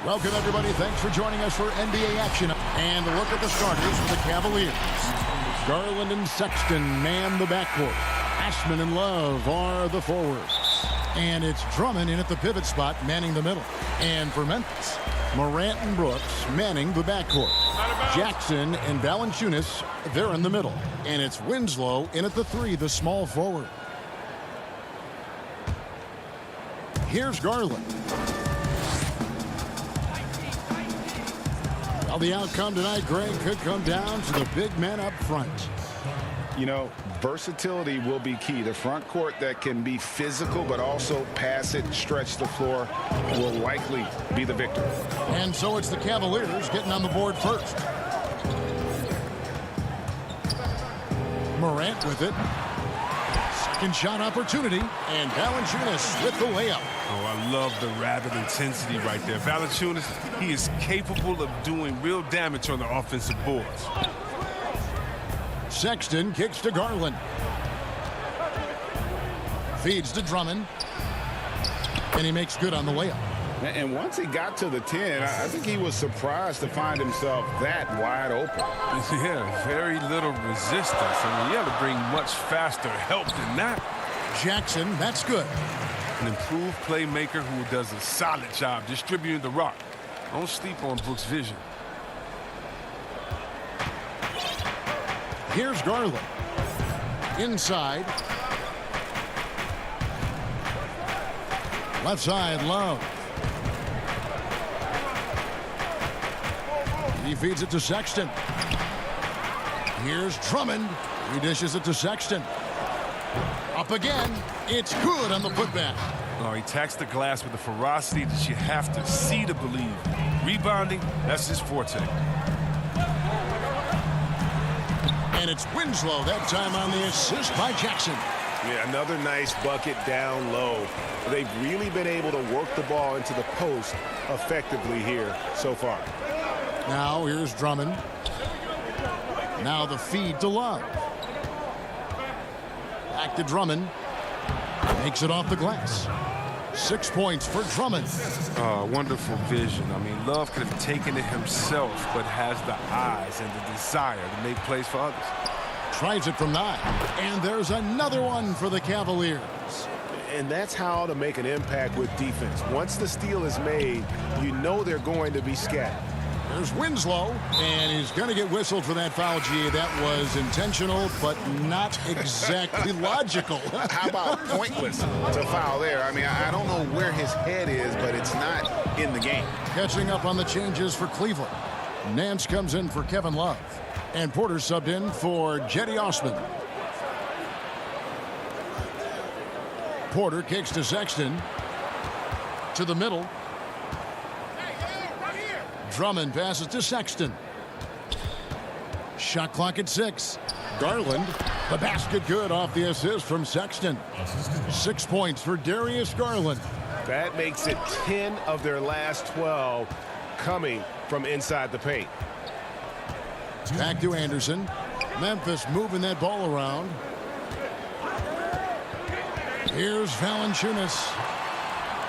Welcome, everybody. Thanks for joining us for NBA action. And a look at the starters for the Cavaliers. Garland and Sexton man the backcourt. Ashman and Love are the forwards. And it's Drummond in at the pivot spot, manning the middle. And for Memphis, Morant and Brooks manning the backcourt. Jackson and Valanciunas, they're in the middle. And it's Winslow in at the 3, the small forward. Here's Garland. Well, the outcome tonight, Greg, could come down to the big men up front. You know, versatility will be key. The front court that can be physical but also pass it, stretch the floor will likely be the victor. And so it's the Cavaliers getting on the board first. Morant with it. Second shot opportunity. And Valanciunas with the layup. Oh, I love the rapid intensity right there. Valanciunas, he is capable of doing real damage on the offensive boards. Sexton kicks to Garland. Feeds to Drummond. And he makes good on the layup. And once he got to the 10, I think he was surprised to find himself that wide open. Yeah, very little resistance. I mean, you have to bring much faster help than that. Jackson, that's good. An improved playmaker who does a solid job distributing the rock. Don't sleep on Brooks' vision. Here's Garland. Inside. Left side, Love. He feeds it to Sexton. Here's Drummond. He dishes it to Sexton. Up again. It's good on the putback. Oh, he attacks the glass with a ferocity that you have to see to believe. Rebounding, that's his forte. And it's Winslow that time on the assist by Jackson. Yeah, another nice bucket down low. They've really been able to work the ball into the post effectively here so far. Now here's Drummond. Now the feed to Love. Back to Drummond. Makes it off the glass. 6 points for Drummond. Wonderful vision. I mean, Love could have taken it himself, but has the eyes and the desire to make plays for others. Tries it from 9. And there's another one for the Cavaliers. And that's how to make an impact with defense. Once the steal is made, you know they're going to be scattered. There's Winslow, and he's going to get whistled for that foul, G. That was intentional, but not exactly logical. How about pointless to foul there? I mean, I don't know where his head is, but it's not in the game. Catching up on the changes for Cleveland. Nance comes in for Kevin Love. And Porter subbed in for Jetty Osman. Porter kicks to Sexton. To the middle. Drummond passes to Sexton. Shot clock at 6. Garland, the basket good off the assist from Sexton. 6 points for Darius Garland. That makes it 10 of their last 12 coming from inside the paint. Back to Anderson. Memphis moving that ball around. Here's Valanciunas.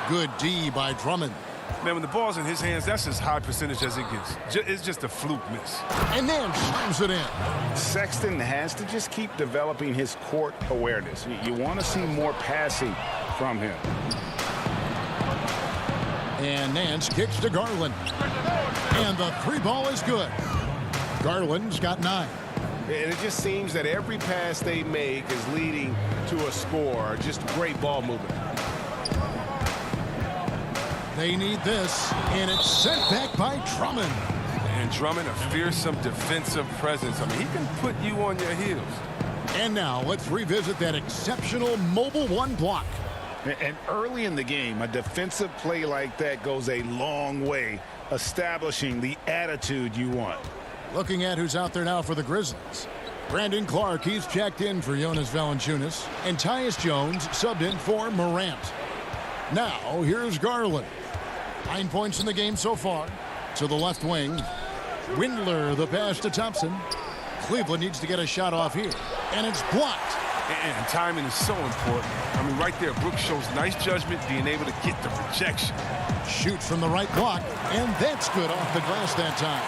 Good D by Drummond. Man, when the ball's in his hands, that's as high percentage as it gets. It's just a fluke miss. And then slams it in. Sexton has to just keep developing his court awareness. You want to see more passing from him. And Nance kicks to Garland. And the 3 ball is good. Garland's got 9. And it just seems that every pass they make is leading to a score. Just great ball movement. They need this, and it's sent back by Drummond. And Drummond, a fearsome defensive presence. I mean, he can put you on your heels. And now let's revisit that exceptional mobile 1 block. And early in the game, a defensive play like that goes a long way, establishing the attitude you want. Looking at who's out there now for the Grizzlies. Brandon Clark, he's checked in for Jonas Valanciunas. And Tyus Jones subbed in for Morant. Now, here's Garland. 9 points in the game so far. To the left wing. Windler, the pass to Thompson. Cleveland needs to get a shot off here. And it's blocked. And timing is so important. I mean, right there, Brooks shows nice judgment, being able to get the rejection. Shoots from the right block, and that's good off the glass that time.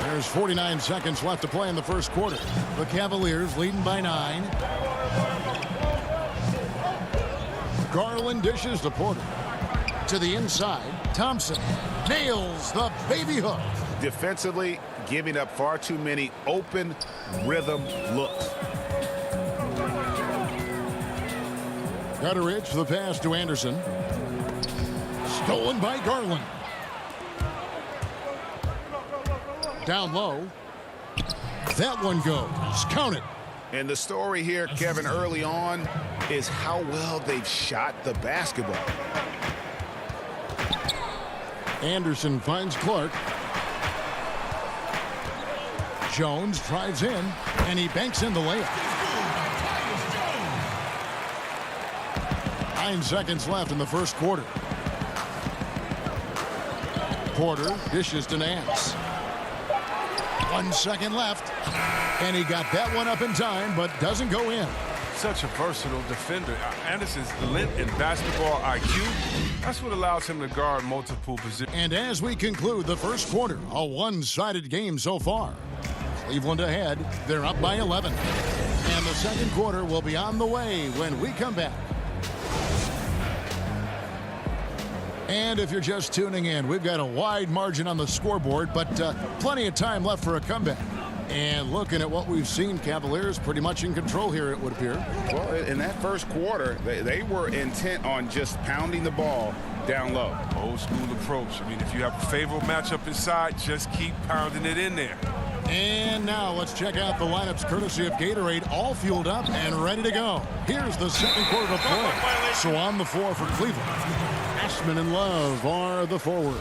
There's 49 seconds left to play in the first quarter. The Cavaliers leading by 9. Garland dishes to Porter. To the inside, Thompson nails the baby hook. Defensively, giving up far too many open rhythm looks. Gutteridge for the pass to Anderson. Stolen by Garland. Down low. That one goes. Count it. And the story here, Kevin, early on is how well they've shot the basketball. Anderson finds Clark. Jones drives in, and he banks in the layup. 9 seconds left in the first quarter. Porter dishes to Nance. 1 second left, and he got that one up in time, but doesn't go in. Such a versatile defender. Anderson's length and basketball IQ, that's what allows him to guard multiple positions. And as we conclude the first quarter, a one-sided game so far. Cleveland ahead. They're up by 11. And the second quarter will be on the way when we come back. And if you're just tuning in, we've got a wide margin on the scoreboard, but plenty of time left for a comeback. And looking at what we've seen, Cavaliers pretty much in control here, it would appear. Well, in that first quarter, they were intent on just pounding the ball down low. Old school approach. I mean, if you have a favorable matchup inside, just keep pounding it in there. And now let's check out the lineups courtesy of Gatorade, all fueled up and ready to go. Here's the second quarter of play. So on the floor for Cleveland, Ashman and Love are the forwards.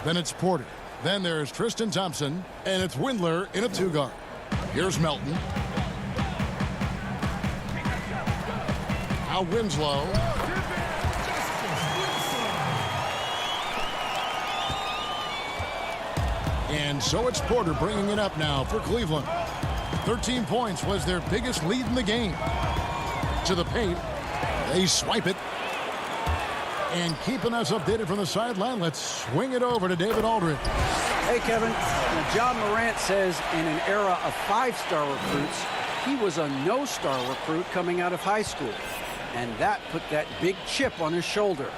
Then it's Porter. Then there's Tristan Thompson, and it's Windler in a 2-guard. Here's Melton. Now Winslow. And so it's Porter bringing it up now for Cleveland. 13 points was their biggest lead in the game. To the paint. They swipe it. And keeping us updated from the sideline, let's swing it over to David Aldridge. Hey, Kevin. John Morant says in an era of 5-star recruits, he was a no-star recruit coming out of high school. And that put that big chip on his shoulder.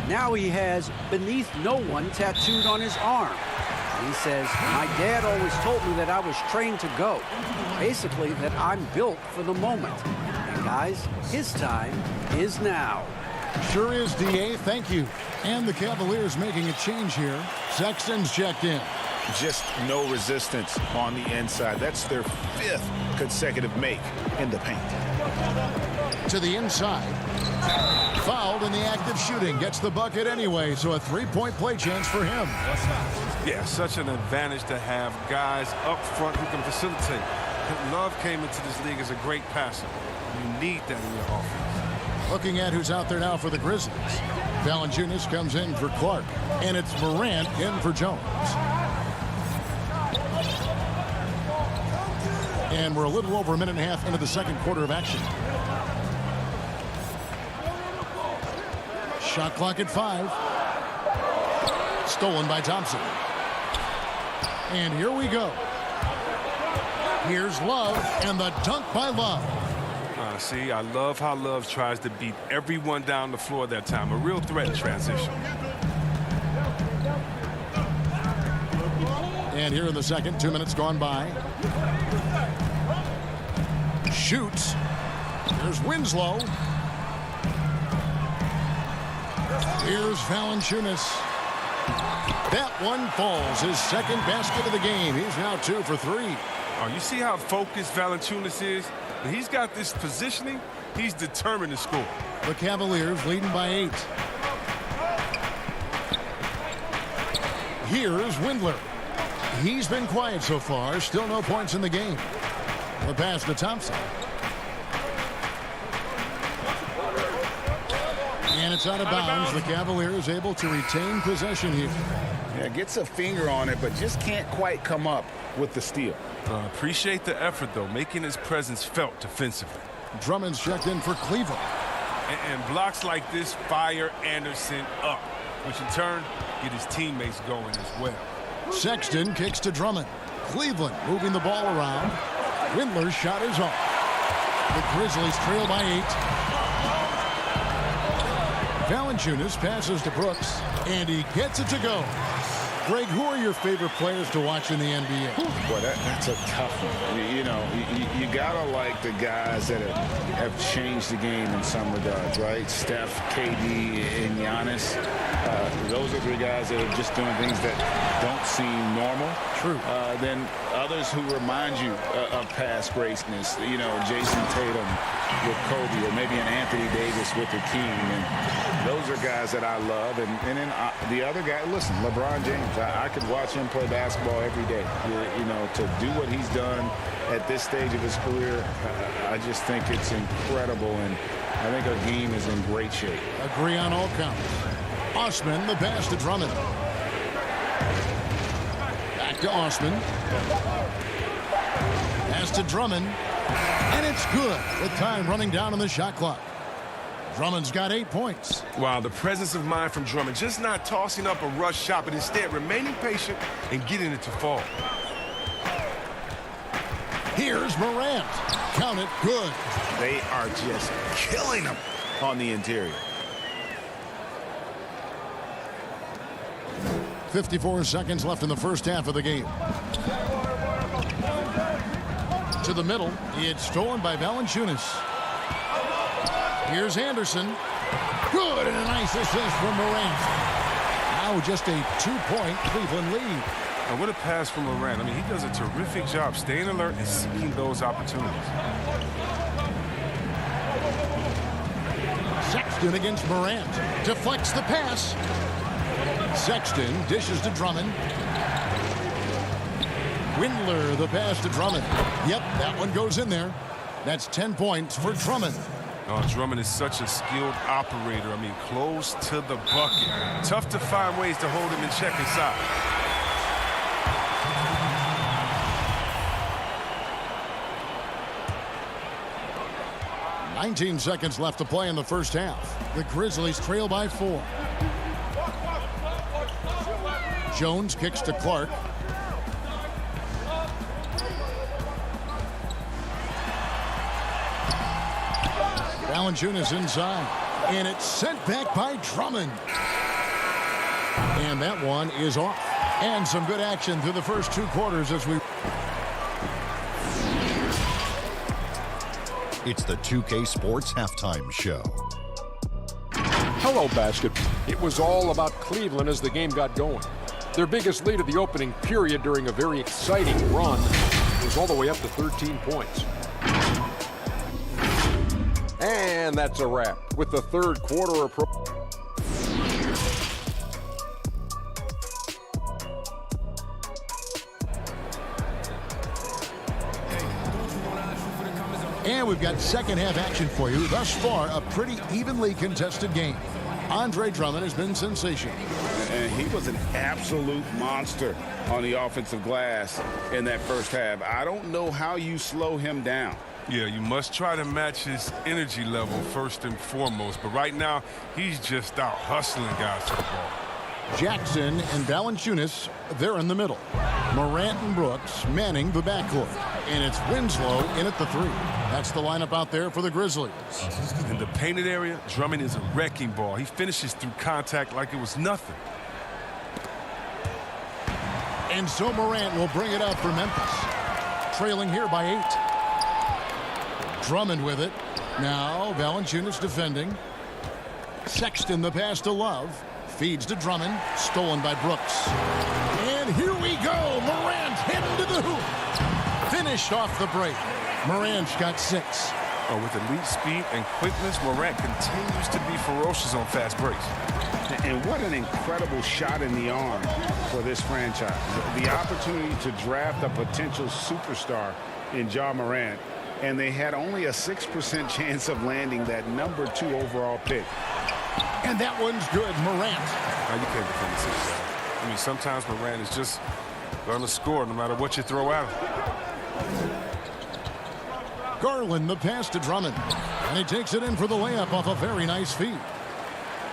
Now he has beneath no one tattooed on his arm. He says, my dad always told me that I was trained to go. Basically, that I'm built for the moment. And guys, his time is now. Sure is, D.A. Thank you. And the Cavaliers making a change here. Sexton's checked in. Just no resistance on the inside. That's their 5th consecutive make in the paint. To the inside. Fouled in the act of shooting. Gets the bucket anyway, so a 3-point play chance for him. Yeah, such an advantage to have guys up front who can facilitate. Love came into this league as a great passer. You need that in your offense. Looking at who's out there now for the Grizzlies. Valanciunas comes in for Clark, and it's Morant in for Jones. And we're a little over a minute and a half into the second quarter of action. Shot clock at 5. Stolen by Thompson. And here we go. Here's Love, and the dunk by Love. See, I love how Love tries to beat everyone down the floor that time. A real threat in transition. And here in the second, 2 minutes gone by. Shoots. Here's Winslow. Here's Valanciunas. That one falls. His second basket of the game. He's now 2 for 3. Oh, you see how focused Valanciunas is? When he's got this positioning, he's determined to score. The Cavaliers leading by 8. Here's Windler. He's been quiet so far. Still no points in the game. The pass to Thompson. And it's out of bounds. The Cavaliers able to retain possession here. Yeah, gets a finger on it, but just can't quite come up with the steal. Appreciate the effort, though, making his presence felt defensively. Drummond's checked in for Cleveland. And blocks like this fire Anderson up, which in turn get his teammates going as well. Sexton kicks to Drummond. Cleveland moving the ball around. Windler's shot is off. The Grizzlies trail by 8. Valanciunas passes to Brooks, and he gets it to go. Greg, who are your favorite players to watch in the NBA? Boy, that's a tough one. You gotta like the guys that have changed the game in some regards, right? Steph, KD, and Giannis. Those are the guys that are just doing things that don't seem normal. True. Then others who remind you of past greatness. Jason Tatum with Kobe, or maybe an Anthony Davis with the King. And those are guys that I love. And then the other guy, listen, LeBron James. I could watch him play basketball every day. To do what he's done at this stage of his career, I just think it's incredible, and I think our game is in great shape. Agree on all counts. Osman, the pass to Drummond. Back to Osman. Pass to Drummond. And it's good with time running down on the shot clock. Drummond's got 8 points. Wow, the presence of mind from Drummond, just not tossing up a rush shot, but instead remaining patient and getting it to fall. Here's Morant. Count it, good. They are just killing them on the interior. 54 seconds left in the first half of the game. To the middle, it's stolen by Valanciunas. Here's Anderson. Good, and a nice assist from Morant. Now just a 2-point Cleveland lead. And what a pass from Morant. I mean, he does a terrific job staying alert and seeking those opportunities. Sexton against Morant. Deflects the pass. Sexton dishes to Drummond. Windler, the pass to Drummond. Yep, that one goes in there. That's 10 points for Drummond. Oh, Drummond is such a skilled operator. I mean, close to the bucket. Tough to find ways to hold him in check inside. $19 seconds left to play in the first half. The Grizzlies trail by 4. Jones kicks to Clark. Valanciunas inside, and it's sent back by Drummond. And that one is off. And some good action through the first 2 quarters as we... It's the 2K Sports Halftime Show. Hello, basketball. It was all about Cleveland as the game got going. Their biggest lead of the opening period during a very exciting run was all the way up to 13 points. And that's a wrap with the third quarter approach. And we've got second half action for you. Thus far, a pretty evenly contested game. Andre Drummond has been sensational. And he was an absolute monster on the offensive glass in that first half. I don't know how you slow him down. Yeah, you must try to match his energy level first and foremost. But right now, he's just out hustling guys to the ball. Jackson and Valanciunas, they're in the middle. Morant and Brooks manning the backcourt. And it's Winslow in at the 3. That's the lineup out there for the Grizzlies. In the painted area, Drummond is a wrecking ball. He finishes through contact like it was nothing. And so Morant will bring it up for Memphis. Trailing here by 8. Drummond with it. Now Valanciunas defending. Sexton the pass to Love. Feeds to Drummond. Stolen by Brooks. And here we go. Morant heading to the hoop. Finished off the break. Morant's got 6. Oh, with elite speed and quickness, Morant continues to be ferocious on fast breaks. And what an incredible shot in the arm for this franchise. The opportunity to draft a potential superstar in Ja Morant, and they had only a 6% chance of landing that number 2 overall pick. And that one's good, Morant. Now you can't defend the 6. I mean, sometimes Morant is just going to score no matter what you throw at him. Garland, the pass to Drummond. And he takes it in for the layup off a very nice feed.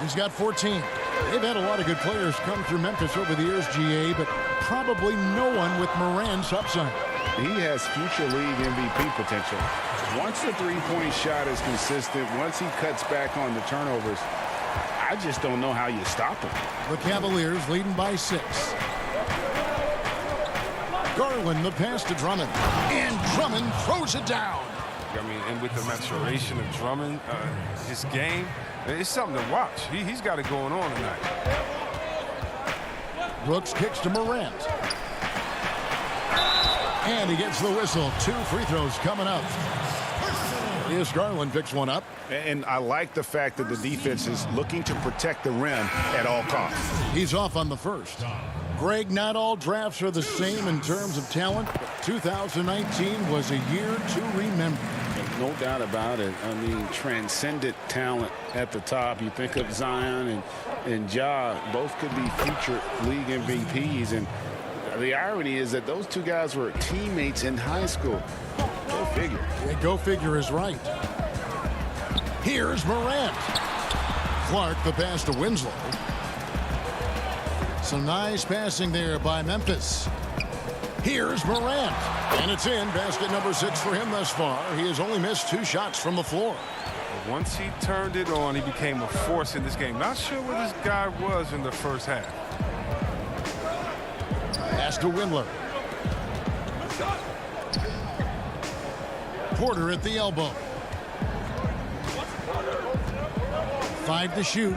He's got 14. They've had a lot of good players come through Memphis over the years, GA, but probably no one with Morant's upside. He has future league MVP potential. Once the three-point shot is consistent, once he cuts back on the turnovers, I just don't know how you stop him. The Cavaliers leading by 6. Garland, the pass to Drummond. And Drummond throws it down. I mean, and with the maturation of Drummond, his game, it's something to watch. He's got it going on tonight. Brooks kicks to Morant. And he gets the whistle. 2 free throws coming up. Here's Garland picks one up. And I like the fact that the defense is looking to protect the rim at all costs. He's off on the first. Greg, not all drafts are the same in terms of talent. 2019 was a year to remember. No doubt about it. I mean, transcendent talent at the top. You think of Zion and Ja, both could be future league MVPs. And the irony is that those two guys were teammates in high school. Go figure. Yeah, go figure is right. Here's Morant. Clark, the pass to Winslow. Some nice passing there by Memphis. Here's Morant. And it's in. Basket number 6 for him thus far. He has only missed 2 shots from the floor. Once he turned it on, he became a force in this game. Not sure where this guy was in the first half. Pass to Windler. Porter at the elbow. 5 to shoot.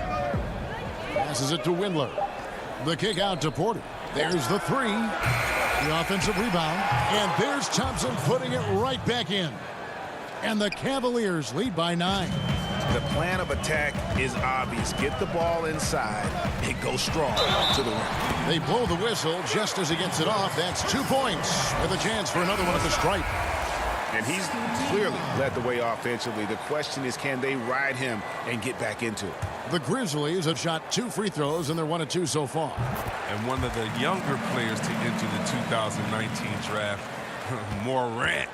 Passes it to Windler. The kick out to Porter. There's the 3. The offensive rebound. And there's Thompson putting it right back in. And the Cavaliers lead by 9. The plan of attack is obvious. Get the ball inside and go strong to the rim. They blow the whistle just as he gets it off. That's 2 points with a chance for another one at the stripe. And he's clearly led the way offensively. The question is, can they ride him and get back into it? The Grizzlies have shot 2 free throws, and they're 1 of 2 so far. And one of the younger players to enter the 2019 draft, Morant,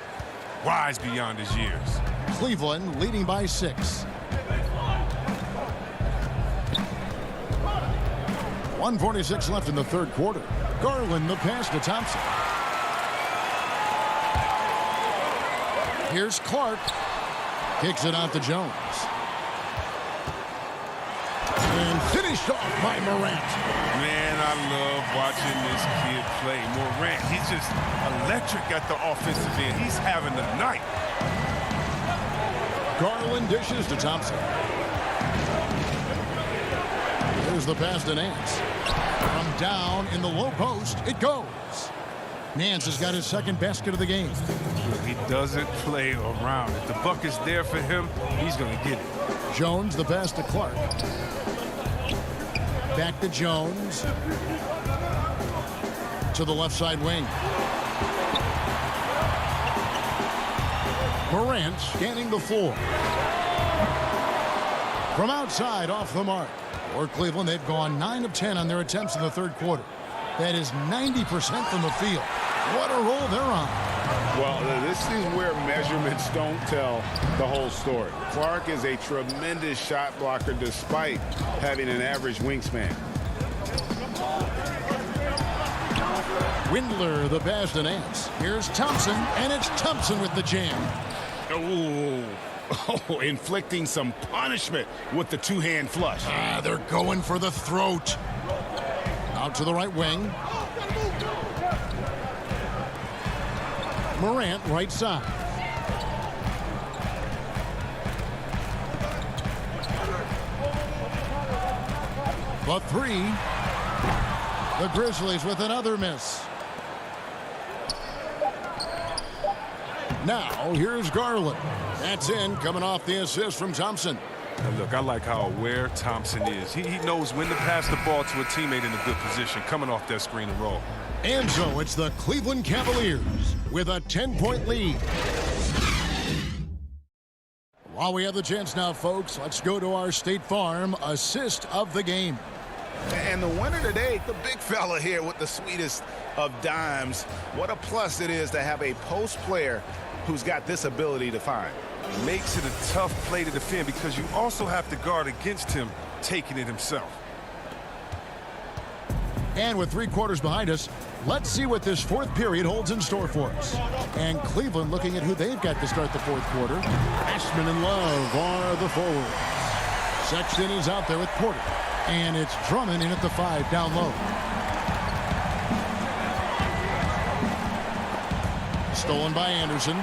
wise beyond his years. Cleveland leading by 6. 1:46 left in the third quarter. Garland, the pass to Thompson. Here's Clark. Kicks it out to Jones. And finished off by Morant. Man, I love watching this kid play. Morant, he's just electric at the offensive end. He's having a night. Garland dishes to Thompson. Here's the pass to Nance. From down in the low post, it goes. Nance has got his second basket of the game. He doesn't play around. If the buck is there for him, he's going to get it. Jones, the pass to Clark. Back to Jones. To the left side wing. Morant scanning the floor. From outside, off the mark. For Cleveland, they've gone 9 of 10 on their attempts in the third quarter. That is 90% from the field. What a roll they're on. Well, this is where measurements don't tell the whole story. Clark is a tremendous shot blocker despite having an average wingspan. Windler, the pass to Nance. Here's Thompson, and it's Thompson with the jam. Oh, inflicting some punishment with the two-hand flush. They're going for the throat. Out to the right wing. Morant, right side. The 3. The Grizzlies with another miss. Now, here's Garland. That's in, coming off the assist from Thompson. And look, I like how aware Thompson is. He knows when to pass the ball to a teammate in a good position, coming off that screen and roll. And so it's the Cleveland Cavaliers with a 10-point lead. While we have the chance now, folks, let's go to our State Farm assist of the game. And the winner today, the big fella here with the sweetest of dimes. What a plus it is to have a post player who's got this ability to find. Makes it a tough play to defend because you also have to guard against him taking it himself. And with 3 quarters behind us, let's see what this 4th period holds in store for us. And Cleveland looking at who they've got to start the 4th quarter. Ashman and Love are the forwards. Sexton is out there with Porter. And it's Drummond in at the 5 down low. Stolen by Anderson.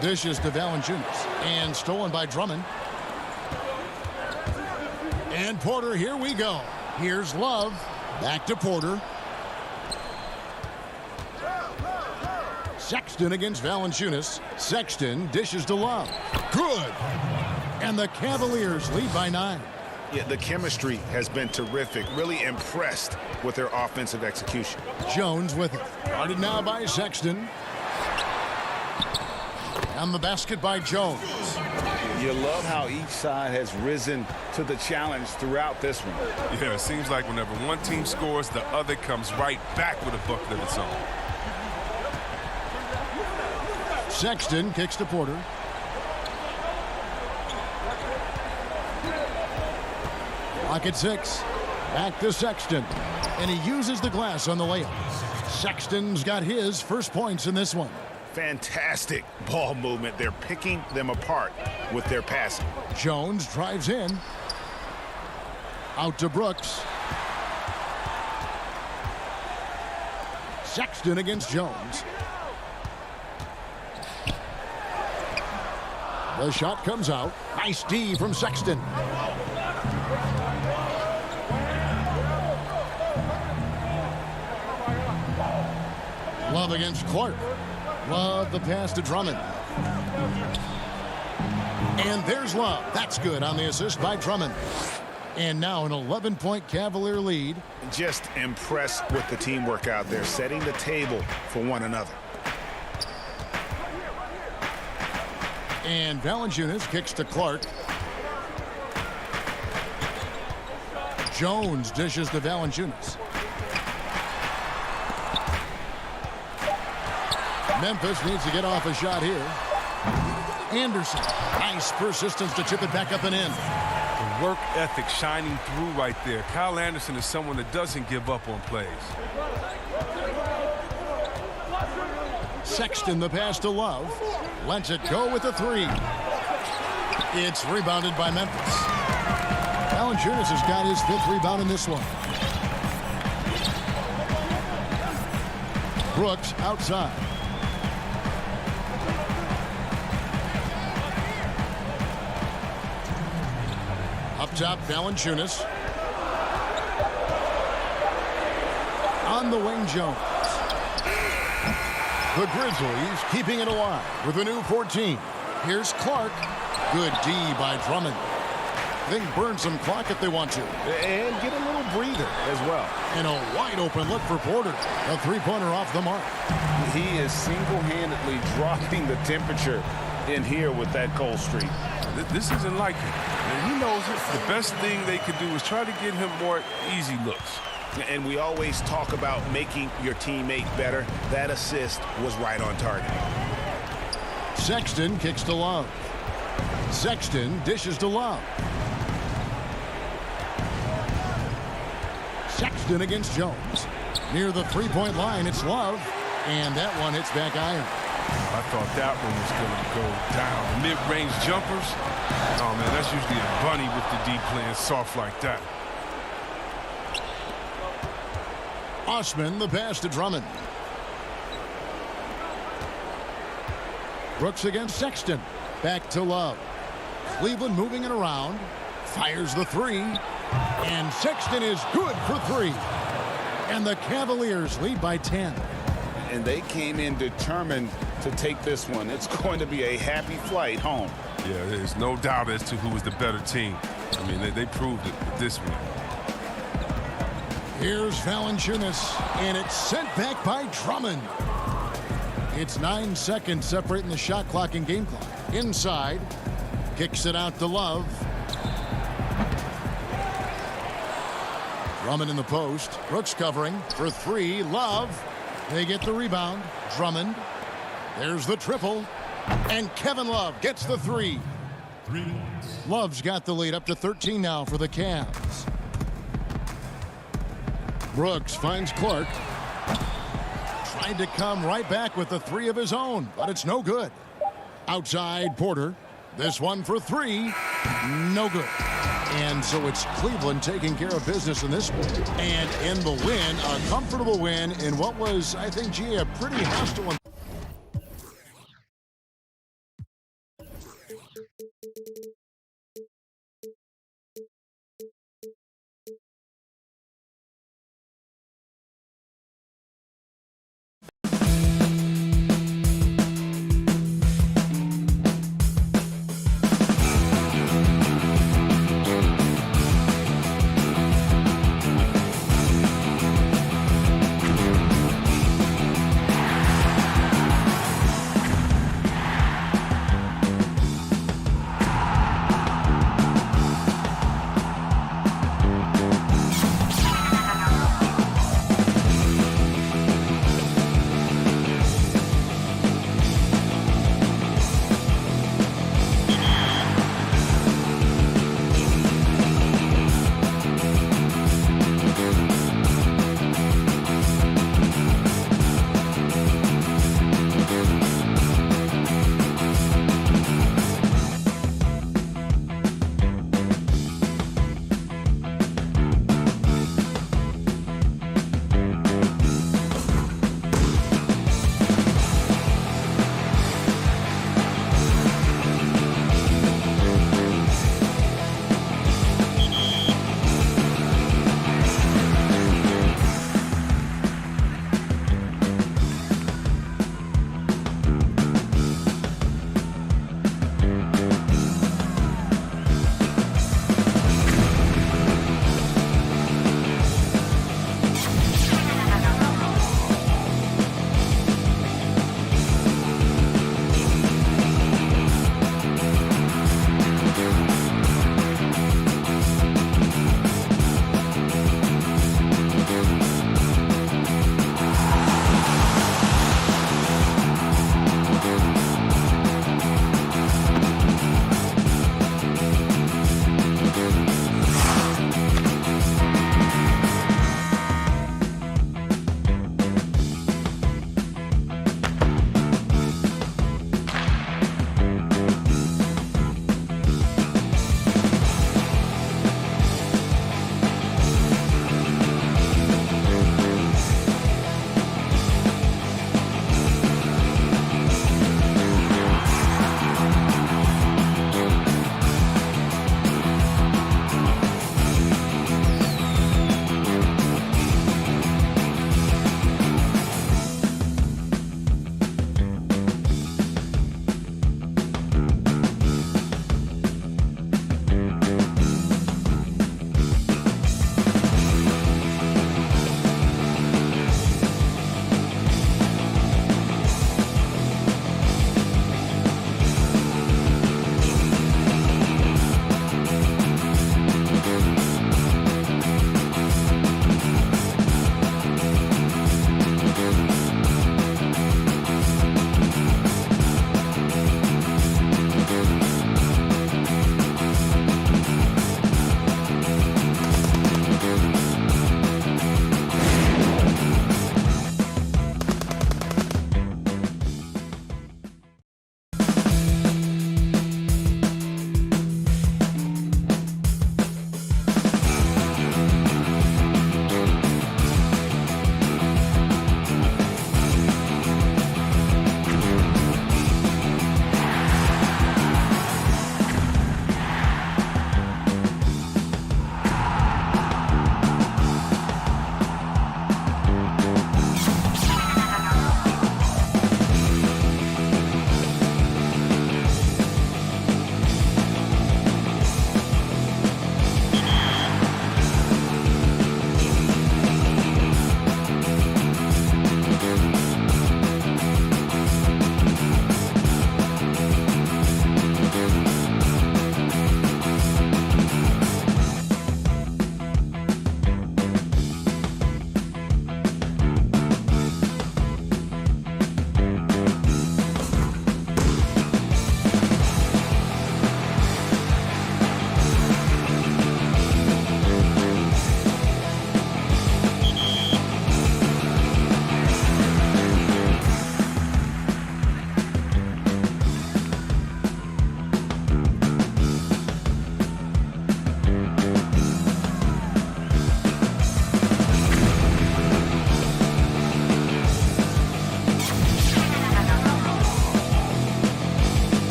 Dishes to Valanciunas. And stolen by Drummond. And Porter, here we go. Here's Love. Back to Porter. Sexton against Valanciunas. Sexton dishes to Love. Good. And the Cavaliers lead by 9. Yeah, the chemistry has been terrific. Really impressed with their offensive execution. Jones with it. Guarded now by Sexton. And the basket by Jones. You love how each side has risen to the challenge throughout this one. Yeah, it seems like whenever one team scores, the other comes right back with a bucket of its own. Sexton kicks to Porter. Clock at 6. Back to Sexton. And he uses the glass on the layup. Sexton's got his first points in this one. Fantastic ball movement. They're picking them apart with their passing. Jones drives in. Out to Brooks. Sexton against Jones. The shot comes out. Nice D from Sexton. Love against Clark. Love the pass to Drummond. And there's Love. That's good on the assist by Drummond. And now an 11-point Cavalier lead. Just impressed with the teamwork out there, setting the table for one another. And Valanciunas kicks to Clark. Jones dishes to Valanciunas. Memphis needs to get off a shot here. Anderson. Nice persistence to chip it back up and in. The work ethic shining through right there. Kyle Anderson is someone that doesn't give up on plays. Sexton the pass to Love. Lets it go with a 3. It's rebounded by Memphis. Valanciunas has got his 5th rebound in this one. Brooks outside. Up top, Valanciunas. On the wing, Jones. The Grizzlies keeping it alive with a new 14. Here's Clark. Good D by Drummond. They can burn some clock if they want to. And get a little breather as well. And a wide open look for Porter. A 3-pointer off the mark. He is single-handedly dropping the temperature in here with that cold streak. This isn't like him. And he knows it. The best thing they could do is try to get him more easy looks. And we always talk about making your teammate better. That assist was right on target. Sexton kicks to Love. Sexton dishes to Love. Sexton against Jones. Near the 3-point line, it's Love. And that one hits back iron. I thought that one was going to go down. Mid-range jumpers. Oh, man, that's usually a bunny with the D playing soft like that. Osman the pass to Drummond. Brooks against Sexton. Back to Love. Cleveland moving it around. Fires the 3. And Sexton is good for 3. And the Cavaliers lead by 10. And they came in determined to take this one. It's going to be a happy flight home. Yeah, there's no doubt as to who was the better team. I mean, they proved it with this one. Here's Valanciunas, and it's sent back by Drummond. It's 9 seconds separating the shot clock and game clock. Inside. Kicks it out to Love. Drummond in the post. Brooks covering for three. Love. They get the rebound. Drummond. There's the triple. And Kevin Love gets the three. Love's got the lead up to 13 now for the Cavs. Brooks finds Clark. Tried to come right back with the three of his own, but it's no good. Outside Porter. This one for three. No good. And so it's Cleveland taking care of business in this one. And in the win, a comfortable win in what was, I think, a pretty hostile one.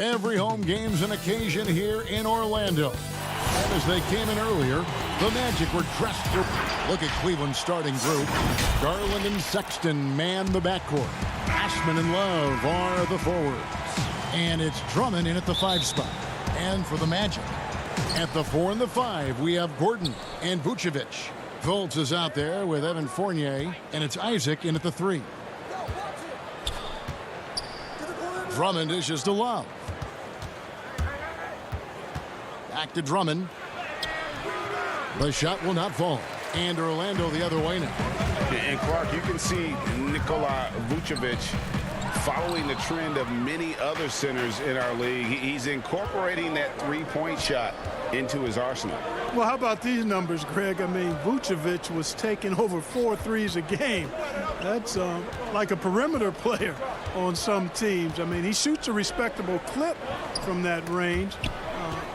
Every home game's an occasion here in Orlando. And as they came in earlier, the Magic were dressed for... Look at Cleveland's starting group. Garland and Sexton man the backcourt. Ashman and Love are the forwards. And it's Drummond in at the 5 spot. And for the Magic, at the 4 and the 5, we have Gordon and Vucevic. Fultz is out there with Evan Fournier, and it's Isaac in at the 3. Drummond dishes to Love. Back to Drummond. The shot will not fall. And Orlando the other way now. And Clark, you can see Nikola Vucevic following the trend of many other centers in our league. He's incorporating that three-point shot into his arsenal. Well, how about these numbers, Greg? I mean, Vucevic was taking over 4 threes a game. That's like a perimeter player on some teams. I mean, he shoots a respectable clip from that range.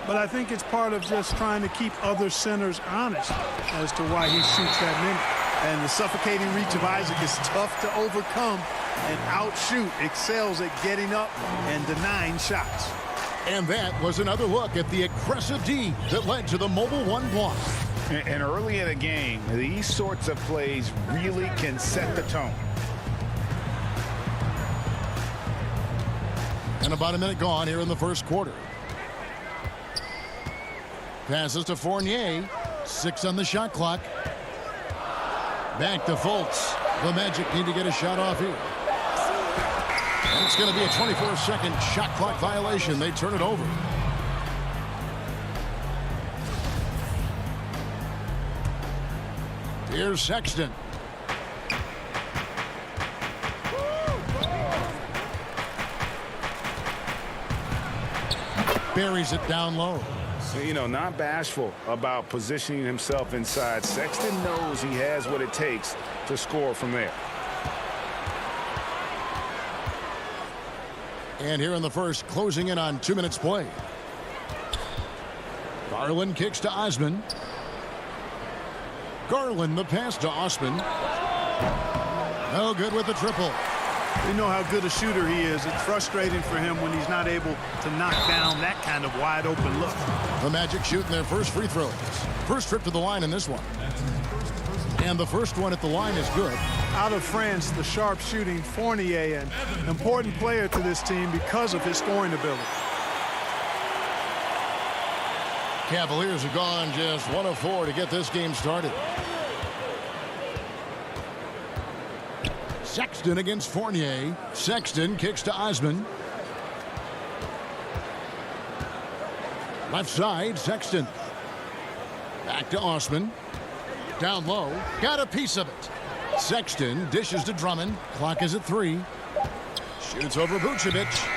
But I think it's part of just trying to keep other centers honest as to why he shoots that many. And the suffocating reach of Isaac is tough to overcome and outshoot. Excels at getting up and denying shots. And that was another look at the aggressive D that led to the Mobile One block. And early in a game, these sorts of plays really can set the tone. And about a minute gone here in the first quarter. Passes to Fournier. 6 on the shot clock. Back to Fultz. The Magic need to get a shot off here. And it's going to be a 24-second shot clock violation. They turn it over. Here's Sexton. Buries it down low. You know, not bashful about positioning himself inside. Sexton knows he has what it takes to score from there. And here in the first, closing in on 2 minutes play. Garland kicks to Osman. Garland the pass to Osman. No good with the triple. We know how good a shooter he is. It's frustrating for him when he's not able to knock down that kind of wide open look. The Magic shooting their first free throws. First trip to the line in this one. And the first one at the line is good. Out of France, the sharp shooting Fournier, an important player to this team because of his scoring ability. Cavaliers have gone just 1 of 4 to get this game started. Sexton against Fournier. Sexton kicks to Osman. Left side, Sexton. Back to Osman. Down low. Got a piece of it. Sexton dishes to Drummond. Clock is at 3. Shoots over Vucevic.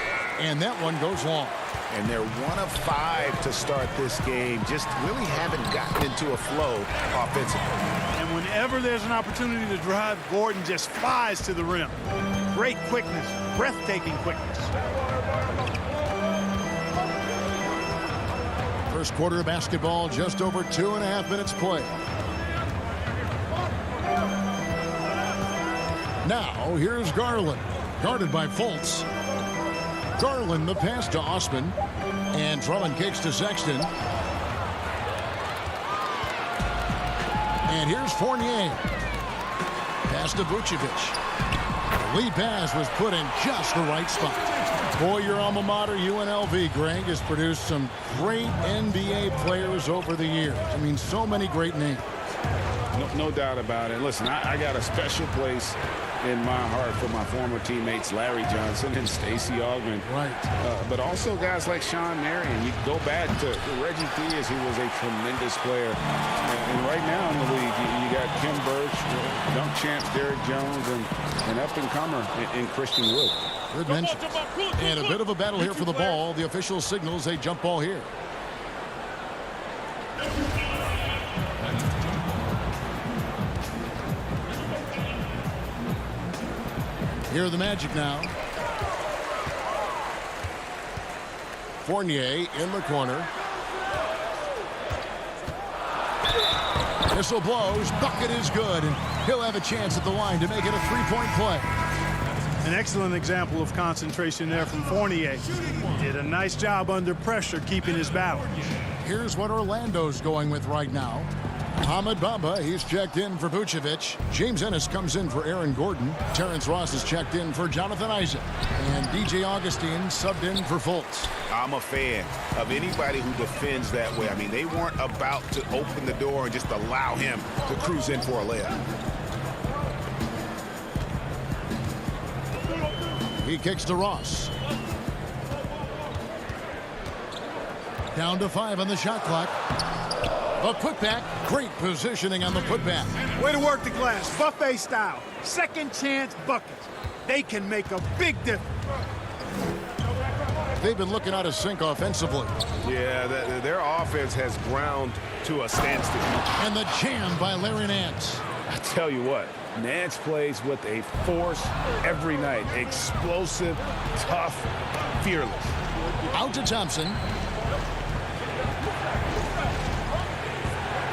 And that one goes long. And they're 1 of 5 to start this game. Just really haven't gotten into a flow offensively. And whenever there's an opportunity to drive, Gordon just flies to the rim. Great quickness, breathtaking quickness. First quarter of basketball, just over 2.5 minutes play. Now, here's Garland, guarded by Fultz. Garland the pass to Osman, and Drummond kicks to Sexton. And here's Fournier. Pass to Vucevic. The lead pass was put in just the right spot. Boy, your alma mater, UNLV, Greg, has produced some great NBA players over the years. I mean, so many great names. No doubt about it. Listen, I got a special place in my heart for my former teammates Larry Johnson and Stacey Augmon. Right. But also guys like Sean Marion. You go back to Reggie Theus, who was a tremendous player. And right now in the league, you got Kim Birch, dunk champs Derek Jones, and up-and-comer in Christian Wood. Good mention. And a bit of a battle here for the ball. The official signals a jump ball here. Here are the Magic now. Fournier in the corner. Whistle blows. Bucket is good. And he'll have a chance at the line to make it a 3-point play. An excellent example of concentration there from Fournier. Did a nice job under pressure keeping his balance. Here's what Orlando's going with right now. Ahmed Bamba, he's checked in for Vucevic. James Ennis comes in for Aaron Gordon. Terrence Ross is checked in for Jonathan Isaac. And DJ Augustine subbed in for Fultz. I'm a fan of anybody who defends that way. I mean, they weren't about to open the door and just allow him to cruise in for a layup. He kicks to Ross. Down to 5 on the shot clock. A putback. Great positioning on the putback. Way to work the glass. Buffet style. Second chance buckets. They can make a big difference. They've been looking out of sync offensively. Yeah, their offense has ground to a standstill. And the jam by Larry Nance. I tell you what, Nance plays with a force every night. Explosive, tough, fearless. Out to Thompson.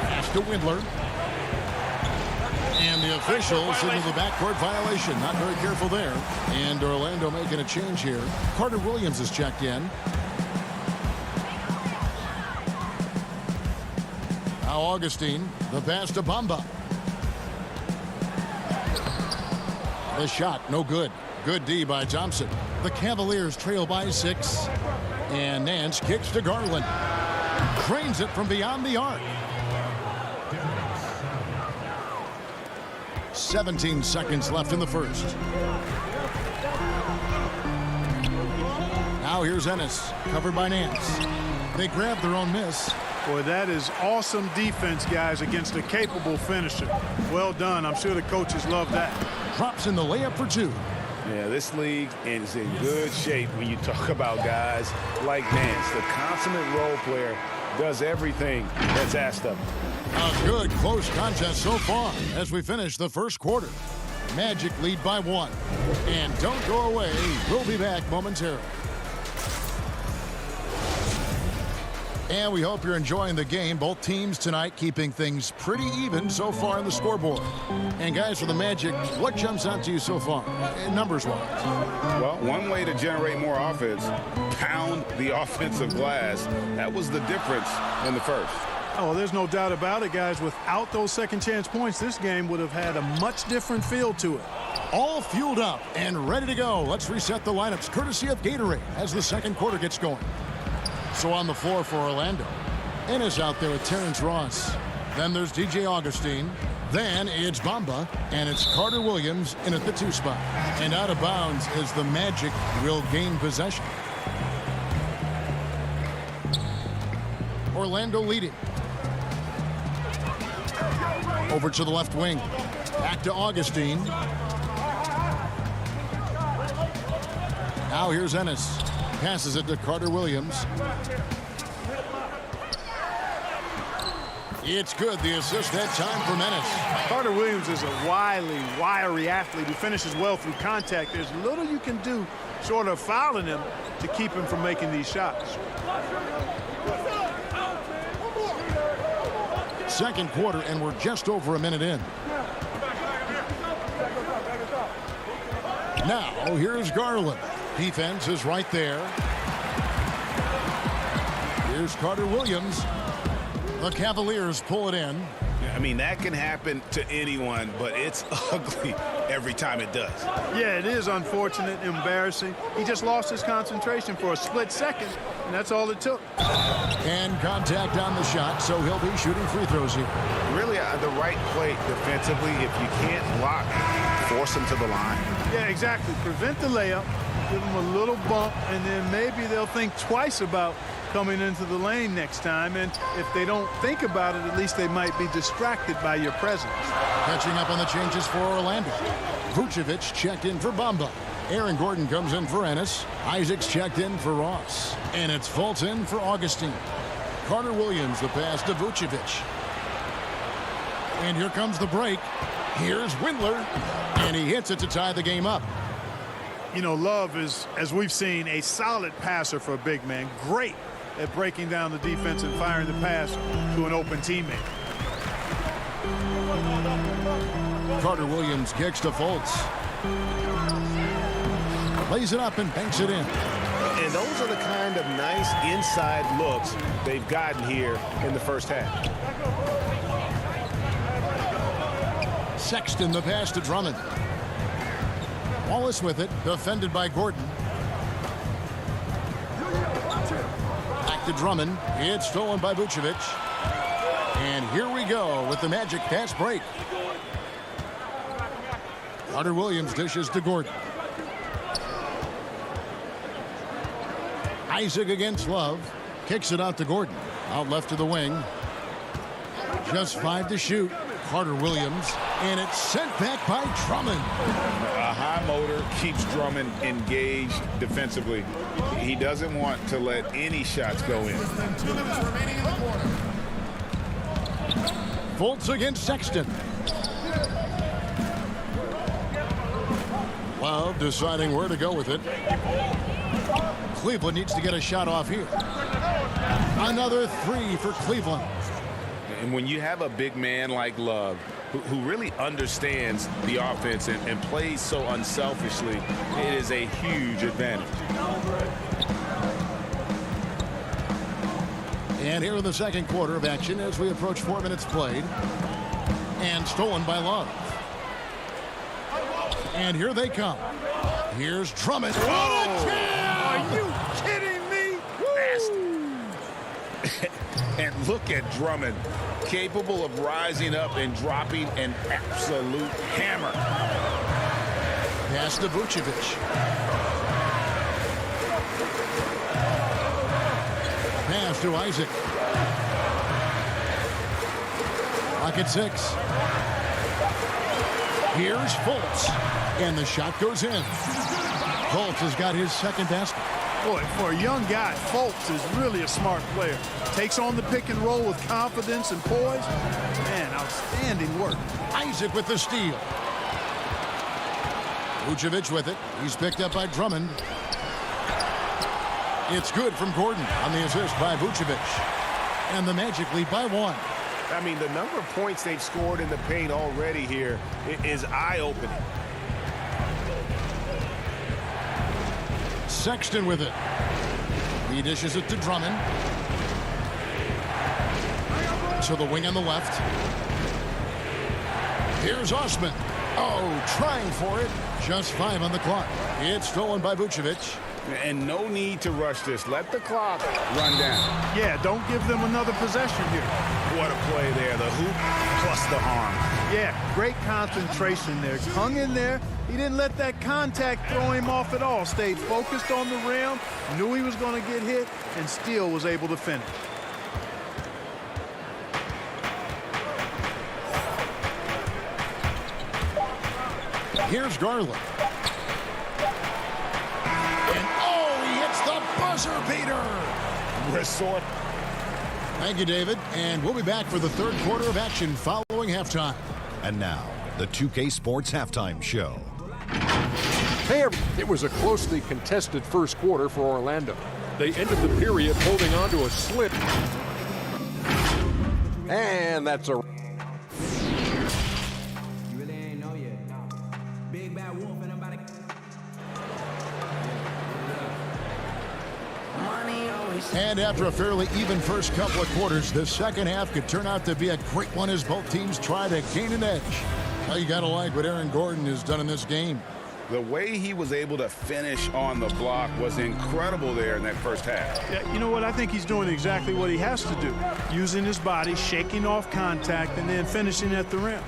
Pass to Windler. And the officials signal the backcourt violation. Not very careful there. And Orlando making a change here. Carter Williams is checked in. Now Augustine, the pass to Bamba. The shot, no good. Good D by Thompson. The Cavaliers trail by 6. And Nance kicks to Garland. Cranes it from beyond the arc. 17 seconds left in the first. Now here's Ennis, covered by Nance. They grab their own miss. Boy, that is awesome defense, guys, against a capable finisher. Well done. I'm sure the coaches love that. Drops in the layup for 2. Yeah, this league is in good shape when you talk about guys like Nance. The consummate role player does everything that's asked of him. A good close contest so far as we finish the first quarter. Magic lead by 1. And don't go away. We'll be back momentarily. And we hope you're enjoying the game. Both teams tonight keeping things pretty even so far on the scoreboard. And guys, for the Magic, what jumps out to you so far, numbers-wise? Well, one way to generate more offense, pound the offensive glass. That was the difference in the first. Oh, there's no doubt about it, guys. Without those second chance points, this game would have had a much different feel to it. All fueled up and ready to go. Let's reset the lineups courtesy of Gatorade as the second quarter gets going. So on the floor for Orlando, Ennis out there with Terrence Ross. Then there's DJ Augustine. Then it's Bamba, and it's Carter Williams in at the 2 spot. And out of bounds as the Magic will gain possession. Orlando leading. Over to the left wing. Back to Augustine. Now here's Ennis. Passes it to Carter Williams. It's good. The assist that time from Ennis. Carter Williams is a wily, wiry athlete who finishes well through contact. There's little you can do short of fouling him to keep him from making these shots. Second quarter, and we're just over a minute in. Now, here's Garland. Defense is right there. Here's Carter Williams. The Cavaliers pull it in. I mean, that can happen to anyone, but it's ugly every time it does. Yeah, it is unfortunate, embarrassing. He just lost his concentration for a split second, and that's all it took. And contact on the shot, so he'll be shooting free throws here. Really, the right play defensively. If you can't block, force him to the line. Yeah, exactly. Prevent the layup, give him a little bump, and then maybe they'll think twice about coming into the lane next time. And if they don't think about it, at least they might be distracted by your presence. Catching up on the changes for Orlando. Vucevic checked in for Bamba. Aaron Gordon comes in for Ennis. Isaac's checked in for Ross. And it's Fultz in for Augustine. Carter Williams, the pass to Vucevic. And here comes the break. Here's Windler. And he hits it to tie the game up. You know, Love is, as we've seen, a solid passer for a big man. Great at breaking down the defense and firing the pass to an open teammate. Carter Williams kicks to Fultz. Plays it up and banks it in. And those are the kind of nice inside looks they've gotten here in the first half. Sexton, the pass to Drummond. Wallace with it, defended by Gordon. Back to Drummond. It's stolen by Vucevic. And here we go with the Magic fast break. Carter Williams dishes to Gordon. Isaac against Love. Kicks it out to Gordon. Out left to the wing. Just 5 to shoot. Carter Williams. And it's sent back by Drummond. A high motor keeps Drummond engaged defensively. He doesn't want to let any shots go in. 2 minutes remaining in the quarter. Fultz against Sexton. Love deciding where to go with it. Cleveland needs to get a shot off here. Another 3 for Cleveland. And when you have a big man like Love, who really understands the offense and plays so unselfishly, it is a huge advantage. And here in the second quarter of action as we approach 4 minutes played. And stolen by Love. And here they come. Here's Drummond. What a jam! Are you kidding me? And look at Drummond, capable of rising up and dropping an absolute hammer. Pass to Vucevic. Pass to Isaac. Clock at 6. Here's Fultz. And the shot goes in. Fultz has got his second basket. Boy, for a young guy, Fultz is really a smart player. Takes on the pick and roll with confidence and poise. Man, outstanding work. Isaac with the steal. Vucevic with it. He's picked up by Drummond. It's good from Gordon on the assist by Vucevic. And the Magic lead by 1. I mean, the number of points they've scored in the paint already here is eye-opening. Sexton with it. He dishes it to Drummond. To the wing on the left. Here's Osman. Oh, trying for it. Just 5 on the clock. It's stolen by Vucevic. And no need to rush this. Let the clock run down. Yeah, don't give them another possession here. What a play there. The hoop plus the harm. Yeah, great concentration there. Hung in there. He didn't let that contact throw him off at all. Stayed focused on the rim, knew he was going to get hit, and still was able to finish. Here's Garland. And oh, he hits the buzzer beater. Resort. Thank you, David. And we'll be back for the third quarter of action following halftime. And now, the 2K Sports Halftime Show. Hey, it was a closely contested first quarter for Orlando. They ended the period holding on to a slip. And that's a... And after a fairly even first couple of quarters, the second half could turn out to be a great one as both teams try to gain an edge. Well, you got to like what Aaron Gordon has done in this game. The way he was able to finish on the block was incredible there in that first half. Yeah, you know what? I think he's doing exactly what he has to do. Using his body, shaking off contact, and then finishing at the rim.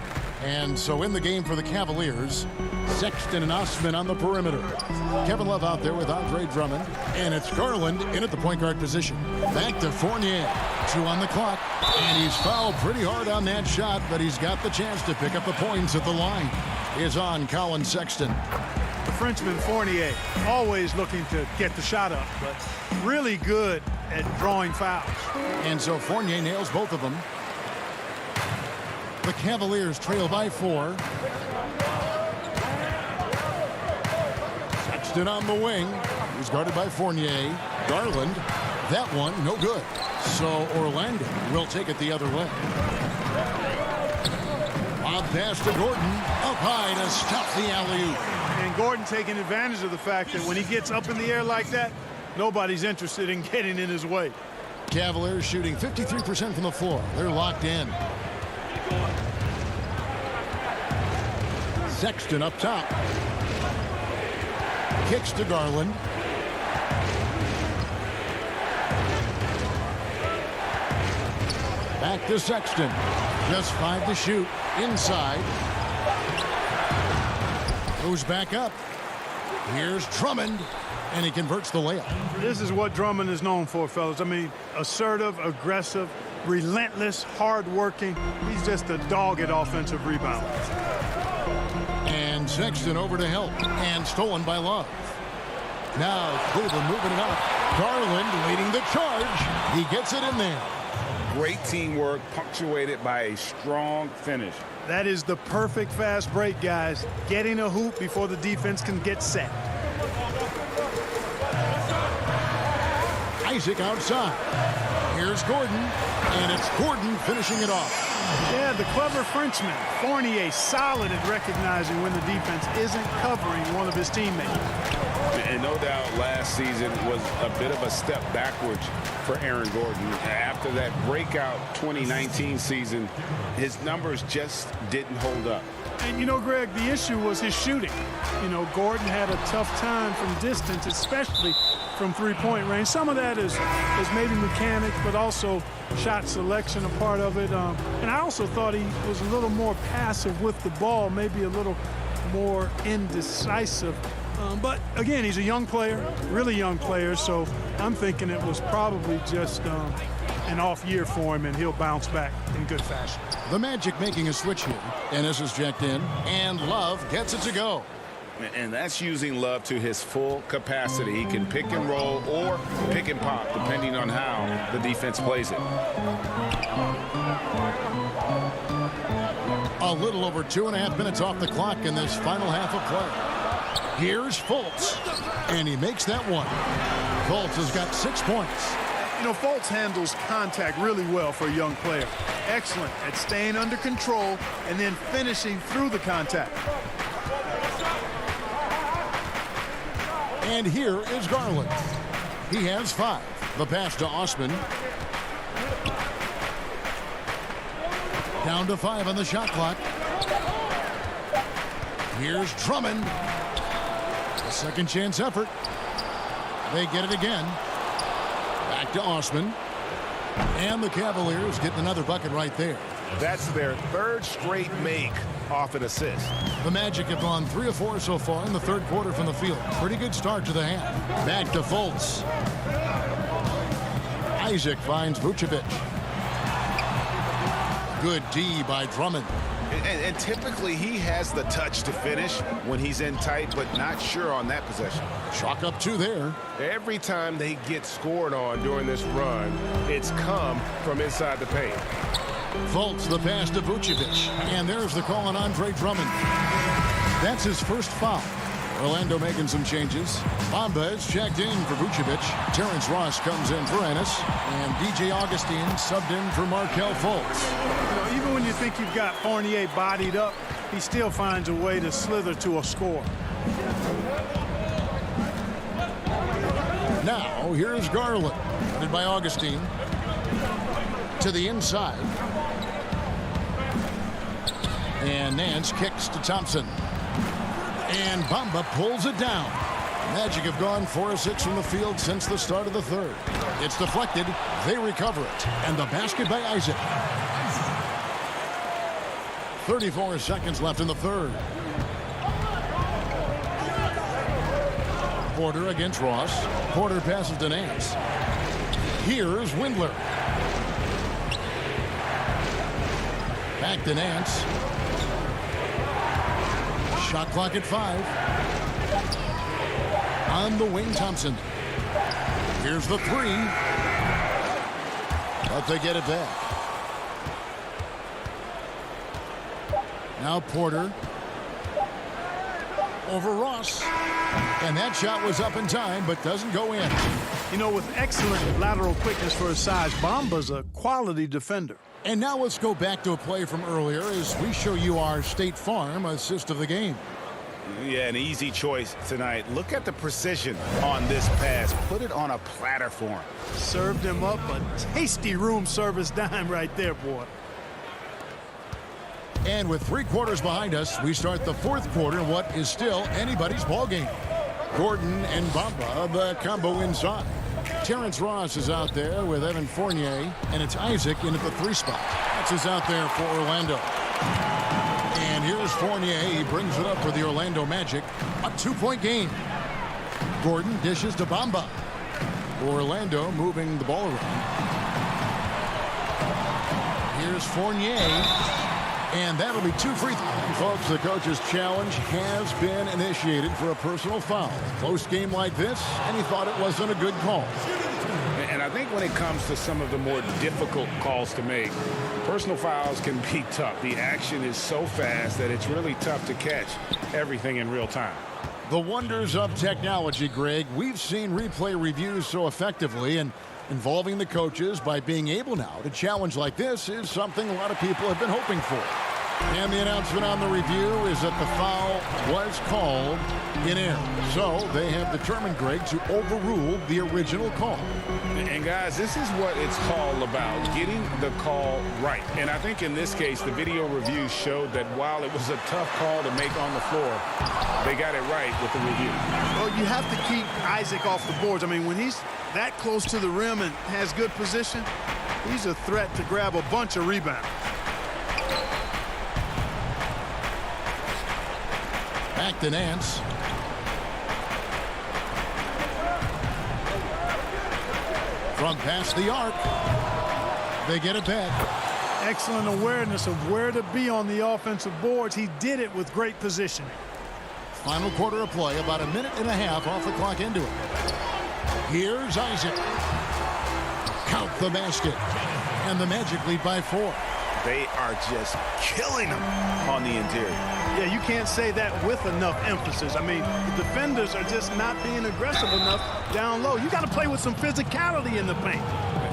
And so in the game for the Cavaliers, Sexton and Osman on the perimeter. Kevin Love out there with Andre Drummond. And it's Garland in at the point guard position. Back to Fournier. 2 on the clock. And he's fouled pretty hard on that shot, but he's got the chance to pick up the points at the line. Is on Colin Sexton. The Frenchman Fournier, always looking to get the shot up, but really good at drawing fouls. And so Fournier nails both of them. The Cavaliers trail by 4. Sexton on the wing. He's guarded by Fournier. Garland, that one, no good. So Orlando will take it the other way. Lob pass to Gordon. Up high to stop the alley-oop. And Gordon taking advantage of the fact that when he gets up in the air like that, nobody's interested in getting in his way. Cavaliers shooting 53% from the floor. They're locked in. Sexton up top. Kicks to Garland. Back to Sexton. Just 5 to shoot. Inside. Goes back up. Here's Drummond. And he converts the layup. This is what Drummond is known for, fellas. I mean, assertive, aggressive, relentless, hard-working. He's just a dogged offensive rebounder. And Sexton over to help. And stolen by Love. Now Cleveland moving it up. Garland leading the charge. He gets it in there. Great teamwork, punctuated by a strong finish. That is the perfect fast break, guys. Getting a hoop before the defense can get set. Isaac outside. Here's Gordon. And it's Gordon finishing it off. Yeah, the clever Frenchman. Fournier solid at recognizing when the defense isn't covering one of his teammates. And no doubt last season was a bit of a step backwards for Aaron Gordon. After that breakout 2019 season, his numbers just didn't hold up. And, you know, Greg, the issue was his shooting. You know, Gordon had a tough time from distance, especially from three-point range. Some of that is maybe mechanics, but also shot selection a part of it. And I also thought he was a little more passive with the ball, maybe a little more indecisive. But, again, he's a young player, really young player, so I'm thinking it was probably just an off year for him, and he'll bounce back in good fashion. The Magic making a switch here. Ennis is checked in, and Love gets it to go. And that's using Love to his full capacity. He can pick and roll or pick and pop, depending on how the defense plays it. A little over 2.5 minutes off the clock in this final half of play. Here's Fultz, and he makes that one. Fultz has got 6 points. You know, Fultz handles contact really well for a young player. Excellent at staying under control and then finishing through the contact. And here is Garland. He has 5. The pass to Osman. Down to 5 on the shot clock. Here's Drummond. A second chance effort. They get it again. Back to Osman. And the Cavaliers getting another bucket right there. That's their 3rd straight make off an assist. The Magic have gone 3 of 4 so far in the 3rd quarter from the field. Pretty good start to the half. Back to Fultz. Isaac finds Vucevic. Good D by Drummond. And typically he has the touch to finish when he's in tight, but not sure on that possession. Chalk up 2 there. Every time they get scored on during this run, it's come from inside the paint. Fultz the pass to Vucevic. And there's the call on Andre Drummond. That's his first foul. Orlando making some changes. Bamba is checked in for Vucevic. Terrence Ross comes in for Ennis. And DJ Augustine subbed in for Markelle Fultz. You know, even when you think you've got Fournier bodied up, he still finds a way to slither to a score. Now, here's Garland. Headed by Augustine. To the inside. And Nance kicks to Thompson. And Bamba pulls it down. Magic have gone 4 of 6 from the field since the start of the 3rd. It's deflected. They recover it. And the basket by Isaac. 34 seconds left in the 3rd. Porter against Ross. Porter passes to Nance. Here's Windler. Back to Nance. Shot clock at 5. On the wing, Thompson. Here's the 3. But they get it back. Now Porter. Over Ross. And that shot was up in time, but doesn't go in. You know, with excellent lateral quickness for his size, Bamba's a quality defender. And now let's go back to a play from earlier as we show you our State Farm assist of the game. Yeah, an easy choice tonight. Look at the precision on this pass. Put it on a platter for him. Served him up a tasty room service dime right there, boy. And with 3 quarters behind us, we start the 4th quarter in what is still anybody's ball game. Gordon and Bamba, the combo inside. Terrence Ross is out there with Evan Fournier, and it's Isaac in at the 3 spot. That's is out there for Orlando. And here's Fournier. He brings it up for the Orlando Magic. A 2-point game. Gordon dishes to Bamba. Orlando moving the ball around. Here's Fournier. And that'll be 2 free throws. Folks, the coach's challenge has been initiated for a personal foul. Close game like this, and he thought it wasn't a good call. And I think when it comes to some of the more difficult calls to make, personal fouls can be tough. The action is so fast that it's really tough to catch everything in real time. The wonders of technology, Greg. We've seen replay reviews so effectively, and involving the coaches by being able now to challenge like this is something a lot of people have been hoping for. And the announcement on the review is that the foul was called in error. So they have determined, Greg, to overrule the original call. And guys, this is what it's all about, getting the call right. And I think in this case, the video review showed that while it was a tough call to make on the floor, they got it right with the review. Well, you have to keep Isaac off the boards. I mean, when he's that close to the rim and has good position, he's a threat to grab a bunch of rebounds. Back to Nance. From past the arc. They get it back. Excellent awareness of where to be on the offensive boards. He did it with great positioning. Final quarter of play, about a minute and a half off the clock into it. Here's Isaac. Count the basket. And the Magic lead by 4. They are just killing them on the interior. Yeah, you can't say that with enough emphasis. I mean, the defenders are just not being aggressive enough down low. You got to play with some physicality in the paint.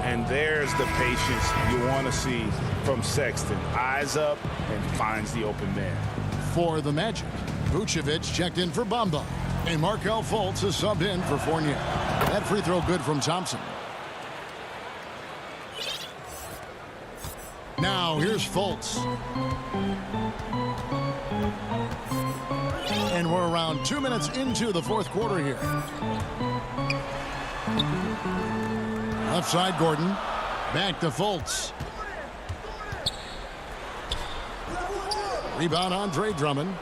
And there's the patience you want to see from Sexton. Eyes up and finds the open man. For the Magic, Vucevic checked in for Bamba. And Markelle Fultz is subbed in for Fournier. That free throw good from Thompson. Now here's Fultz. And we're around 2 minutes into the 4th quarter here. Left side, Gordon. Back to Fultz. Rebound, Andre Drummond.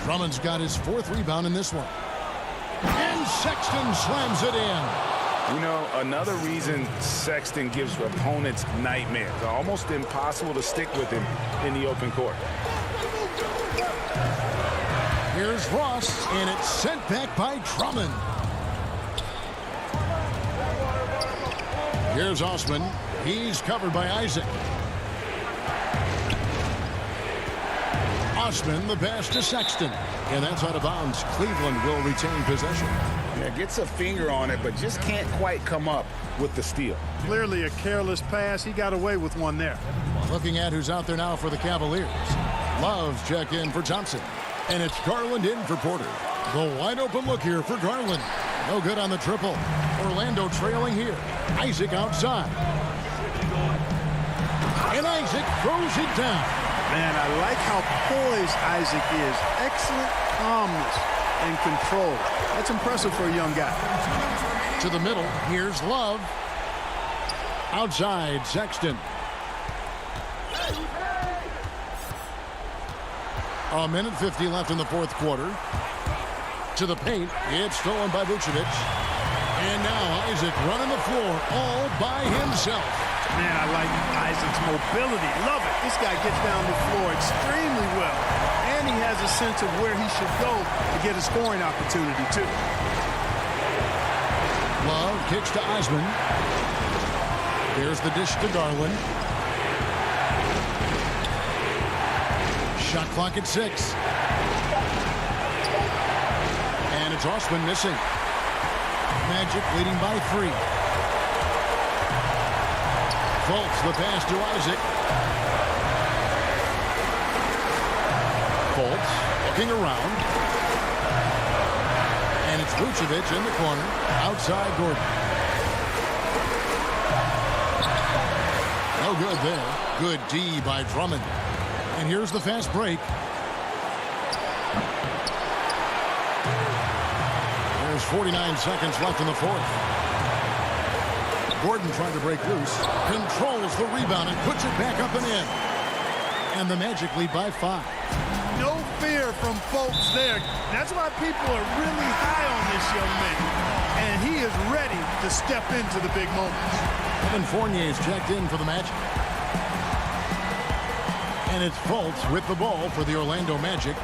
Drummond's got his 4th rebound in this one. And Sexton slams it in. You know, another reason Sexton gives opponents nightmares. Almost impossible to stick with him in the open court. Here's Ross, and it's sent back by Drummond. Here's Osman. He's covered by Isaac. Osman, the pass to Sexton. And that's out of bounds. Cleveland will retain possession. Yeah, gets a finger on it, but just can't quite come up with the steal. Clearly a careless pass. He got away with one there. Looking at who's out there now for the Cavaliers. Love's check in for Thompson. And it's Garland in for Porter. The wide open look here for Garland. No good on the triple. Orlando trailing here. Isaac outside. And Isaac throws it down. Man, I like how poised Isaac is. Excellent calmness and control. That's impressive for a young guy. To the middle, here's Love. Outside, Sexton. A minute 50 left in the 4th quarter. To the paint, it's stolen by Vucevic. And now Isaac running the floor all by himself. Man, I like Isaac's mobility. Love it. This guy gets down the floor extremely well. And he has a sense of where he should go to get a scoring opportunity, too. Love kicks to Osman. There's the dish to Garland. Shot clock at 6. And it's Osman missing. Magic leading by 3. Fultz the pass to Isaac. Fultz looking around. And it's Vucevic in the corner. Outside Gordon. No good there. Good D by Drummond. And here's the fast break. There's 49 seconds left in the fourth. Gordon trying to break loose. Controls the rebound and puts it back up and in. And the Magic lead by 5. No fear from Fultz there. That's why people are really high on this young man. And he is ready to step into the big moments. Evan Fournier's checked in for the Magic. And it's Fultz with the ball for the Orlando Magic.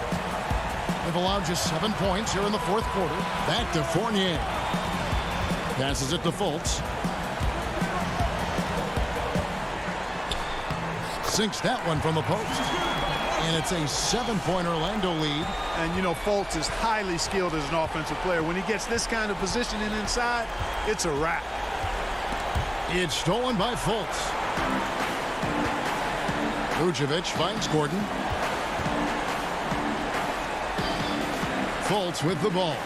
They've allowed just 7 points here in the fourth quarter. Back to Fournier. Passes it to Fultz. Sinks that one from the post. And it's a 7-point Orlando lead. And, you know, Fultz is highly skilled as an offensive player. When he gets this kind of positioning inside, it's a wrap. It's stolen by Fultz. Vucevic finds Gordon. Fultz with the ball.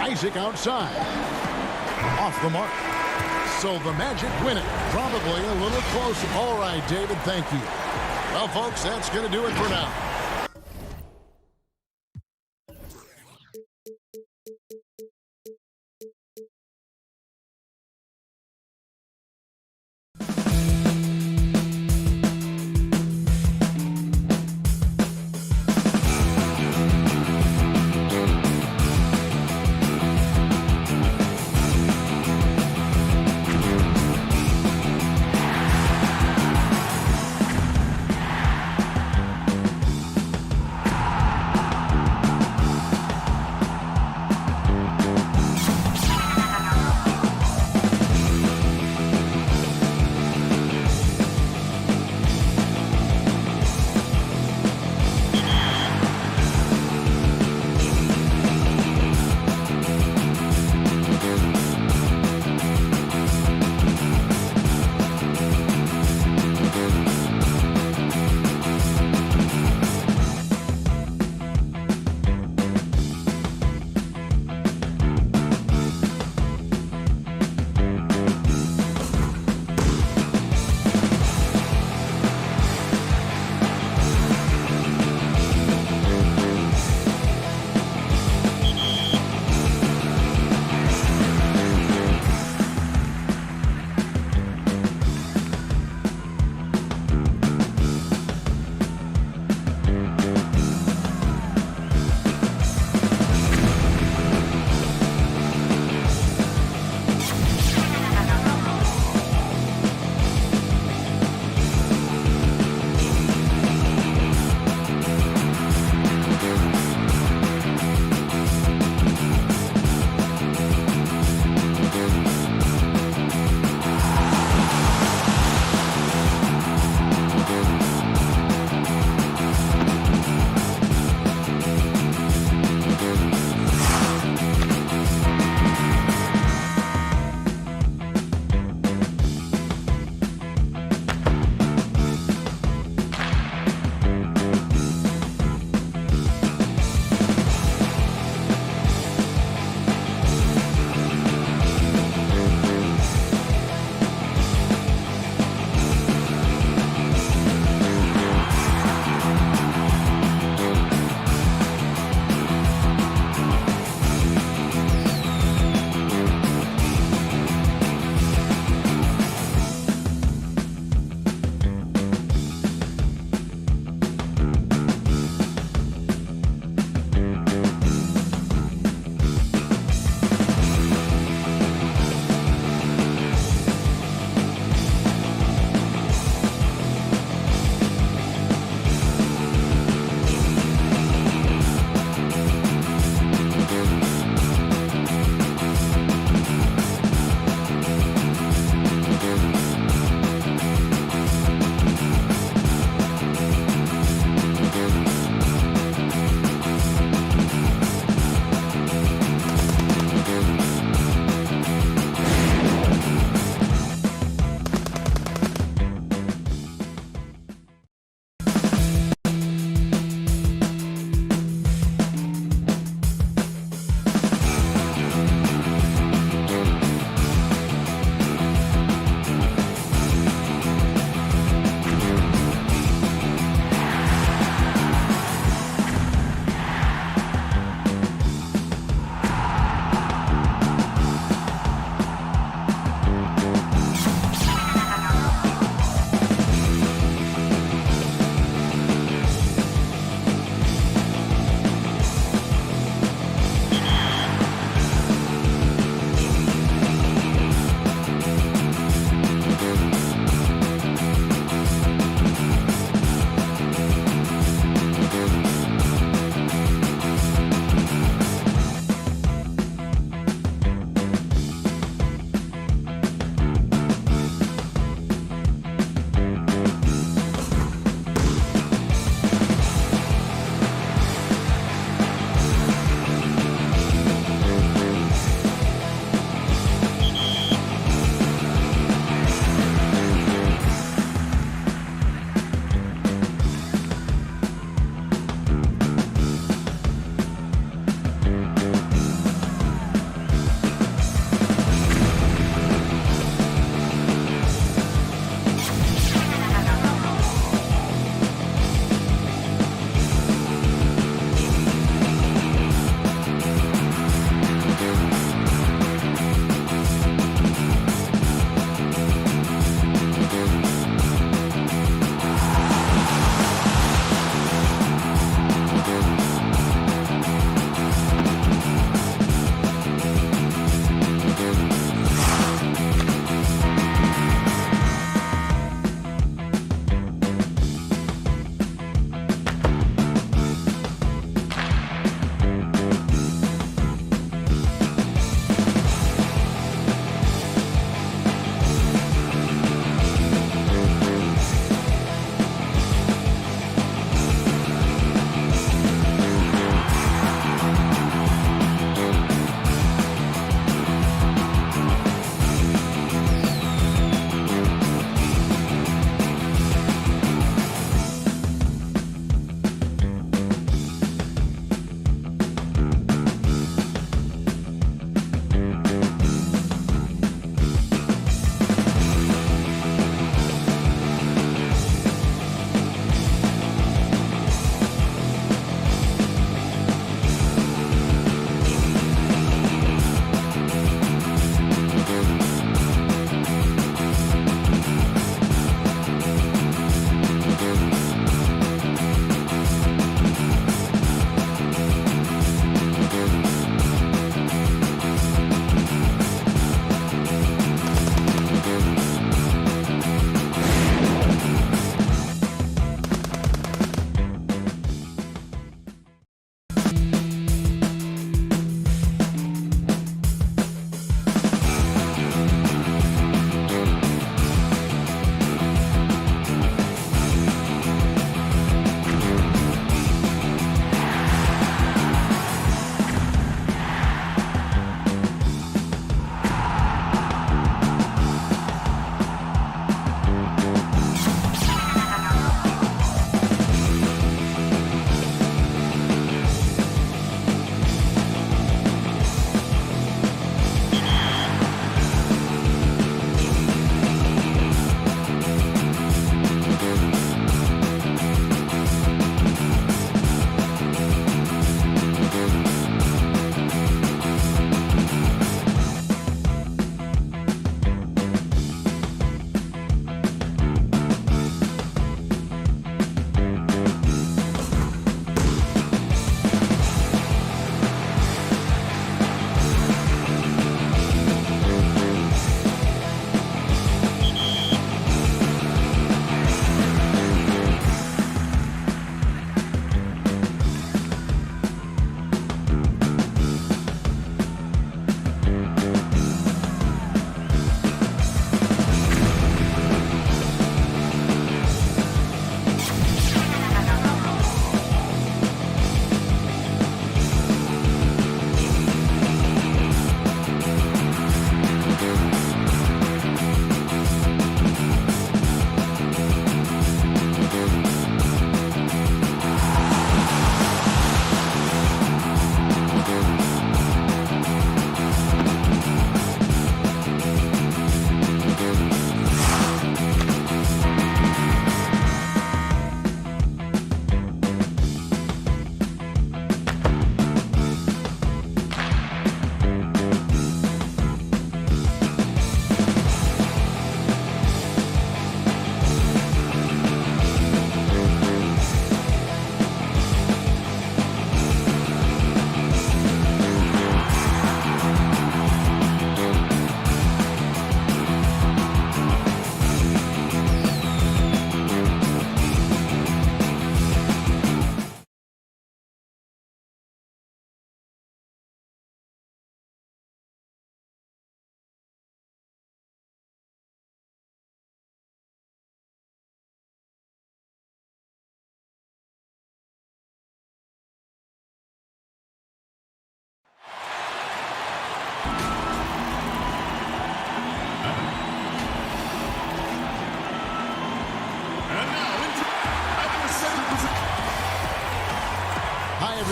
Isaac outside. Off the mark. So the Magic win it. Probably a little close. All right, David, thank you. Well, folks, that's going to do it for now.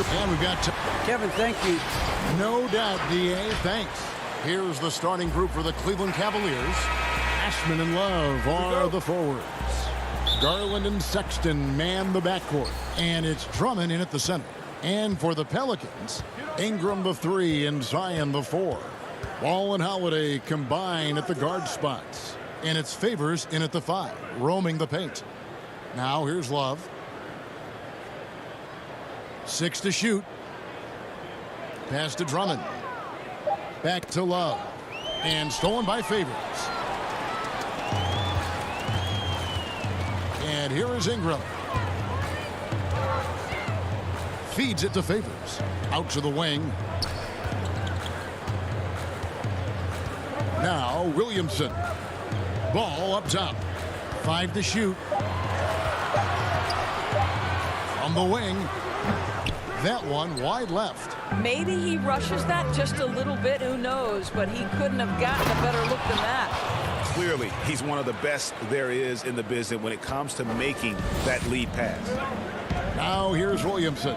And we've got Kevin, thank you. no doubt, D.A. Thanks. Here's the starting group for the Cleveland Cavaliers. Ashman and Love are the forwards. Garland and Sexton man the backcourt. And it's Drummond in at the center. And for the Pelicans, Ingram the 3 and Zion the 4. Ball and Holiday combine at the guard spots. And it's Favors in at the 5, roaming the paint. Now here's Love. 6 to shoot. Pass to Drummond. Back to Love. And stolen by Favors. And here is Ingram. Feeds it to Favors. Out to the wing. Now Williamson. Ball up top. 5 to shoot. From the wing. That one wide left. Maybe he rushes that just a little bit. Who knows? But he couldn't have gotten a better look than that. Clearly, he's one of the best there is in the business when it comes to making that lead pass. Now here's Williamson.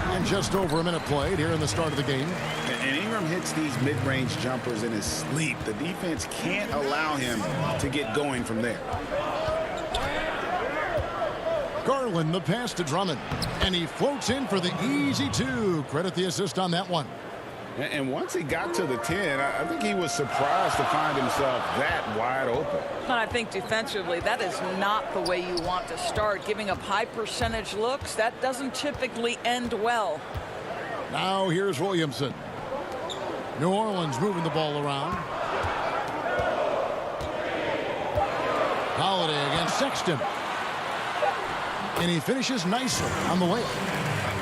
And just over a minute played here in the start of the game. And Ingram hits these mid-range jumpers in his sleep. The defense can't allow him to get going from there. Garland the pass to Drummond. And he floats in for the easy 2. Credit the assist on that one. And once he got to the 10, I think he was surprised to find himself that wide open. And I think defensively, that is not the way you want to start. Giving up high percentage looks, that doesn't typically end well. Now here's Williamson. New Orleans moving the ball around. Holiday against Sexton. And he finishes nicely on the way.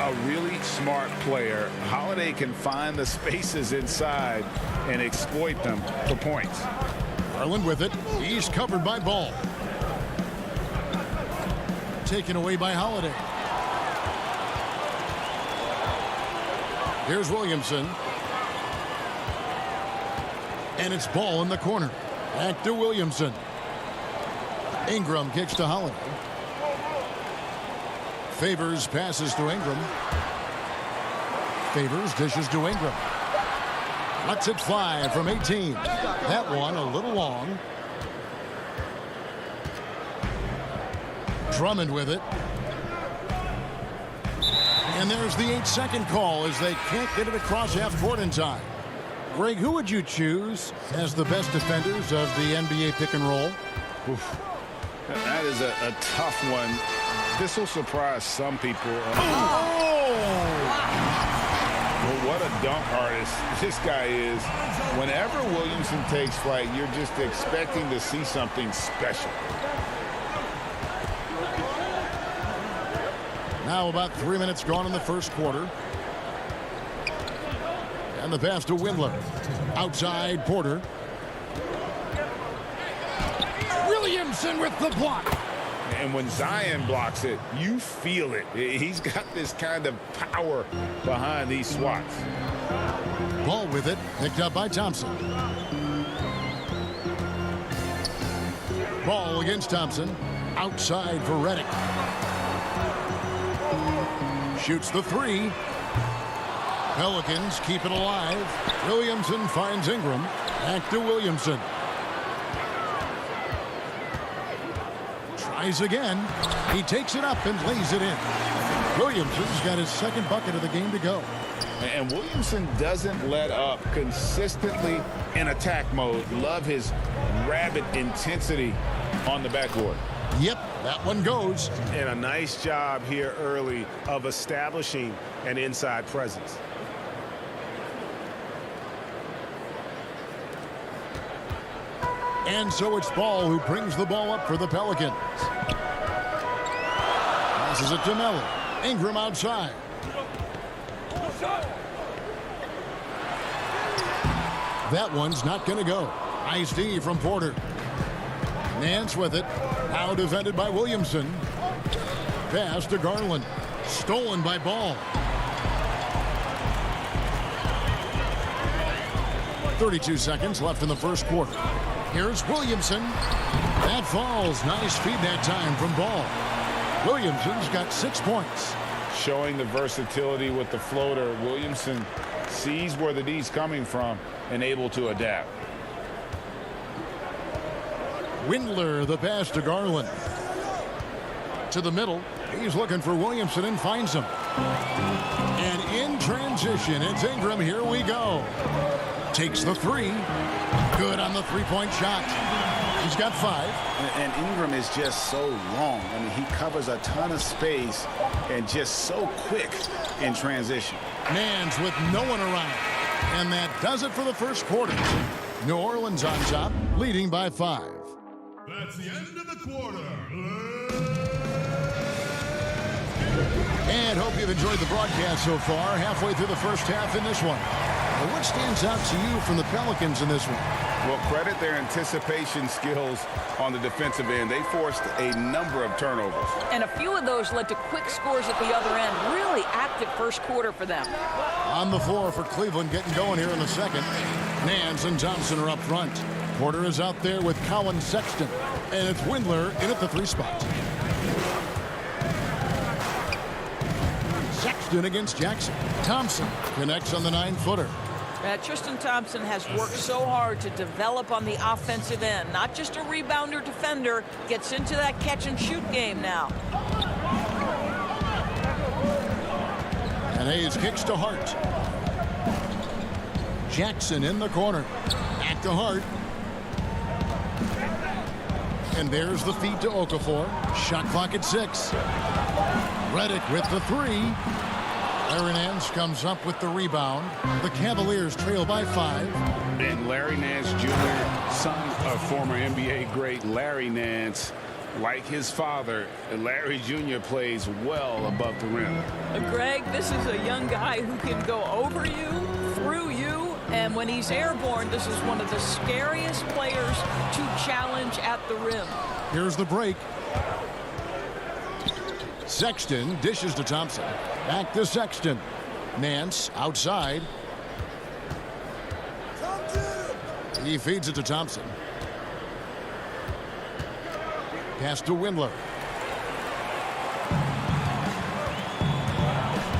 A really smart player. Holiday can find the spaces inside and exploit them for points. Garland with it. He's covered by Ball. Taken away by Holiday. Here's Williamson. And it's Ball in the corner. Back to Williamson. Ingram kicks to Holiday. Favors passes to Ingram. Favors dishes to Ingram. Lets it fly from 18. That one a little long. Drummond with it. And there's the 8-second call as they can't get it across half court in time. Greg, who would you choose as the best defenders of the NBA pick and roll? Oof. That is a tough one. This will surprise some people. Well, what a dunk artist this guy is. Whenever Williamson takes flight, you're just expecting to see something special. Now about 3 minutes gone in the first quarter. And the pass to Windler. Outside Porter. Williamson with the block. And when Zion blocks it, you feel it. He's got this kind of power behind these swats. Ball with it, picked up by Thompson. Ball against Thompson. Outside for Redick. Shoots the 3. Pelicans keep it alive. Williamson finds Ingram. Back to Williamson. Tries again. He takes it up and lays it in. Williamson's got his second bucket of the game to go. And Williamson doesn't let up, consistently in attack mode. Love his rabid intensity on the backboard. Yep, that one goes. And a nice job here early of establishing an inside presence. And so it's Ball who brings the ball up for the Pelicans. Passes it to Melo. Ingram outside. That one's not going to go. Nice D from Porter. Nance with it. Now defended by Williamson. Pass to Garland. Stolen by Ball. 32 seconds left in the first quarter. Here's Williamson. That falls. Nice feed that time from Ball. Williamson's got 6 points. Showing the versatility with the floater. Williamson sees where the D's coming from and able to adapt. Windler, the pass to Garland. To the middle. He's looking for Williamson and finds him. And in transition, it's Ingram. Here we go. Takes the three. Good on the three-point shot. He's got 5. And Ingram is just so long. I mean, he covers a ton of space and just so quick in transition. Nance with no one around. And that does it for the first quarter. New Orleans on top, leading by 5. That's the end of the quarter. And hope you've enjoyed the broadcast so far. Halfway through the first half in this one. Well, what stands out to you from the Pelicans in this one? Well, credit their anticipation skills on the defensive end. They forced a number of turnovers. And a few of those led to quick scores at the other end. Really active first quarter for them. On the floor for Cleveland, getting going here in the second. Nance and Thompson are up front. Porter is out there with Colin Sexton. And it's Windler in at the 3 spot. Sexton against Jackson. Thompson connects on the 9-footer. Tristan Thompson has worked so hard to develop on the offensive end. Not just a rebounder defender. Gets into that catch-and-shoot game now. And Hayes kicks to Hart. Jackson in the corner. Back to Hart. And there's the feed to Okafor. Shot clock at 6. Redick with the 3. Larry Nance comes up with the rebound. The Cavaliers trail by 5. And Larry Nance Jr., son of former NBA great Larry Nance, like his father, Larry Jr. plays well above the rim. Greg, this is a young guy who can go over you, through you, and when he's airborne, this is one of the scariest players to challenge at the rim. Here's the break. Sexton dishes to Thompson. Back to Sexton. Nance outside. He feeds it to Thompson. Pass to Windler.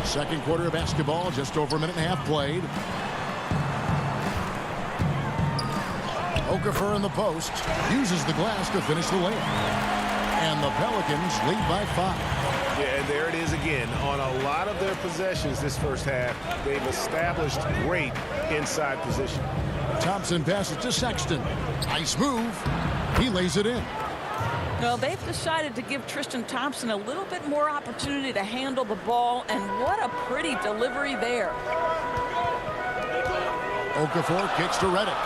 Second quarter of basketball, just over a minute and a half played. Okafor in the post. Uses the glass to finish the layup. And the Pelicans lead by 5. Yeah, and there it is again. On a lot of their possessions this first half, they've established great inside position. Thompson passes to Sexton. Nice move. He lays it in. No, they've decided to give Tristan Thompson a little bit more opportunity to handle the ball, and what a pretty delivery there. Okafor kicks to Redick.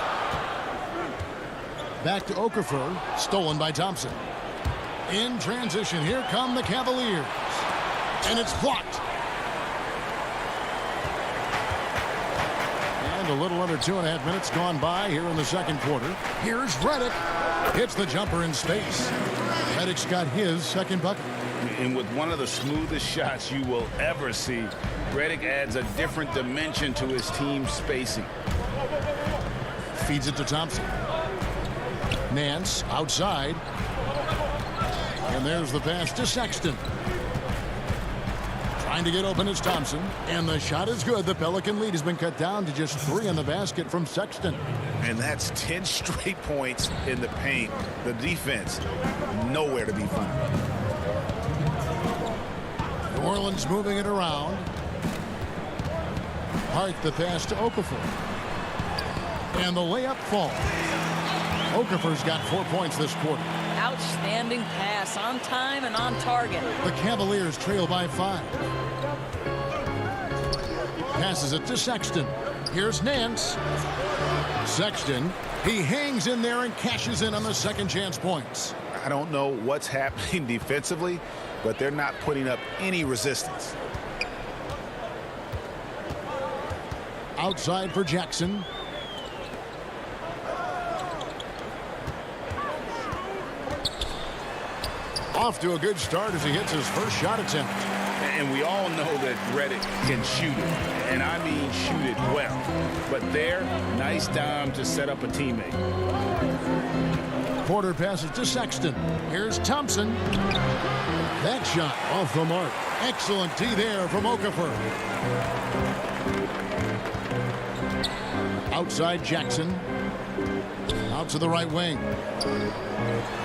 Back to Okafor, stolen by Thompson. In transition, here come the Cavaliers. And it's blocked. And a little under 2.5 minutes gone by here in the second quarter. Here's Redick. Hits the jumper in space. Redick's got his second bucket. And with one of the smoothest shots you will ever see, Redick adds a different dimension to his team's spacing. Feeds it to Thompson. Nance outside. And there's the pass to Sexton. Trying to get open is Thompson. And the shot is good. The Pelican lead has been cut down to just 3 in the basket from Sexton. And that's 10 straight points in the paint. The defense, nowhere to be found. New Orleans moving it around. Hart the pass to Okafor. And the layup falls. Okafor's got 4 points this quarter. Outstanding pass, on time and on target. The Cavaliers trail by 5. Passes it to Sexton. Here's Nance. Sexton, he hangs in there and cashes in on the second chance points. I don't know what's happening defensively, but they're not putting up any resistance. Outside for Jackson. Off to a good start as he hits his first shot attempt. And we all know that Redick can shoot it. And I mean shoot it well. But there, nice dime to set up a teammate. Porter passes to Sexton. Here's Thompson. That shot off the mark. Excellent D there from Okafor. Outside Jackson. Out to the right wing.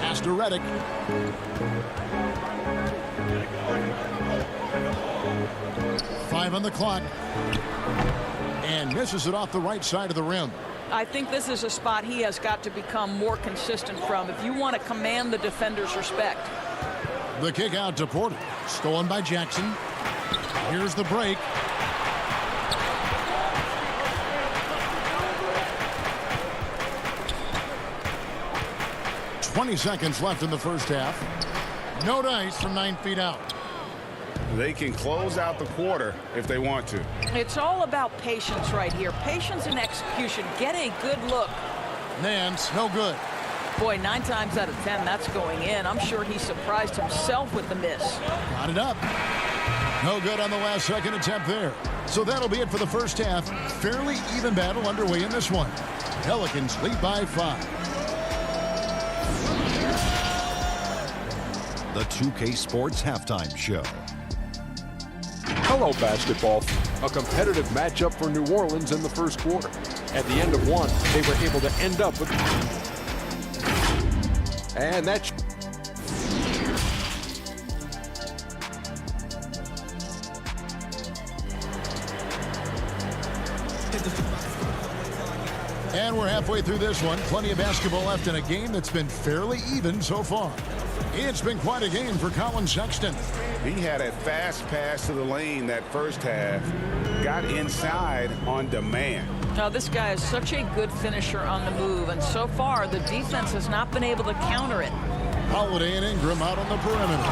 Pass to Redick. Five on the clock. And misses it off the right side of the rim. I think this is a spot he has got to become more consistent from if you want to command the defender's respect. The kick out to Porter. Stolen by Jackson. Here's the break. "20 seconds left in the first half. No dice from 9 feet out. They can close out the quarter if they want to. It's all about patience right here. Patience and execution. Get a good look. Nance, no good. Boy, 9 times out of 10, that's going in. I'm sure he surprised himself with the miss. Got it up. No good on the last second attempt there. So that'll be it for the first half. Fairly even battle underway in this one. Pelicans lead by 5. The 2K Sports Halftime Show. Hello, basketball. A competitive matchup for New Orleans in the first quarter. At the end of one, they were able to end up with... And that's... And we're halfway through this one. Plenty of basketball left in a game that's been fairly even so far. It's been quite a game for Colin Sexton. He had a fast pass to the lane that first half. Got inside on demand. Now, this guy is such a good finisher on the move, and so far the defense has not been able to counter it. Holiday and Ingram out on the perimeter.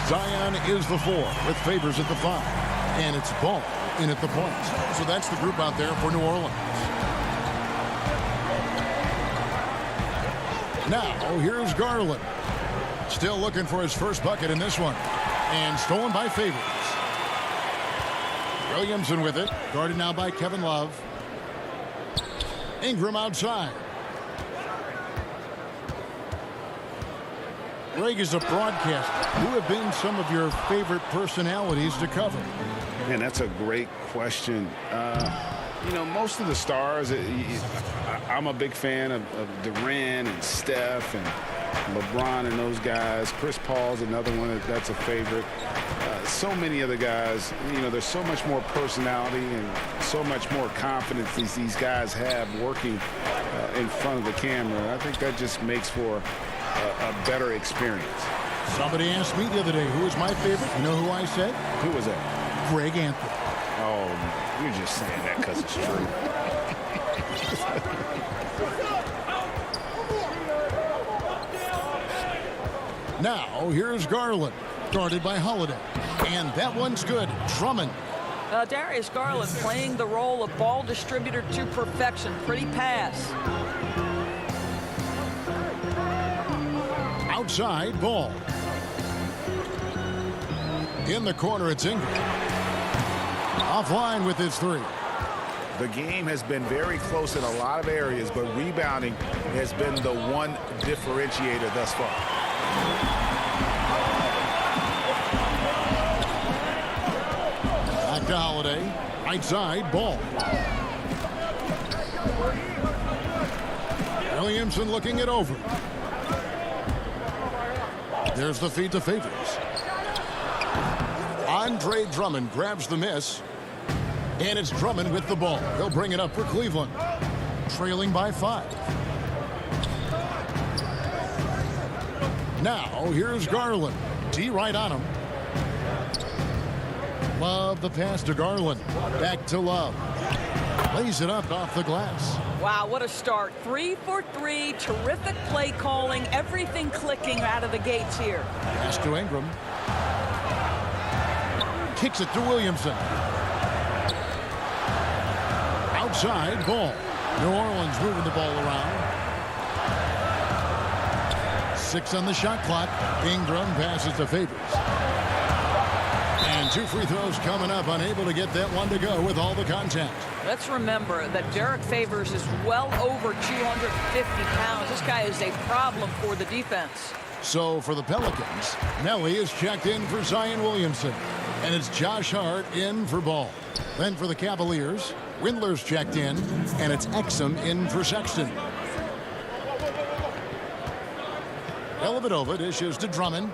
Zion is the 4 with Favors at the 5. And it's Ball in at the point. So that's the group out there for New Orleans. Now, here's Garland. Still looking for his first bucket in this one. And stolen by Favors. Williamson with it. Guarded now by Kevin Love. Ingram outside. Greg, is a broadcaster, who have been some of your favorite personalities to cover? Man, that's a great question. You know, most of the stars, I'm a big fan of Durant and Steph and LeBron and those guys. Chris Paul's another one that's a favorite. So many other guys, you know, there's so much more personality and so much more confidence these guys have working in front of the camera. I think that just makes for a better experience. Somebody asked me the other day, who was my favorite? You know who I said? Who was that? Greg Anthony. Oh, you're just saying that because it's true. Now, here's Garland, guarded by Holiday. And that one's good. Drummond. Darius Garland playing the role of ball distributor to perfection. Pretty pass. Outside, Ball. In the corner, it's Ingram. Offline with his 3. The game has been very close in a lot of areas, but rebounding has been the one differentiator thus far. Back to Holiday. Right side, Ball. Williamson looking it over. There's the feed to Favors. Andre Drummond grabs the miss. And it's Drummond with the ball. He'll bring it up for Cleveland. Trailing by 5. Now, here's Garland. D right on him. Love the pass to Garland. Back to Love. Lays it up off the glass. Wow, what a start. 3 for 3. Terrific play calling. Everything clicking out of the gates here. Pass to Ingram. Kicks it to Williamson. Outside, Ball. New Orleans moving the ball around. 6 on the shot clock. Ingram passes to Favors. And 2 free throws coming up, unable to get that one to go with all the contact. Let's remember that Derek Favors is well over 250 pounds. This guy is a problem for the defense. So for the Pelicans, Nelly is checked in for Zion Williamson. And it's Josh Hart in for Ball. Then for the Cavaliers, Windler's checked in, and it's Exum in for Sexton. Dellavedova dishes to Drummond.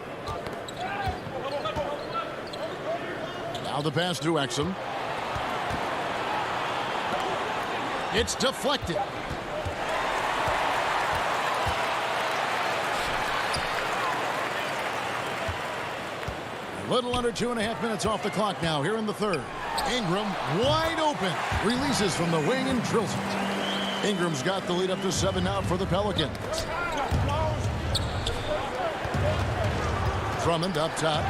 Now the pass to Exum. It's deflected. A little under 2.5 minutes off the clock now here in the third. Ingram wide open. Releases from the wing and drills it. Ingram's got the lead up to 7 now for the Pelicans. Drummond up top.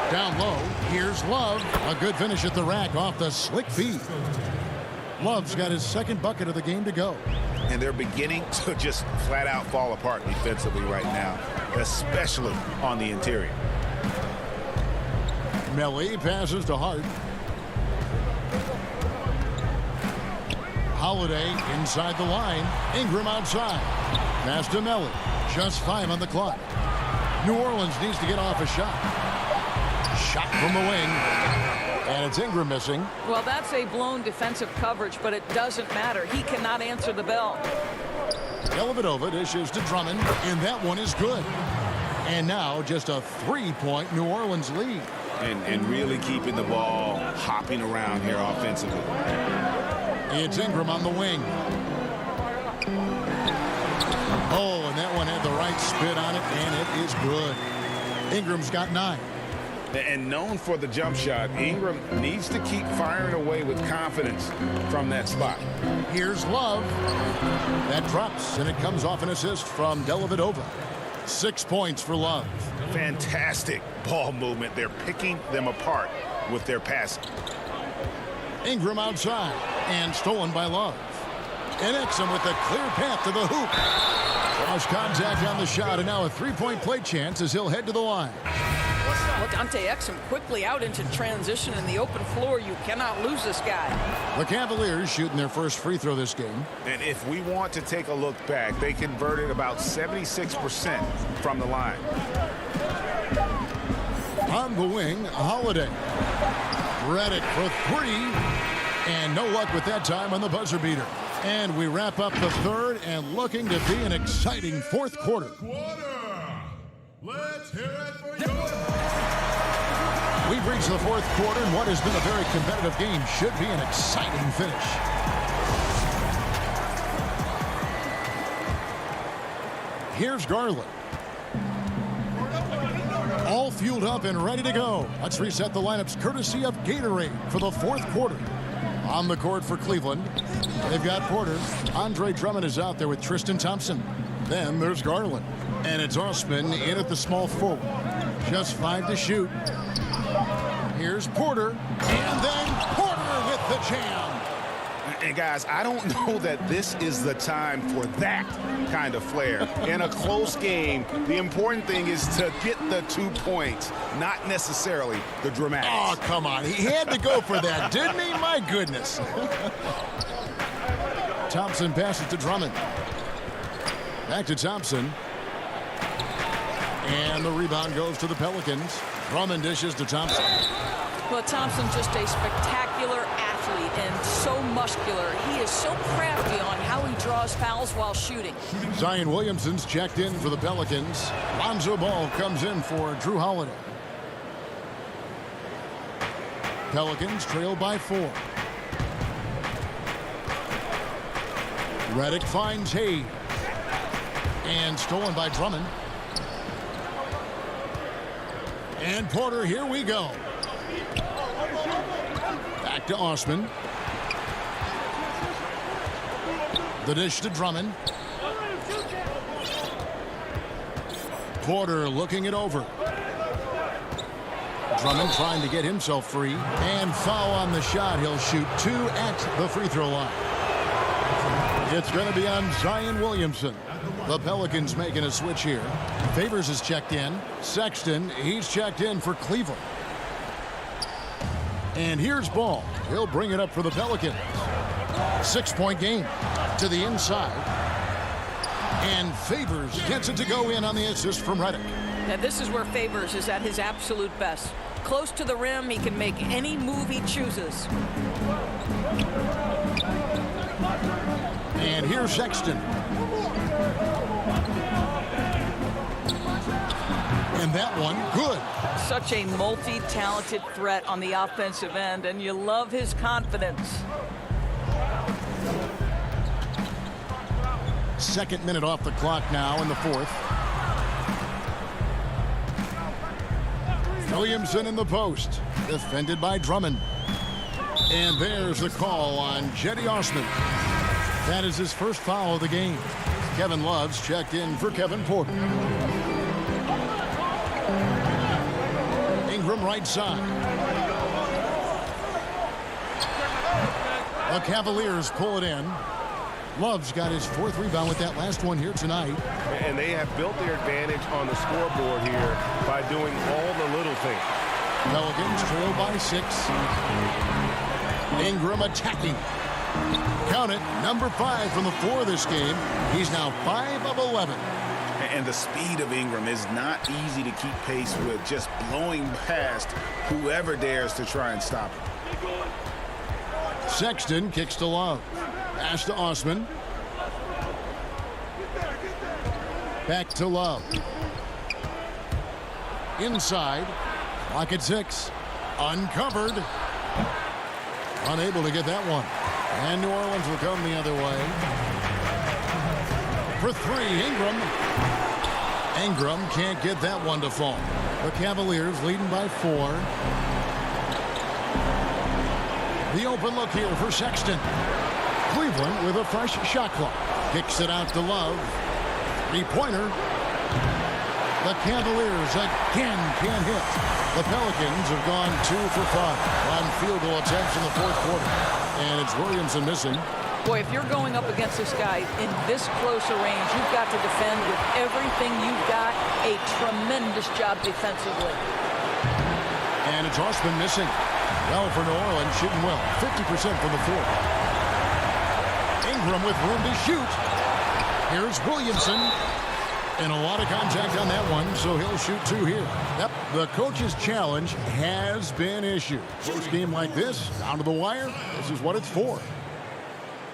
Down low. Here's Love. A good finish at the rack off the slick feed. Love's got his second bucket of the game to go. And they're beginning to just flat out fall apart defensively right now, especially on the interior. Melly passes to Hart. Holiday inside the line. Ingram outside. Pass to Melly. Just 5 on the clock. New Orleans needs to get off a shot. Shot from the wing. And it's Ingram missing. Well, that's a blown defensive coverage, but it doesn't matter. He cannot answer the bell. Dellavedova dishes to Drummond, and that one is good. And now just a 3-point New Orleans lead. And really keeping the ball hopping around here offensively. It's Ingram on the wing. Oh, and that one had the right spit on it, and it is good. Ingram's got 9. And known for the jump shot, Ingram needs to keep firing away with confidence from that spot. Here's Love. That drops, and it comes off an assist from Dellavedova. 6 points for Love. Fantastic ball movement. They're picking them apart with their passing. Ingram outside, and stolen by Love. And Exum with a clear path to the hoop. Cross contact on the shot, and now a 3-point play chance as he'll head to the line. Well, Dante Exum quickly out into transition in the open floor. You cannot lose this guy. The Cavaliers shooting their first free throw this game. And if we want to take a look back, they converted about 76% from the line. On the wing, Holiday. Redick for 3. And no luck with that time on the buzzer beater. And we wrap up the third and looking to be an exciting fourth quarter. Let's hear it for you. We've reached the fourth quarter, and what has been a very competitive game should be an exciting finish. Here's Garland. All fueled up and ready to go. Let's reset the lineups courtesy of Gatorade for the fourth quarter. On the court for Cleveland, they've got Porter. Andre Drummond is out there with Tristan Thompson. Then there's Garland. And it's Osman in at the small forward. Just 5 to shoot. Here's Porter. And then Porter with the jam. And guys, I don't know that this is the time for that kind of flair. In a close game, the important thing is to get the 2 points, not necessarily the dramatics. Oh, come on. He had to go for that, didn't he? My goodness. Thompson passes to Drummond. Back to Thompson. And the rebound goes to the Pelicans. Drummond dishes to Thompson. Well, Thompson's just a spectacular athlete and so muscular. He is so crafty on how he draws fouls while shooting. Zion Williamson's checked in for the Pelicans. Lonzo Ball comes in for Drew Holiday. Pelicans trail by 4. Redick finds Hayes. And stolen by Drummond. And Porter, here we go. Back to Osman. The dish to Drummond. Porter looking it over. Drummond trying to get himself free. And foul on the shot. He'll shoot 2 at the free throw line. It's going to be on Zion Williamson. The Pelicans making a switch here. Favors is checked in. Sexton, he's checked in for Cleveland. And here's Ball. He'll bring it up for the Pelicans. 6-point game to the inside. And Favors gets it to go in on the assist from Redick. Now this is where Favors is at his absolute best. Close to the rim, he can make any move he chooses. And here's Sexton. And that one, good. Such a multi-talented threat on the offensive end, and you love his confidence. Second minute off the clock now in the fourth. Williamson in the post, defended by Drummond. And there's the call on Jetty Osman. That is his first foul of the game. Kevin Love's checked in for Kevin Porter. Ingram right side. The Cavaliers pull it in. Love's got his fourth rebound with that last one here tonight. And they have built their advantage on the scoreboard here by doing all the little things. Pelicans trail by 6. Ingram attacking. Count it, number 5 from the floor this game. He's now 5 of 11. And the speed of Ingram is not easy to keep pace with, just blowing past whoever dares to try and stop him. Sexton kicks to Love. Pass to Osman. Back to Love. Inside. Clock at 6. Uncovered. Unable to get that one. And New Orleans will come the other way. For 3, Ingram. Ingram can't get that one to fall. The Cavaliers leading by 4. The open look here for Sexton. Cleveland with a fresh shot clock. Kicks it out to Love. 3-pointer. The Cavaliers again can't hit. The Pelicans have gone 2 for 5 on field goal attempts in the fourth quarter. And it's Williamson missing. Boy, if you're going up against this guy in this close a range, you've got to defend with everything you've got. A tremendous job defensively. And it's Osman missing. Well, for New Orleans, shooting well. 50% from the floor. Ingram with room to shoot. Here's Williamson. And a lot of contact on that one, so he'll shoot 2 here. Yep, the coach's challenge has been issued. First game like this, down to the wire, this is what it's for.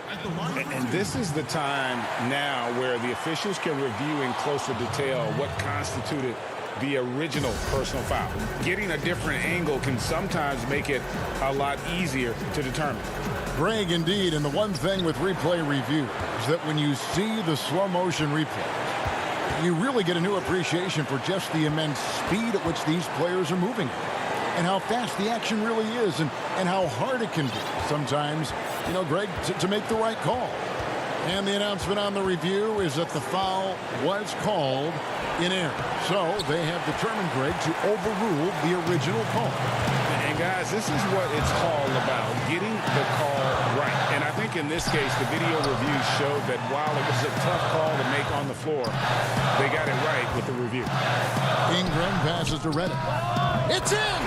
And this is the time now where the officials can review in closer detail what constituted the original personal foul. Getting a different angle can sometimes make it a lot easier to determine. Greg, indeed, and the one thing with replay review is that when you see the slow motion replay, you really get a new appreciation for just the immense speed at which these players are moving and how fast the action really is and how hard it can be sometimes, you know, Greg, to make the right call. And the announcement on the review is that the foul was called in error. So they have determined, Greg, to overrule the original call. And guys, this is what it's all about, getting the call right. And I think in this case, the video reviews showed that while it was a tough call to make on the floor, they got it right with the review. Ingram passes to Redick. It's in!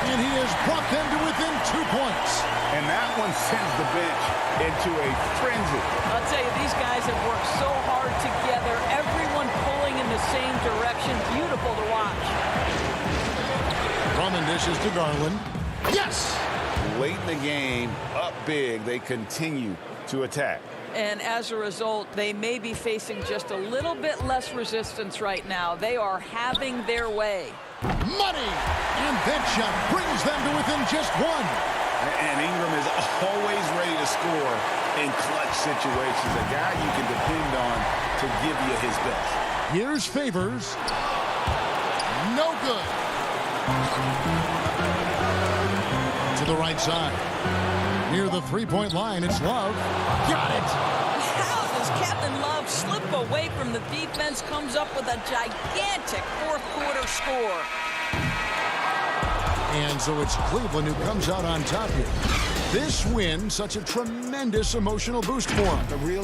And he has brought them to within 2 points. And that one sends the bench into a frenzy. I'll tell you, these guys have worked so hard together. Everyone pulling in the same direction. Beautiful to watch. Drummond dishes to Garland. Yes! Late in the game, up big, they continue to attack. And as a result, they may be facing just a little bit less resistance right now. They are having their way. Money! And that shot brings them to within just 1. And Ingram is always ready to score in clutch situations. A guy you can depend on to give you his best. Here's Favors. No good. To the right side. Near the 3-point line, it's Love. Got it! How does Kevin Love slip away from the defense, comes up with a gigantic fourth-quarter score? And so it's Cleveland who comes out on top here. This win, such a tremendous emotional boost for them.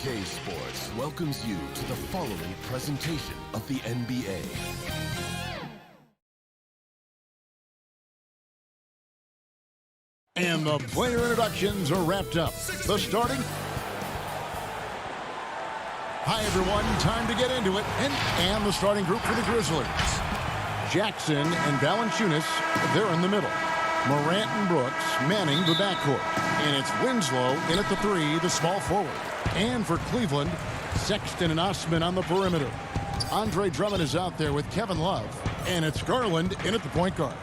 2K Sports welcomes you to the following presentation of the NBA. And the player introductions are wrapped up. The starting. Hi, everyone. Time to get into it. And the starting group for the Grizzlies. Jackson and Valanciunas, they're in the middle. Morant and Brooks manning the backcourt. And it's Winslow in at the 3, the small forward. And for Cleveland, Sexton and Osman on the perimeter. Andre Drummond is out there with Kevin Love. And it's Garland in at the point guard.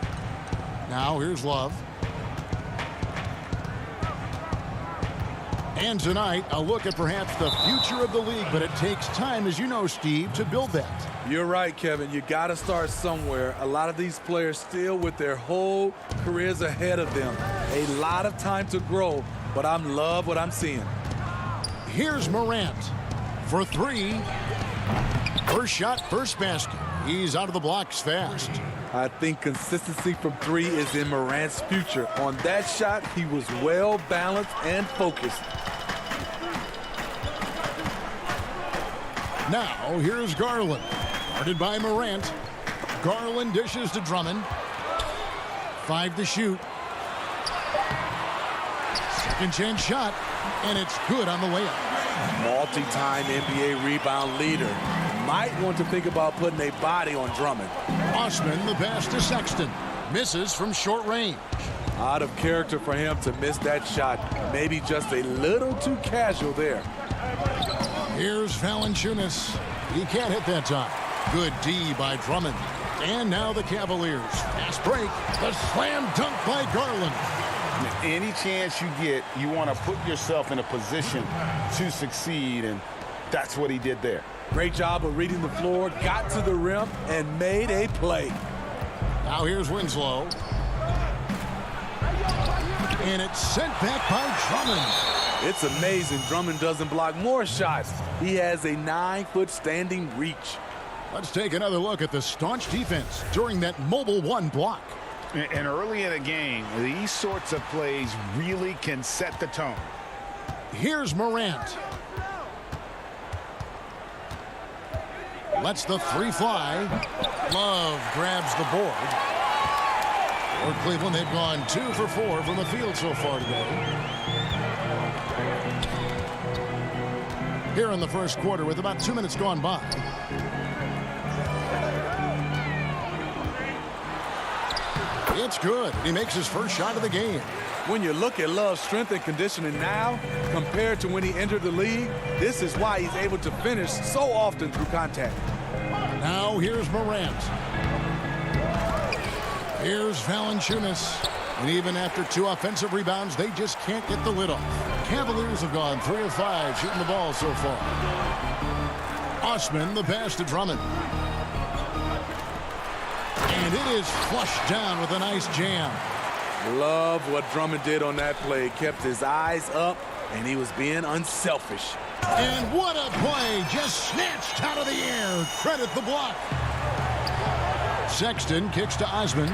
Now here's Love. And tonight, a look at perhaps the future of the league, but it takes time, as you know, Steve, to build that. You're right, Kevin. You got to start somewhere. A lot of these players still with their whole careers ahead of them. A lot of time to grow, but I love what I'm seeing. Here's Morant for 3. First shot, first basket. He's out of the blocks fast. I think consistency from 3 is in Morant's future. On that shot, he was well balanced and focused. Now, here's Garland. Guarded by Morant. Garland dishes to Drummond. 5 to shoot. Second chance shot, and it's good on the layup. Multi-time NBA rebound leader. Might want to think about putting a body on Drummond. Osman, the pass to Sexton. Misses from short range. Out of character for him to miss that shot. Maybe just a little too casual there. Here's Valanciunas. He can't hit that time. Good D by Drummond. And now the Cavaliers. Fast break. The slam dunk by Garland. Any chance you get, you want to put yourself in a position to succeed, and that's what he did there. Great job of reading the floor, got to the rim, and made a play. Now here's Winslow. And it's sent back by Drummond. It's amazing Drummond doesn't block more shots. He has a 9-foot standing reach. Let's take another look at the staunch defense during that mobile 1 block. And early in a game, these sorts of plays really can set the tone. Here's Morant. Lets the 3 fly. Love grabs the board. For Cleveland, they've gone 2 for 4 from the field so far today. Here in the first quarter with about 2 minutes gone by. It's good. He makes his first shot of the game. When you look at Love's strength and conditioning now compared to when he entered the league, this is why he's able to finish so often through contact. Now here's Morant. Here's Valanciunas. And even after 2 offensive rebounds, they just can't get the lid off. Cavaliers have gone 3 of 5 shooting the ball so far. Osman, the pass to Drummond. And it is flushed down with a nice jam. Love what Drummond did on that play. Kept his eyes up, and he was being unselfish. And what a play. Just snatched out of the air. Credit the block. Sexton kicks to Osman.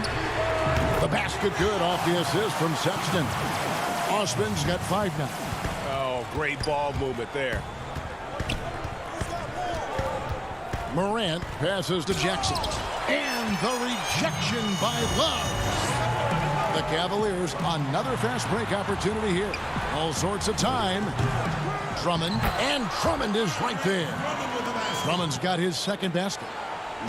The basket good off the assist from Sexton. Osman's got 5 now. Oh, great ball movement there. Morant passes to Jackson. And the rejection by Love. The Cavaliers, another fast break opportunity here. All sorts of time. Drummond, and Drummond is right there. Drummond's got his second basket.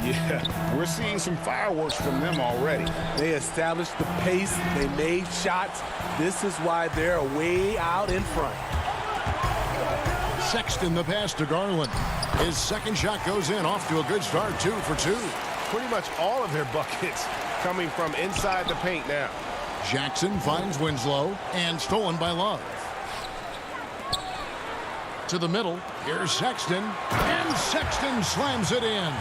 Yeah, we're seeing some fireworks from them already. They established the pace. They made shots. This is why they're way out in front. Sexton, the pass to Garland. His second shot goes in, off to a good start, 2 for 2. Pretty much all of their buckets coming from inside the paint now. Jackson finds Winslow, and stolen by Love. To the middle, here's Sexton, and Sexton slams it in.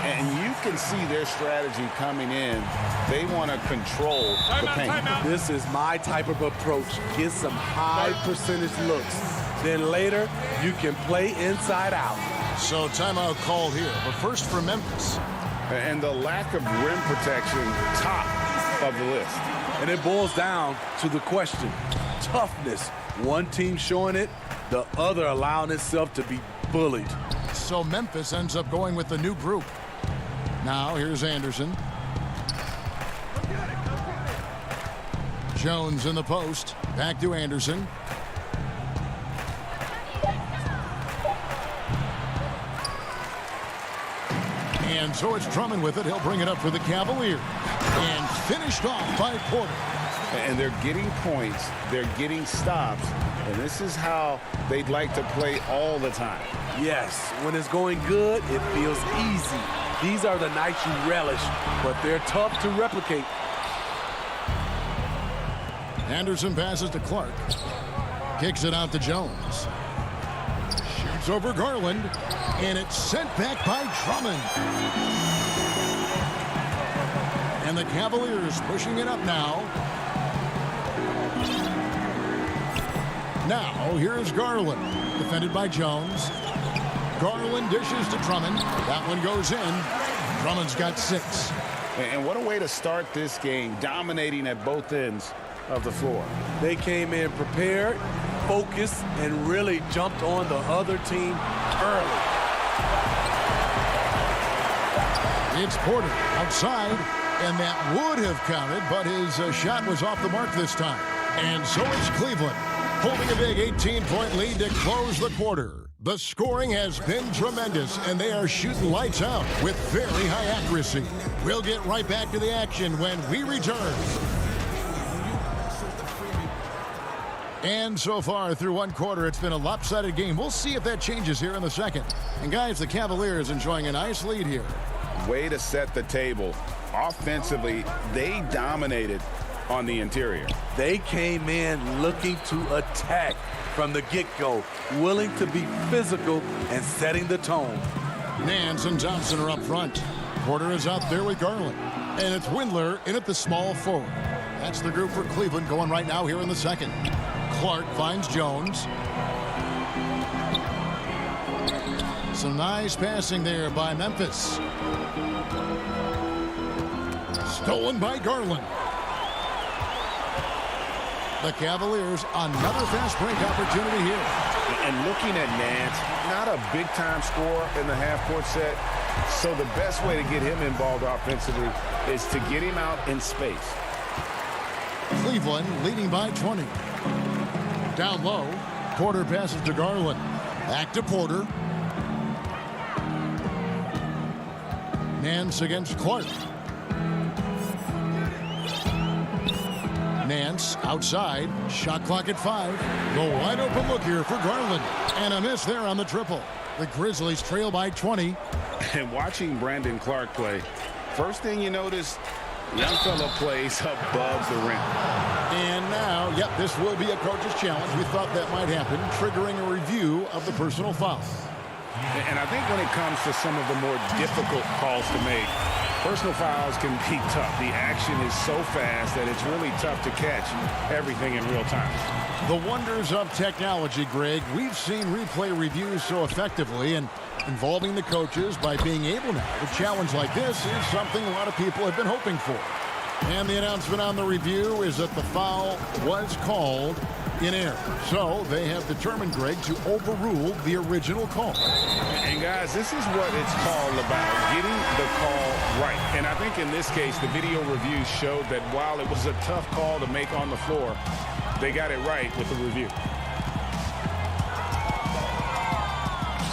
And you can see their strategy coming in. They want to control the paint. This is my type of approach. Get some high percentage looks. Then later, you can play inside out. So timeout called here, but first for Memphis. And the lack of rim protection, top of the list. And it boils down to the question, toughness. One team showing it, the other allowing itself to be bullied. So Memphis ends up going with the new group. Now here's Anderson. Jones in the post. Back to Anderson. And so it's Drummond with it. He'll bring it up for the Cavaliers. And finished off by Porter. And they're getting points. They're getting stops. And this is how they'd like to play all the time. Yes, when it's going good, it feels easy. These are the nights you relish, but they're tough to replicate. Anderson passes to Clark. Kicks it out to Jones. Shoots over Garland. And it's sent back by Drummond. And the Cavaliers pushing it up now. Now, here's Garland. Defended by Jones. Garland dishes to Drummond. That one goes in. Drummond's got 6. And what a way to start this game, dominating at both ends of the floor. They came in prepared, focused, and really jumped on the other team early. It's Porter outside, and that would have counted, but his shot was off the mark this time. And so it's Cleveland, holding a big 18-point lead to close the quarter. The scoring has been tremendous, and they are shooting lights out with very high accuracy. We'll get right back to the action when we return. And so far through one quarter, it's been a lopsided game. We'll see if that changes here in the second. And guys, the Cavaliers enjoying a nice lead here. Way to set the table. Offensively, they dominated on the interior. They came in looking to attack from the get-go, willing to be physical and setting the tone. Nance and Thompson are up front. Porter is out there with Garland. And it's Windler in at the small forward. That's the group for Cleveland going right now here in the second. Clark finds Jones. Some nice passing there by Memphis. Stolen by Garland. The Cavaliers, another fast break opportunity here. And looking at Nance, not a big-time scorer in the half-court set. So the best way to get him involved offensively is to get him out in space. Cleveland leading by 20. Down low, Porter passes to Garland. Back to Porter. Nance against Clark. Nance outside. Shot clock at 5. The wide open look here for Garland. And a miss there on the triple. The Grizzlies trail by 20. And watching Brandon Clark play, first thing you notice, young fella plays above the rim. And now, yep, this will be a coach's challenge. We thought that might happen, triggering a review of the personal foul. And I think when it comes to some of the more difficult calls to make, personal fouls can be tough. The action is so fast that it's really tough to catch everything in real time. The wonders of technology, Greg. We've seen replay reviews so effectively, and involving the coaches by being able now to challenge like this is something a lot of people have been hoping for. And the announcement on the review is that the foul was called in error. So they have determined, Greg, to overrule the original call. And guys, this is what it's all about, getting the call right. And I think in this case, the video review showed that while it was a tough call to make on the floor, they got it right with the review.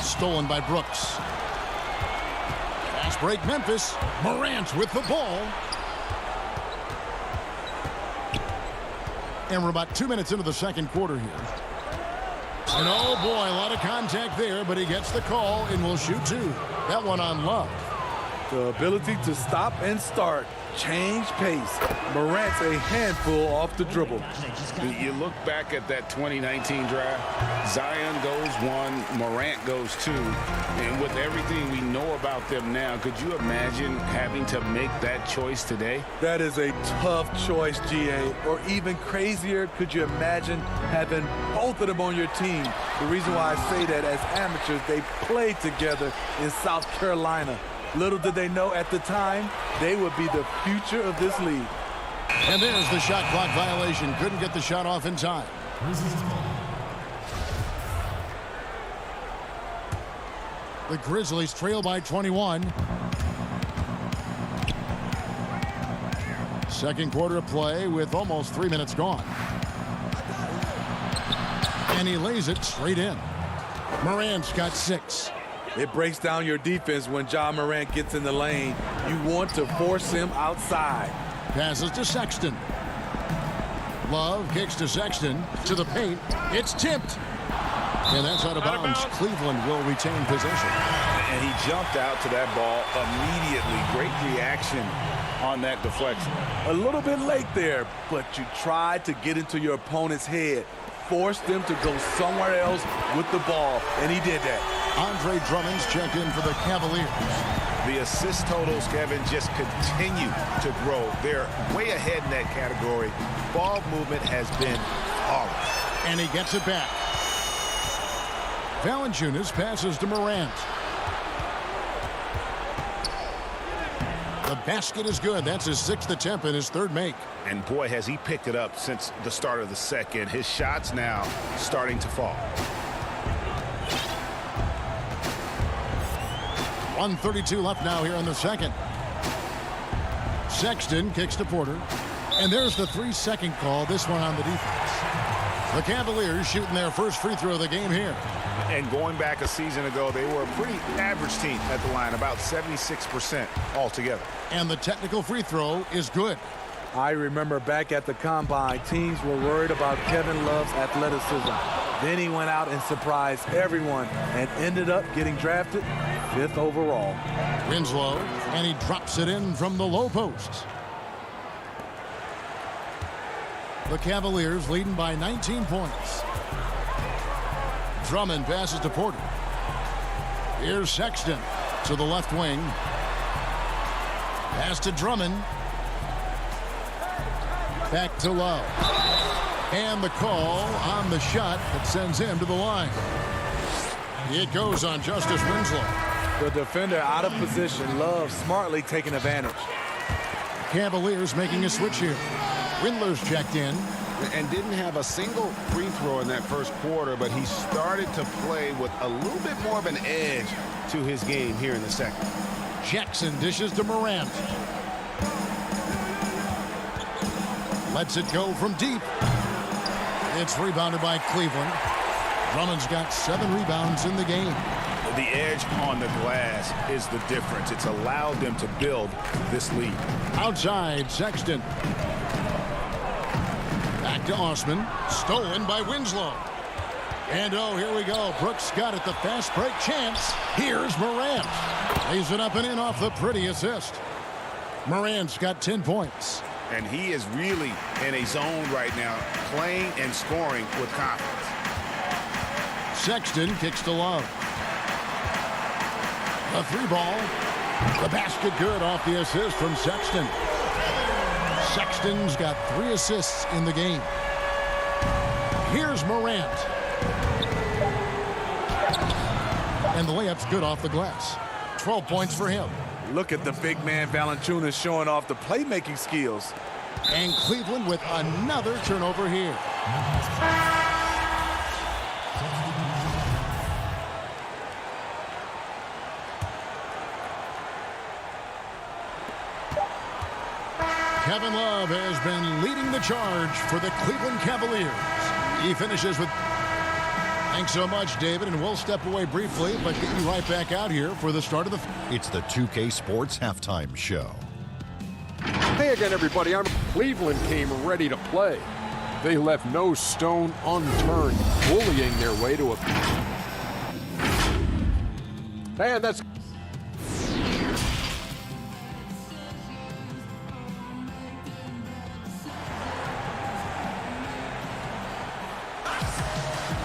Stolen by Brooks. Fast break Memphis. Morant with the ball. And we're about 2 minutes into the second quarter here. And oh boy, a lot of contact there, but he gets the call and will shoot 2. That one on Love. The ability to stop and start, change pace. Morant's a handful off the dribble. You look back at that 2019 draft, Zion goes 1, Morant goes 2. And with everything we know about them now, could you imagine having to make that choice today? That is a tough choice, GA. Or even crazier, could you imagine having both of them on your team? The reason why I say that, as amateurs, they played together in South Carolina. Little did they know at the time, they would be the future of this league. And there's the shot clock violation. Couldn't get the shot off in time. The Grizzlies trail by 21. Second quarter of play with almost 3 minutes gone. And he lays it straight in. Morant's got 6. It breaks down your defense when John Morant gets in the lane. You want to force him outside. Passes to Sexton. Love kicks to Sexton. To the paint. It's tipped. And that's out of bounds. Cleveland will retain possession. And he jumped out to that ball immediately. Great reaction on that deflection. A little bit late there, but you tried to get into your opponent's head. Force them to go somewhere else with the ball, and he did that. Andre Drummond's checked in for the Cavaliers. The assist totals, Kevin, just continue to grow. They're way ahead in that category. Ball movement has been flawless. And he gets it back. Valanciunas passes to Morant. The basket is good. That's his 6th attempt and his 3rd make. And boy, has he picked it up since the start of the second. His shots now starting to fall. 1:32 left now here in the second. Sexton kicks to Porter. And there's the 3-second call, this one on the defense. The Cavaliers shooting their first free throw of the game here. And going back a season ago, they were a pretty average team at the line, about 76% altogether. And the technical free throw is good. I remember back at the Combine, teams were worried about Kevin Love's athleticism. Then he went out and surprised everyone and ended up getting drafted 5th overall. Winslow, and he drops it in from the low post. The Cavaliers leading by 19 points. Drummond passes to Porter. Here's Sexton to the left wing. Pass to Drummond. Back to Love. And the call on the shot that sends him to the line. It goes on Justice Winslow. The defender out of position. Love smartly taking advantage. Cavaliers making a switch here. Windler's checked in. And didn't have a single free throw in that first quarter, but he started to play with a little bit more of an edge to his game here in the second. Jackson dishes to Morant. Lets it go from deep. It's rebounded by Cleveland. Drummond's got 7 rebounds in the game. The edge on the glass is the difference. It's allowed them to build this lead. Outside, Sexton. Back to Osman. Stolen by Winslow. And oh, here we go. Brooks got it. The fast break chance. Here's Morant. Lays it up and in off the pretty assist. Morant's got 10 points. And he is really in a zone right now, playing and scoring with confidence. Sexton kicks to Love. The 3-ball. The basket good off the assist from Sexton. Sexton's got 3 assists in the game. Here's Morant. And the layup's good off the glass. 12 points for him. Look at the big man Valanciunas showing off the playmaking skills. And Cleveland with another turnover here. Kevin Love has been leading the charge for the Cleveland Cavaliers. He finishes with... Thanks so much, David, and we'll step away briefly, but get you right back out here for the start of the... It's the 2K Sports Halftime Show. Hey again, everybody. Cleveland came ready to play. They left no stone unturned, bullying their way to a... Man, that's...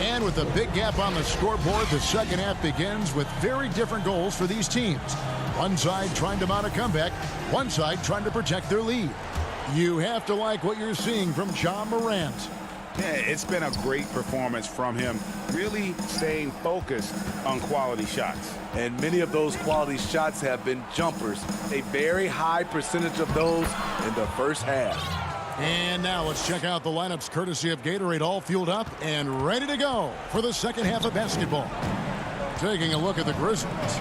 And with a big gap on the scoreboard, the second half begins with very different goals for these teams. One side trying to mount a comeback, one side trying to protect their lead. You have to like what you're seeing from John Morant. Yeah, it's been a great performance from him, really staying focused on quality shots. And many of those quality shots have been jumpers, a very high percentage of those in the first half. And now let's check out the lineups courtesy of Gatorade, all fueled up and ready to go for the second half of basketball. Taking a look at the Grizzlies.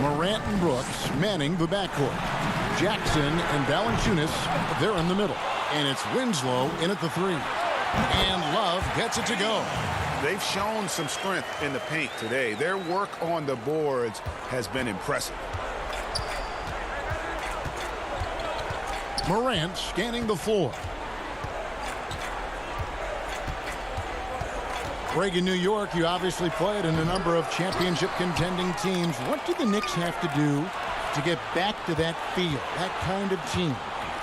Morant and Brooks manning the backcourt. Jackson and Valanciunas, they're in the middle. And it's Winslow in at the 3. And Love gets it to go. They've shown some strength in the paint today. Their work on the boards has been impressive. Morant scanning the floor. Reagan, New York, you obviously played in a number of championship contending teams. What do the Knicks have to do to get back to that feel, that kind of team?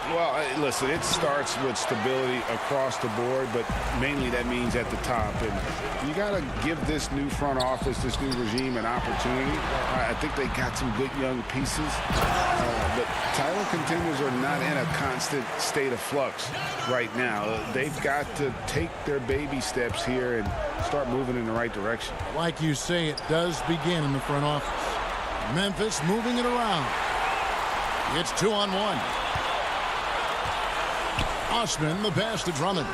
Well, listen, it starts with stability across the board, but mainly that means at the top. And you got to give this new front office, this new regime, an opportunity. I think they got some good young pieces, but title contenders are not in a constant state of flux right now. They've got to take their baby steps here and start moving in the right direction. Like you say, it does begin in the front office. Memphis moving it around. It's 2-on-1. Osman, the pass to Drummond.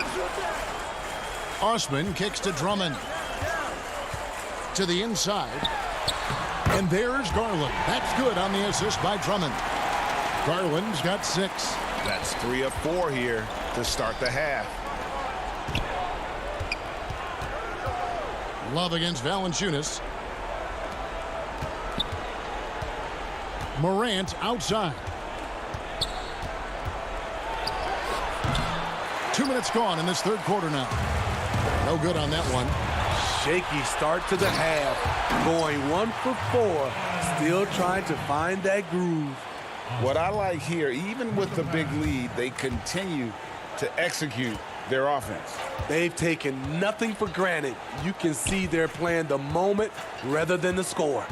Osman kicks to Drummond. To the inside. And there's Garland. That's good on the assist by Drummond. Garland's got 6. That's 3 of 4 here to start the half. Love against Valanciunas. Morant outside. 2 minutes gone in this third quarter now. No good on that one. Shaky start to the half. Going 1 for 4. Still trying to find that groove. What I like here, even with the big lead, they continue to execute their offense. They've taken nothing for granted. You can see they're playing the moment rather than the score.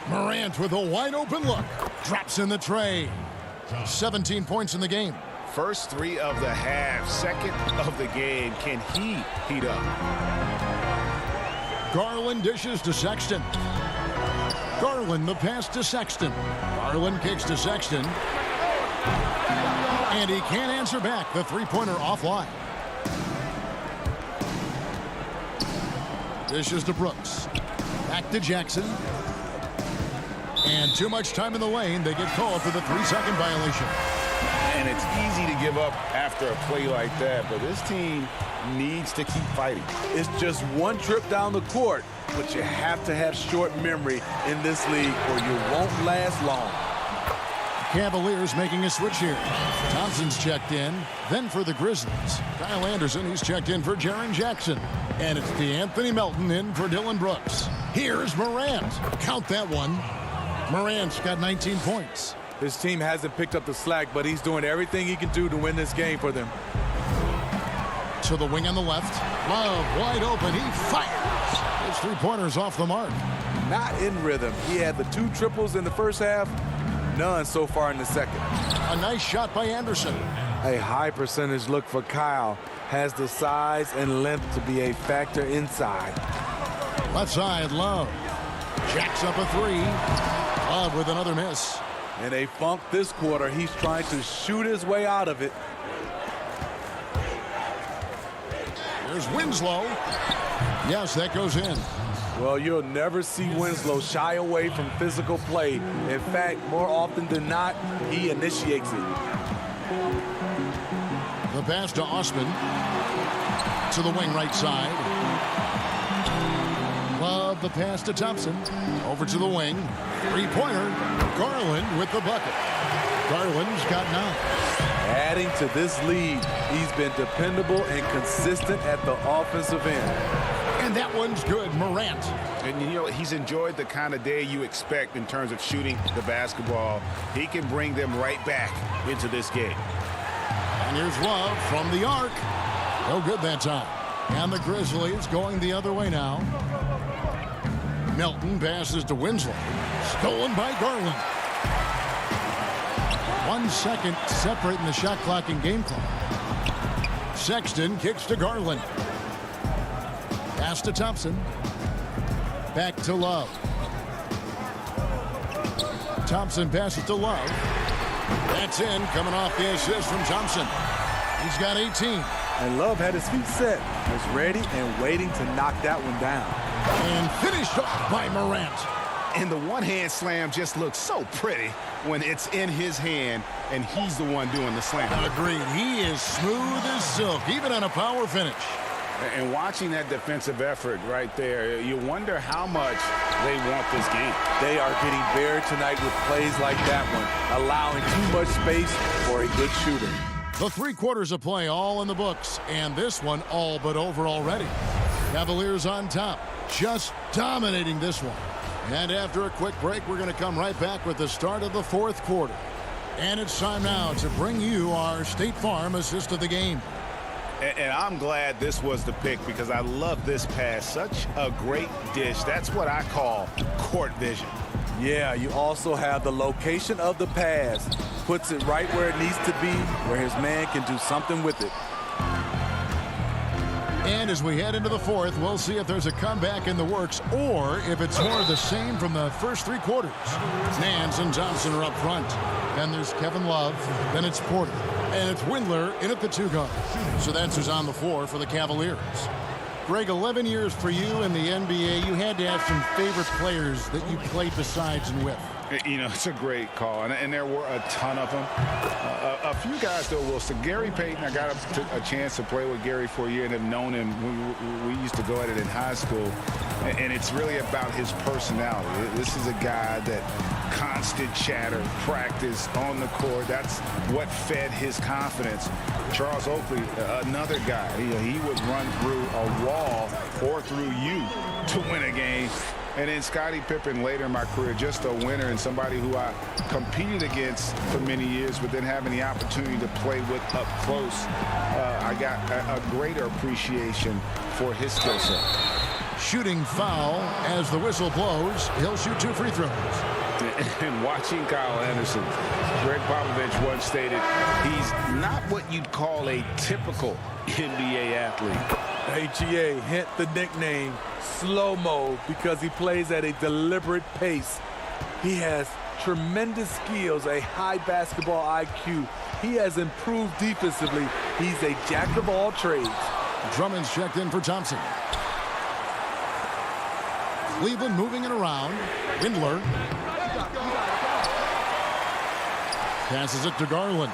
Morant with a wide open look. Drops in the tray. 17 points in the game. First 3 of the half, second of the game. Can he heat up? Garland dishes to Sexton. Garland the pass to Sexton. Garland kicks to Sexton. And he can't answer back. The three-pointer offline. Dishes to Brooks. Back to Jackson. And too much time in the lane. They get called for the 3-second violation. And it's easy to give up after a play like that, but this team needs to keep fighting. It's just one trip down the court, but you have to have short memory in this league or you won't last long. Cavaliers making a switch here. Thompson's checked in. Then for the Grizzlies, Kyle Anderson, he's checked in for Jaren Jackson. And it's DeAnthony Melton in for Dylan Brooks. Here's Morant. Count that one. Morant's got 19 points. His team hasn't picked up the slack, but he's doing everything he can do to win this game for them. To the wing on the left. Love wide open. He fires. His three-pointers off the mark. Not in rhythm. He had the 2 triples in the first half. None so far in the second. A nice shot by Anderson. A high percentage look for Kyle. Has the size and length to be a factor inside. Left side, Love. Jacks up a 3. Love with another miss. In a funk this quarter, he's trying to shoot his way out of it. There's Winslow. Yes, that goes in. Well, you'll never see Winslow shy away from physical play. In fact, more often than not, he initiates it. The pass to Osman. To the wing right side. Love the pass to Thompson. Over to the wing. Three-pointer. Garland with the bucket. Garland's got 9. Adding to this lead, he's been dependable and consistent at the offensive end. And that one's good, Morant. And you know, he's enjoyed the kind of day you expect in terms of shooting the basketball. He can bring them right back into this game. And here's Love from the arc. No good that time. And the Grizzlies going the other way now. Melton passes to Winslow. Stolen by Garland. 1 second separating the shot clock and game clock. Sexton kicks to Garland. Pass to Thompson. Back to Love. Thompson passes to Love. That's in, coming off the assist from Thompson. He's got 18. And Love had his feet set, was ready and waiting to knock that one down. And finished up by Morant. And the one-hand slam just looks so pretty when it's in his hand and he's the one doing the slam. Agreed. He is smooth as silk, even on a power finish. And watching that defensive effort right there, you wonder how much they want this game. They are getting buried tonight with plays like that one, allowing too much space for a good shooter. The 3 quarters of play all in the books, and this one all but over already. Cavaliers on top, just dominating this one. And after a quick break, we're going to come right back with the start of the 4th quarter. And it's time now to bring you our State Farm assist of the game. And I'm glad this was the pick because I love this pass. Such a great dish. That's what I call court vision. Yeah, you also have the location of the pass. Puts it right where it needs to be, where his man can do something with it. And as we head into the 4th, we'll see if there's a comeback in the works or if it's more of the same from the first 3 quarters. Nance and Johnson are up front. Then there's Kevin Love. Then it's Porter. And it's Windler in at the 2 guard. So that's who's on the floor for the Cavaliers. Greg, 11 years for you in the NBA. You had to have some favorite players that you played besides and with. You know, it's a great call, and there were a ton of them. A few guys, though, Wilson. Gary Payton, I got a chance to play with Gary for a year and have known him. We used to go at it in high school, and it's really about his personality. This is a guy that constant chatter, practice on the court. That's what fed his confidence. Charles Oakley, another guy. He would run through a wall or through you to win a game. And then Scottie Pippen later in my career, just a winner and somebody who I competed against for many years, but then having the opportunity to play with up close, I got a greater appreciation for his skill set. Shooting foul as the whistle blows. He'll shoot 2 free throws. And watching Kyle Anderson, Greg Popovich once stated, he's not what you'd call a typical NBA athlete. AGA, hint the nickname Slow-Mo because he plays at a deliberate pace. He has tremendous skills, a high basketball IQ. He has improved defensively. He's a jack of all trades. Drummond's checked in for Thompson. Cleveland moving it around. Windler. Passes it to Garland.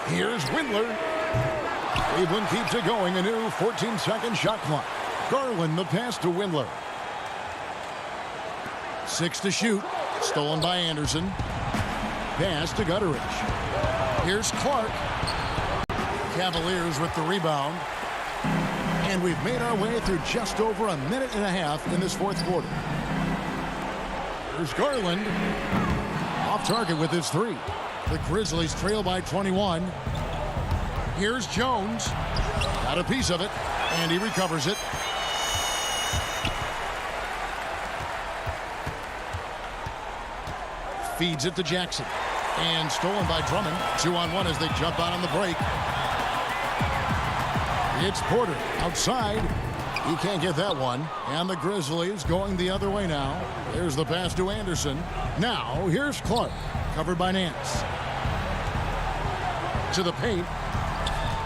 Here's Windler. Cleveland keeps it going. A new 14-second shot clock. Garland the pass to Windler. 6 to shoot. Stolen by Anderson. Pass to Gutteridge. Here's Clark. Cavaliers with the rebound. And we've made our way through just over a minute and a half in this 4th quarter. Here's Garland. Off target with his 3. The Grizzlies trail by 21. Here's Jones. Got a piece of it, and he recovers it. Feeds it to Jackson. And stolen by Drummond. 2-on-1 as they jump out on the break. It's Porter outside. He can't get that one. And the Grizzlies going the other way now. There's the pass to Anderson. Now, here's Clark. Covered by Nance. To the paint.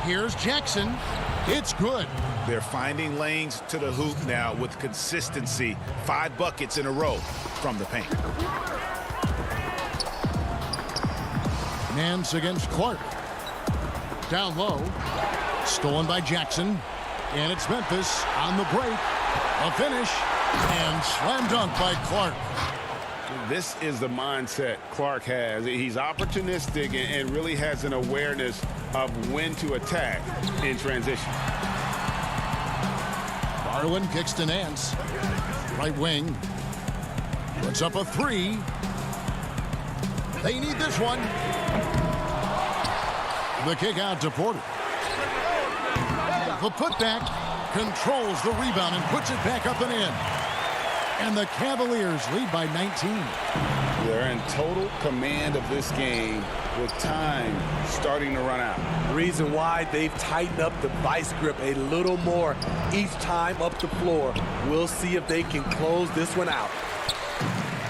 Here's Jackson. It's good. They're finding lanes to the hoop now with consistency. 5 buckets in a row from the paint. Nance against Clark. Down low. Stolen by Jackson. And it's Memphis on the break. A finish. And slam dunk by Clark. This is the mindset Clark has. He's opportunistic and really has an awareness of when to attack in transition. Garland kicks to Nance. Right wing. Puts up a 3. They need this one. The kick out to Porter. The putback controls the rebound and puts it back up and in. And the Cavaliers lead by 19. They're in total command of this game with time starting to run out. Reason why they've tightened up the vice grip a little more each time up the floor. We'll see if they can close this one out.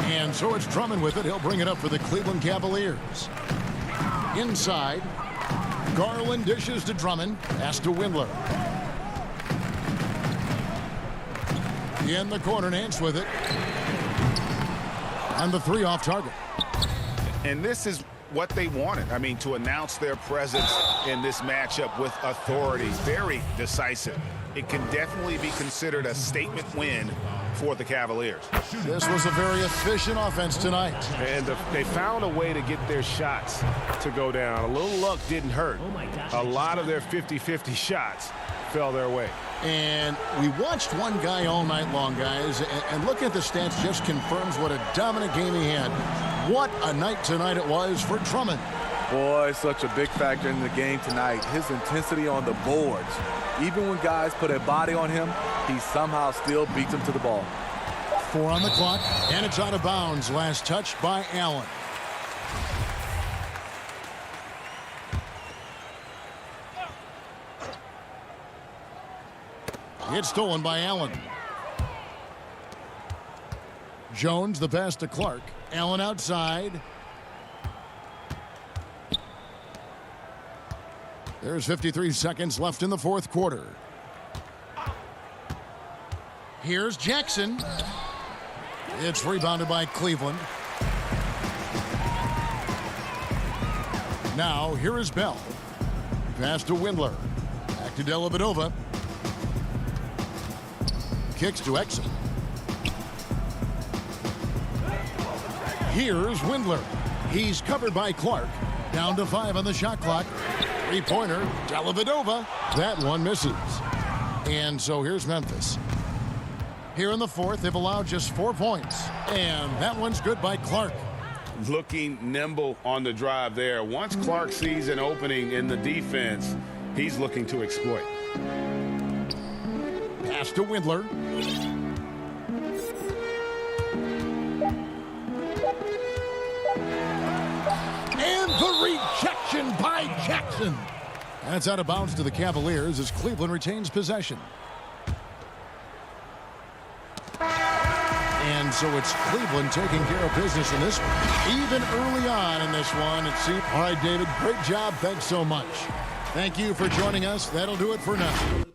And so it's Drummond with it. He'll bring it up for the Cleveland Cavaliers. Inside. Garland dishes to Drummond. Pass to Windler. In the corner, Nance with it. And the three off target. And this is what they wanted. I mean, to announce their presence in this matchup with authority. Very decisive. It can definitely be considered a statement win for the Cavaliers. This was a very efficient offense tonight. And they found a way to get their shots to go down. A little luck didn't hurt. A lot of their 50-50 shots fell their way. And we watched one guy all night long, guys, and looking at the stats just confirms what a dominant game he had. What a night tonight it was for Drummond. Boy, such a big factor in the game tonight. His intensity on the boards. Even when guys put a body on him, he somehow still beats them to the ball. 4 on the clock, and it's out of bounds. Last touch by Allen. It's stolen by Allen. Jones, the pass to Clark. Allen outside. There's 53 seconds left in the fourth quarter. Here's Jackson. It's rebounded by Cleveland. Now, here is Bell. Pass to Windler. Back to Dellavedova. Kicks to Exum. Here's Windler. He's covered by Clark. Down to 5 on the shot clock. Three-pointer, Dellavedova. That one misses. And so here's Memphis. Here in the fourth, they've allowed just 4 points. And that one's good by Clark. Looking nimble on the drive there. Once Clark sees an opening in the defense, he's looking to exploit. Pass to Windler. And the rejection by Jackson. That's out of bounds to the Cavaliers as Cleveland retains possession. And so it's Cleveland taking care of business in this one. Even early on in this one, it seems. All right, David, great job. Thanks so much. Thank you for joining us. That'll do it for now.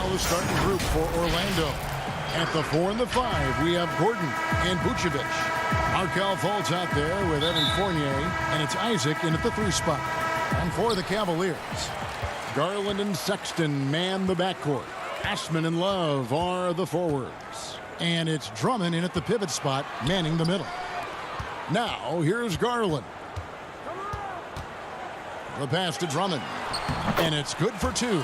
now the starting group for Orlando. At the 4 and the 5, we have Gordon and Vucevic. Markelle Fultz out there with Evan Fournier, and it's Isaac in at the 3 spot. And for the Cavaliers, Garland and Sexton man the backcourt. Ashman and Love are the forwards. And it's Drummond in at the pivot spot, manning the middle. Now, here's Garland. The pass to Drummond. And it's good for 2.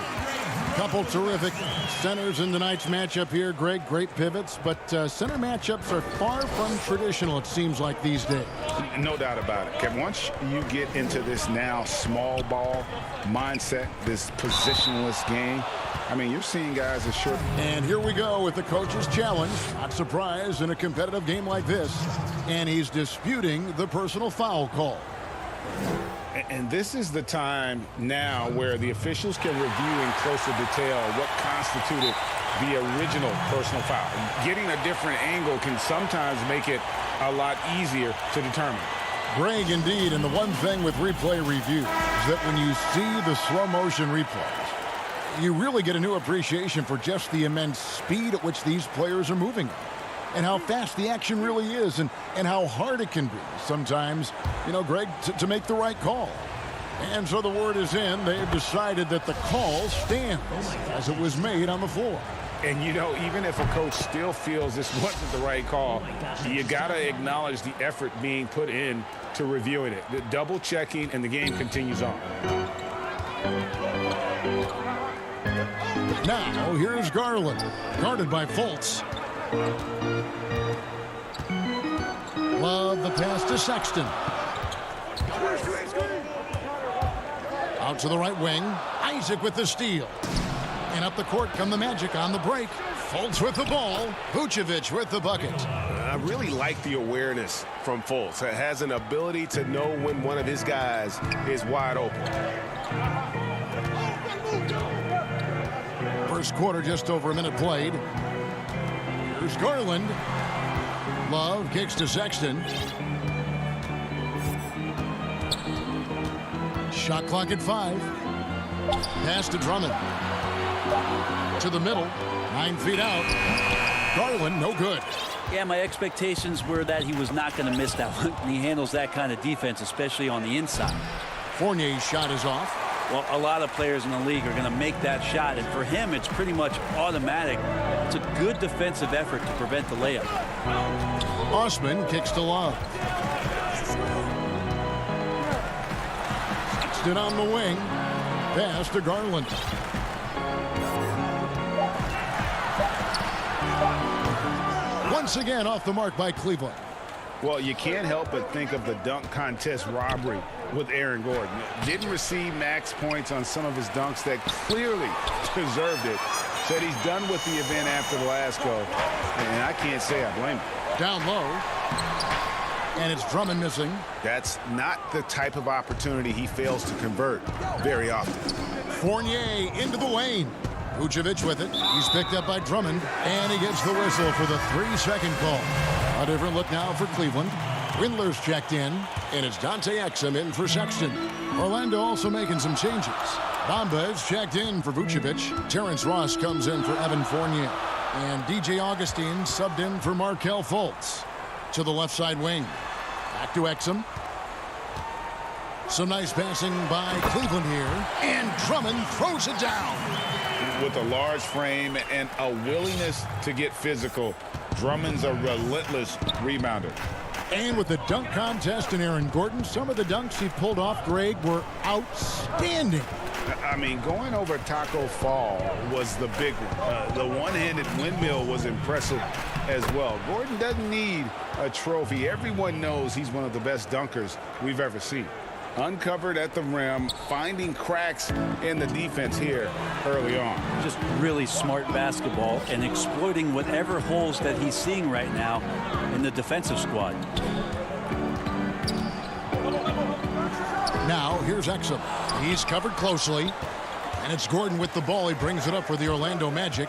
Couple terrific centers in tonight's matchup here, Greg. Great pivots, but center matchups are far from traditional, it seems like, these days. No doubt about it, Kevin. Once you get into this now small ball mindset, this positionless game, I mean, you're seeing guys as short. And here we go with the coach's challenge. Not surprised in a competitive game like this. And he's disputing the personal foul call. And this is the time now where the officials can review in closer detail what constituted the original personal foul. Getting a different angle can sometimes make it a lot easier to determine. Greg, indeed, and the one thing with replay review is that when you see the slow motion replays, you really get a new appreciation for just the immense speed at which these players are moving. And how fast the action really is, and how hard it can be sometimes, you know, Greg, to make the right call. And so the word is in. They've decided that the call stands as it was made on the floor. And, you know, even if a coach still feels this wasn't the right call, you got to acknowledge the effort being put in to reviewing it. The double checking, and the game continues on. Now, here's Garland, guarded by Fultz. Love the pass to Sexton. Out to the right wing. Isaac with the steal. And up the court come the Magic on the break. Fultz with the ball. Vucevic with the bucket. I really like the awareness from Fultz. It has an ability to know when one of his guys is wide open. First quarter, just over a minute played. Here's Garland. Love kicks to Sexton. Shot clock at 5. Pass to Drummond. To the middle. 9 feet out. Garland, no good. Yeah, my expectations were that he was not going to miss that one. He handles that kind of defense, especially on the inside. Fournier's shot is off. Well, a lot of players in the league are going to make that shot, and for him, it's pretty much automatic. It's a good defensive effort to prevent the layup. Osman kicks to Love. Sexton on the wing. Pass to Garland. Once again off the mark by Cleveland. Well, you can't help but think of the dunk contest robbery with Aaron Gordon. Didn't receive max points on some of his dunks that clearly deserved it. Said he's done with the event after the last go, and I can't say I blame him. Down low, and it's Drummond missing. That's not the type of opportunity he fails to convert very often. Fournier into the lane. Vucevic with it. He's picked up by Drummond, and he gets the whistle for the 3-second call. A different look now for Cleveland. Windler's checked in, and it's Dante Exum in for Sexton. Orlando also making some changes. Bamba is checked in for Vucevic. Terrence Ross comes in for Evan Fournier. And DJ Augustine subbed in for Markelle Fultz. To the left side wing. Back to Exum. Some nice passing by Cleveland here. And Drummond throws it down. With a large frame and a willingness to get physical, Drummond's a relentless rebounder. And with the dunk contest and Aaron Gordon, some of the dunks he pulled off, Greg, were outstanding. I mean, going over Taco Fall was the big one. The one-handed windmill was impressive as well. Gordon doesn't need a trophy. Everyone knows he's one of the best dunkers we've ever seen. Uncovered at the rim, finding cracks in the defense here early on. Just really smart basketball and exploiting whatever holes that he's seeing right now in the defensive squad. Now, here's Exum. He's covered closely. And it's Gordon with the ball. He brings it up for the Orlando Magic.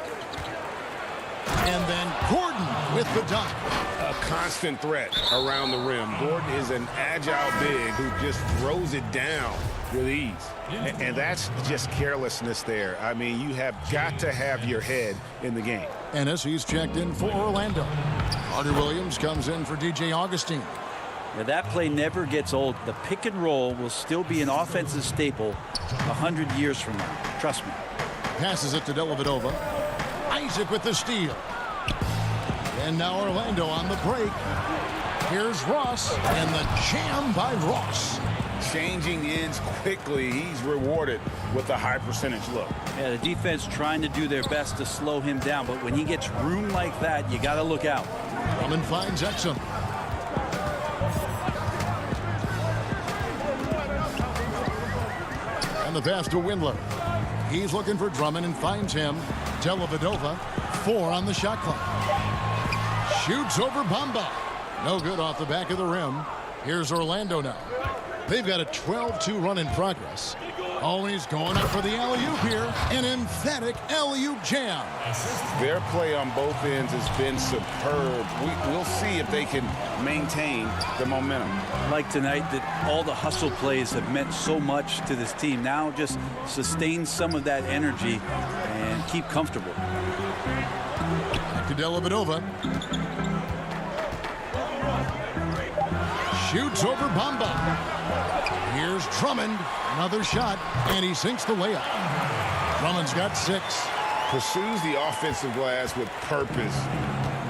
And then Gordon with the dunk. A constant threat around the rim. Gordon is an agile big who just throws it down with ease. And that's just carelessness there. I mean, you have got to have your head in the game. Ennis, he's checked in for Orlando. Carter Williams comes in for DJ Augustine. Now that play never gets old. The pick and roll will still be an offensive staple 100 years from now. Trust me. Passes it to Dellavedova. Isaac with the steal. And now Orlando on the break. Here's Ross, and the jam by Ross. Changing ends quickly. He's rewarded with a high percentage look. Yeah, the defense trying to do their best to slow him down, but when he gets room like that, you got to look out. Drummond finds Exum. And the pass to Windler. He's looking for Drummond and finds him. Dellavedova, 4 on the shot clock. Shoots over Bamba. No good off the back of the rim. Here's Orlando now. They've got a 12-2 run in progress. Oh, and he's going up for the alley-oop here. An emphatic alley-oop jam. Their play on both ends has been superb. We'll see if they can maintain the momentum. Like tonight, that all the hustle plays have meant so much to this team. Now just sustain some of that energy and keep comfortable. Back to Dellavedova. Shoots over Bamba. Here's Drummond. Another shot, and he sinks the layup. Drummond's got 6. Pursues the offensive glass with purpose.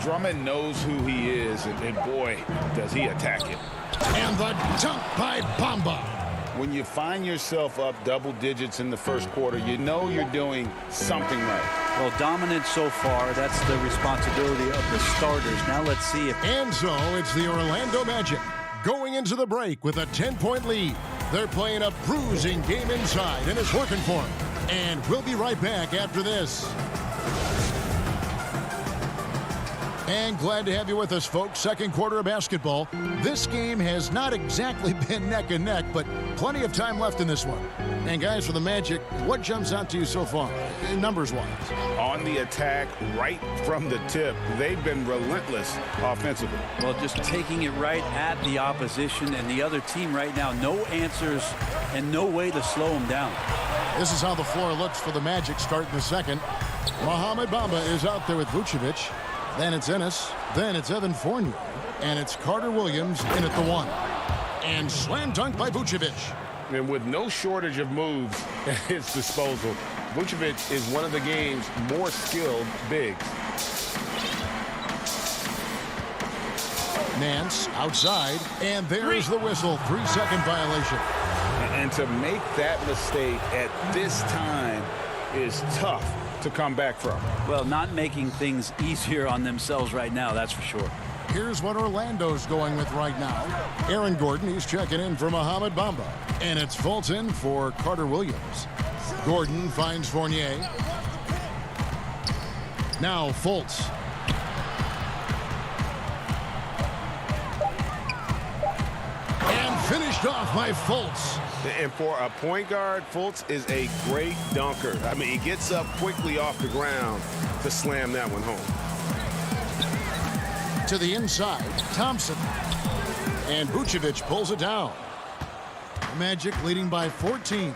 Drummond knows who he is, and boy, does he attack it. And the dunk by Bamba. When you find yourself up double digits in the first quarter, you know you're doing something right. Well, dominant so far. That's the responsibility of the starters. Now let's see if... And so it's the Orlando Magic going into the break with a 10-point lead. They're playing a bruising game inside, and it's working for them. And we'll be right back after this. And glad to have you with us, folks. Second quarter of basketball. This game has not exactly been neck and neck, but plenty of time left in this one. And guys, for the Magic, what jumps out to you so far, numbers-wise? On the attack, right from the tip, they've been relentless offensively. Well, just taking it right at the opposition and the other team right now. No answers and no way to slow them down. This is how the floor looks for the Magic starting the second. Mohamed Bamba is out there with Vucevic. Then it's Ennis. Then it's Evan Fournier. And it's Carter Williams in at the 1. And slam dunk by Vucevic. And with no shortage of moves at his disposal, Vucevic is one of the game's more skilled bigs. Nance outside, and there's the whistle. 3-second violation. And to make that mistake at this time is tough to come back from. Well, not making things easier on themselves right now, that's for sure. Here's what Orlando's going with right now. Aaron Gordon, he's checking in for Mohamed Bamba. And it's Fulton for Carter Williams. Gordon finds Fournier. Now Fultz. And finished off by Fultz. And for a point guard, Fultz is a great dunker. I mean, he gets up quickly off the ground to slam that one home. To the inside, Thompson. And Vucevic pulls it down. Magic leading by 14.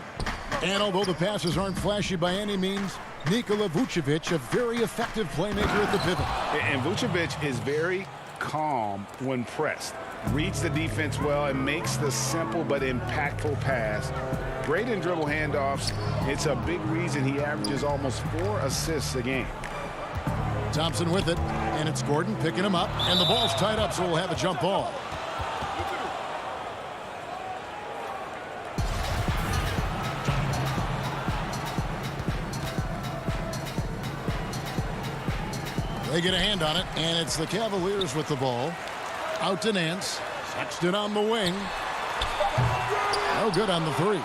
And although the passes aren't flashy by any means, Nikola Vucevic, a very effective playmaker at the pivot. And Vucevic is very calm when pressed. Reads the defense well and makes the simple but impactful pass. Great in dribble handoffs. It's a big reason he averages almost 4 assists a game. Thompson with it, and it's Gordon picking him up, and the ball's tied up, so we'll have a jump ball. They get a hand on it, and it's the Cavaliers with the ball. Out to Nance. Sexton on the wing. No good on the 3.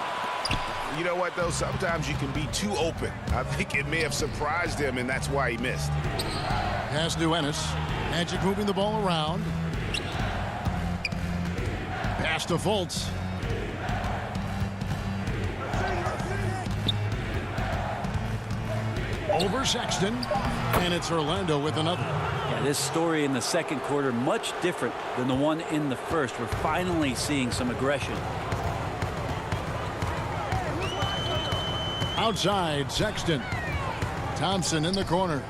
You know what, though? Sometimes you can be too open. I think it may have surprised him, and that's why he missed. Pass to Ennis. Magic moving the ball around. Pass to Fultz. Over Sexton. And it's Orlando with another. Yeah, this story in the second quarter, much different than the one in the first. We're finally seeing some aggression. Outside, Sexton. Thompson in the corner.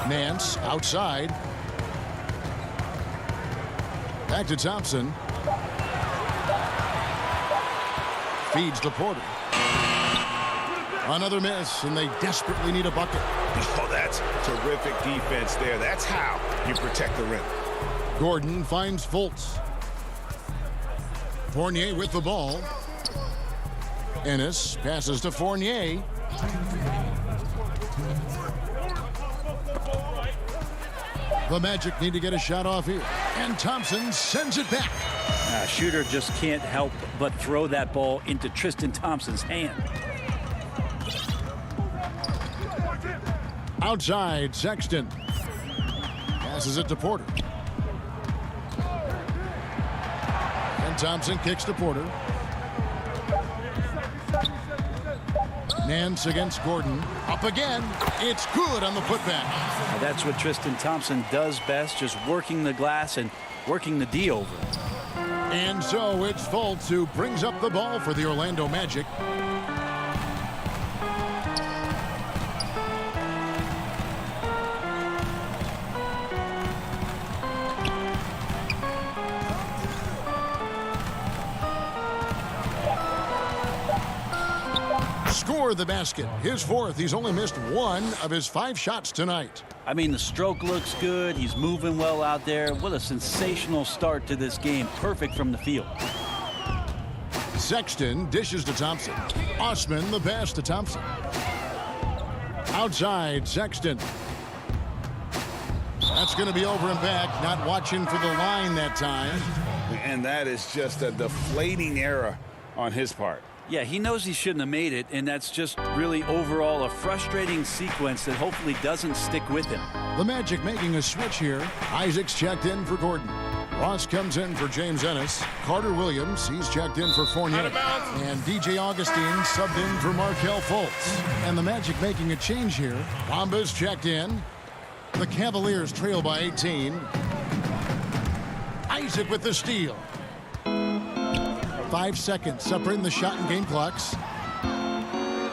Nance outside. Back to Thompson. Feeds to Porter. Another miss, and they desperately need a bucket. Oh, that's terrific defense there. That's how you protect the rim. Gordon finds Fultz. Fournier with the ball. Ennis passes to Fournier. The Magic need to get a shot off here. And Thompson sends it back. Shooter just can't help but throw that ball into Tristan Thompson's hand. Outside, Sexton. Passes it to Porter. And Thompson kicks to Porter. Nance against Gordon. Up again. It's good on the putback. Now that's what Tristan Thompson does best, just working the glass and working the D over. And so it's Fultz who brings up the ball for the Orlando Magic. Score the basket. His fourth. He's only missed one of his 5 shots tonight. I mean, the stroke looks good. He's moving well out there. What a sensational start to this game. Perfect from the field. Sexton dishes to Thompson. Osman the pass to Thompson. Outside, Sexton. That's going to be over and back. Not watching for the line that time. And that is just a deflating error on his part. Yeah, he knows he shouldn't have made it, and that's just really overall a frustrating sequence that hopefully doesn't stick with him. The Magic making a switch here. Isaac's checked in for Gordon. Ross comes in for James Ennis. Carter Williams, he's checked in for Fournier. And DJ Augustine subbed in for Markelle Fultz. And the Magic making a change here. Bamba's checked in. The Cavaliers trail by 18. Isaac with the steal. 5 seconds separating the shot and game clocks.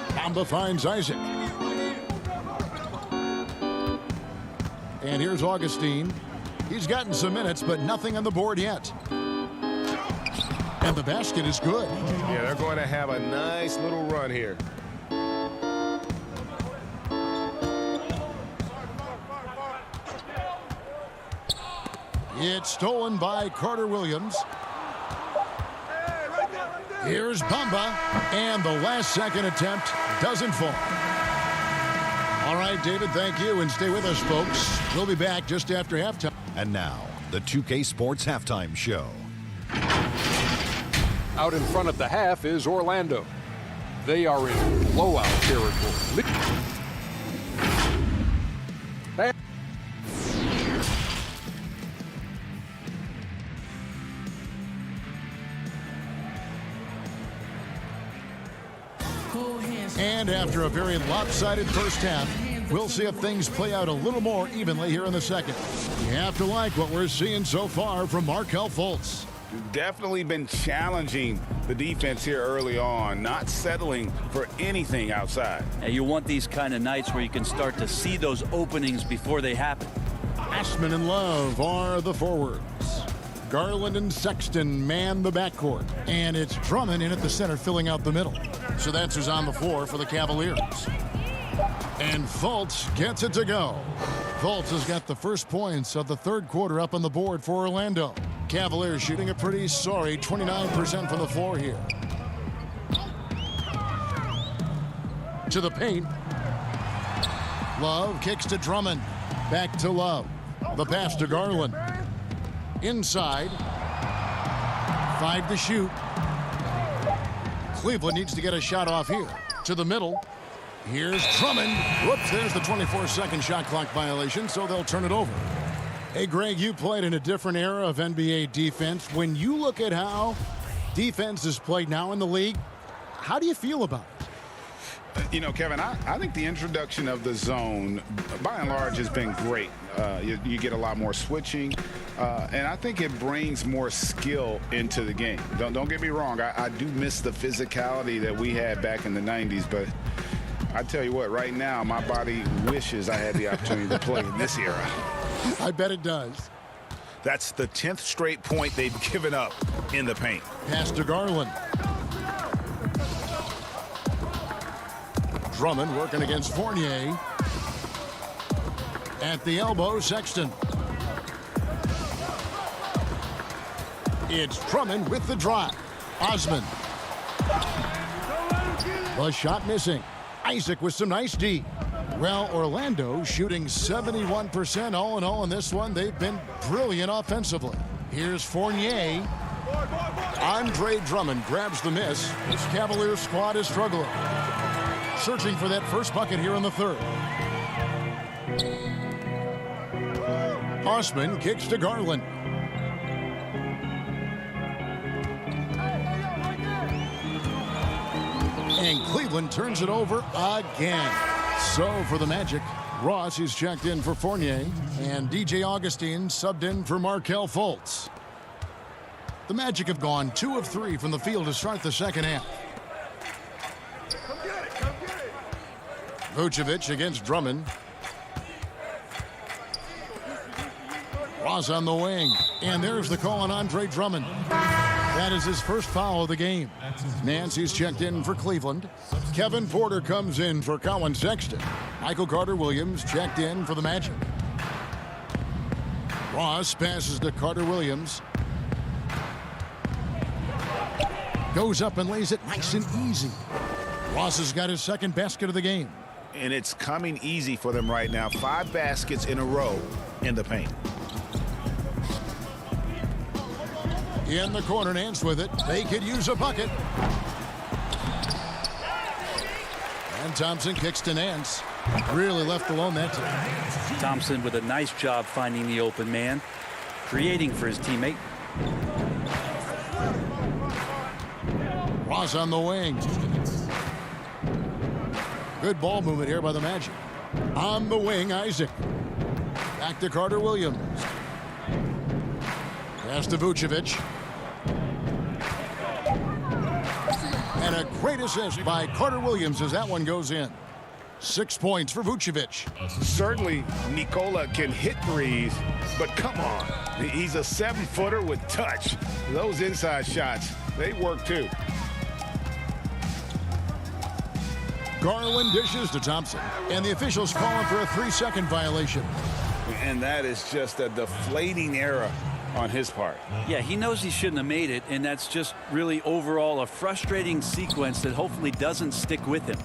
Bamba finds Isaac. And here's Augustine. He's gotten some minutes, but nothing on the board yet. And the basket is good. Yeah, they're going to have a nice little run here. It's stolen by Carter Williams. Here's Bamba, and the last second attempt doesn't fall. All right, David, thank you, and stay with us, folks. We'll be back just after halftime. And now, the 2K Sports Halftime Show. Out in front at the half is Orlando. They are in blowout territory. And after a very lopsided first half, we'll see if things play out a little more evenly here in the second. You have to like what we're seeing so far from Markelle Fultz. Definitely been challenging the defense here early on, not settling for anything outside. Now, you want these kind of nights where you can start to see those openings before they happen. Ashman and Love are the forwards. Garland and Sexton man the backcourt. And it's Drummond in at the center filling out the middle. So that's who's on the floor for the Cavaliers. And Fultz gets it to go. Fultz has got the first points of the third quarter up on the board for Orlando. Cavaliers shooting a pretty sorry 29% from the floor here. To the paint. Love kicks to Drummond. Back to Love. The pass to Garland. Inside. 5 to shoot. Cleveland needs to get a shot off here. To the middle. Here's Drummond. Whoops, there's the 24-second shot clock violation, so they'll turn it over. Hey, Greg, you played in a different era of NBA defense. When you look at how defense is played now in the league, how do you feel about it? You know, Kevin, I think the introduction of the zone, by and large, has been great. You get a lot more switching, and I think it brings more skill into the game. Don't get me wrong. I do miss the physicality that we had back in the 90s, but I tell you what, right now, my body wishes I had the opportunity to play in this era. I bet it does. That's the 10th straight point they've given up in the paint. Pass to Garland. Drummond working against Fournier. At the elbow, Sexton. It's Drummond with the drive. Osman. The shot missing. Isaac with some nice D. Well, Orlando shooting 71% all in all in this one. They've been brilliant offensively. Here's Fournier. Andre Drummond grabs the miss. This Cavaliers squad is struggling. Searching for that first bucket here in the third. Osman kicks to Garland. And Cleveland turns it over again. So for the Magic, Ross is checked in for Fournier, and DJ Augustine subbed in for Markelle Fultz. The Magic have gone 2 of 3 from the field to start the second half. Vucevic against Drummond. Ross on the wing, and there's the call on Andre Drummond. That is his first foul of the game. Nancy's checked in for Cleveland. Kevin Porter comes in for Colin Sexton. Michael Carter-Williams checked in for the Magic. Ross passes to Carter-Williams. Goes up and lays it nice and easy. Ross has got his second basket of the game. And it's coming easy for them right now. 5 baskets in a row in the paint. In the corner, Nance with it. They could use a bucket. And Thompson kicks to Nance. Really left alone that time. Thompson with a nice job finding the open man, creating for his teammate. Ross on the wing. Good ball movement here by the Magic. On the wing, Isaac. Back to Carter-Williams. Pass to Vucevic. And a great assist by Carter-Williams as that one goes in. 6 points for Vucevic. Certainly, Nikola can hit threes, but come on. He's a 7-footer with touch. Those inside shots, they work too. Garland dishes to Thompson, and the officials calling for a 3-second violation. And that is just a deflating error on his part. Yeah, he knows he shouldn't have made it, and that's just really overall a frustrating sequence that hopefully doesn't stick with him.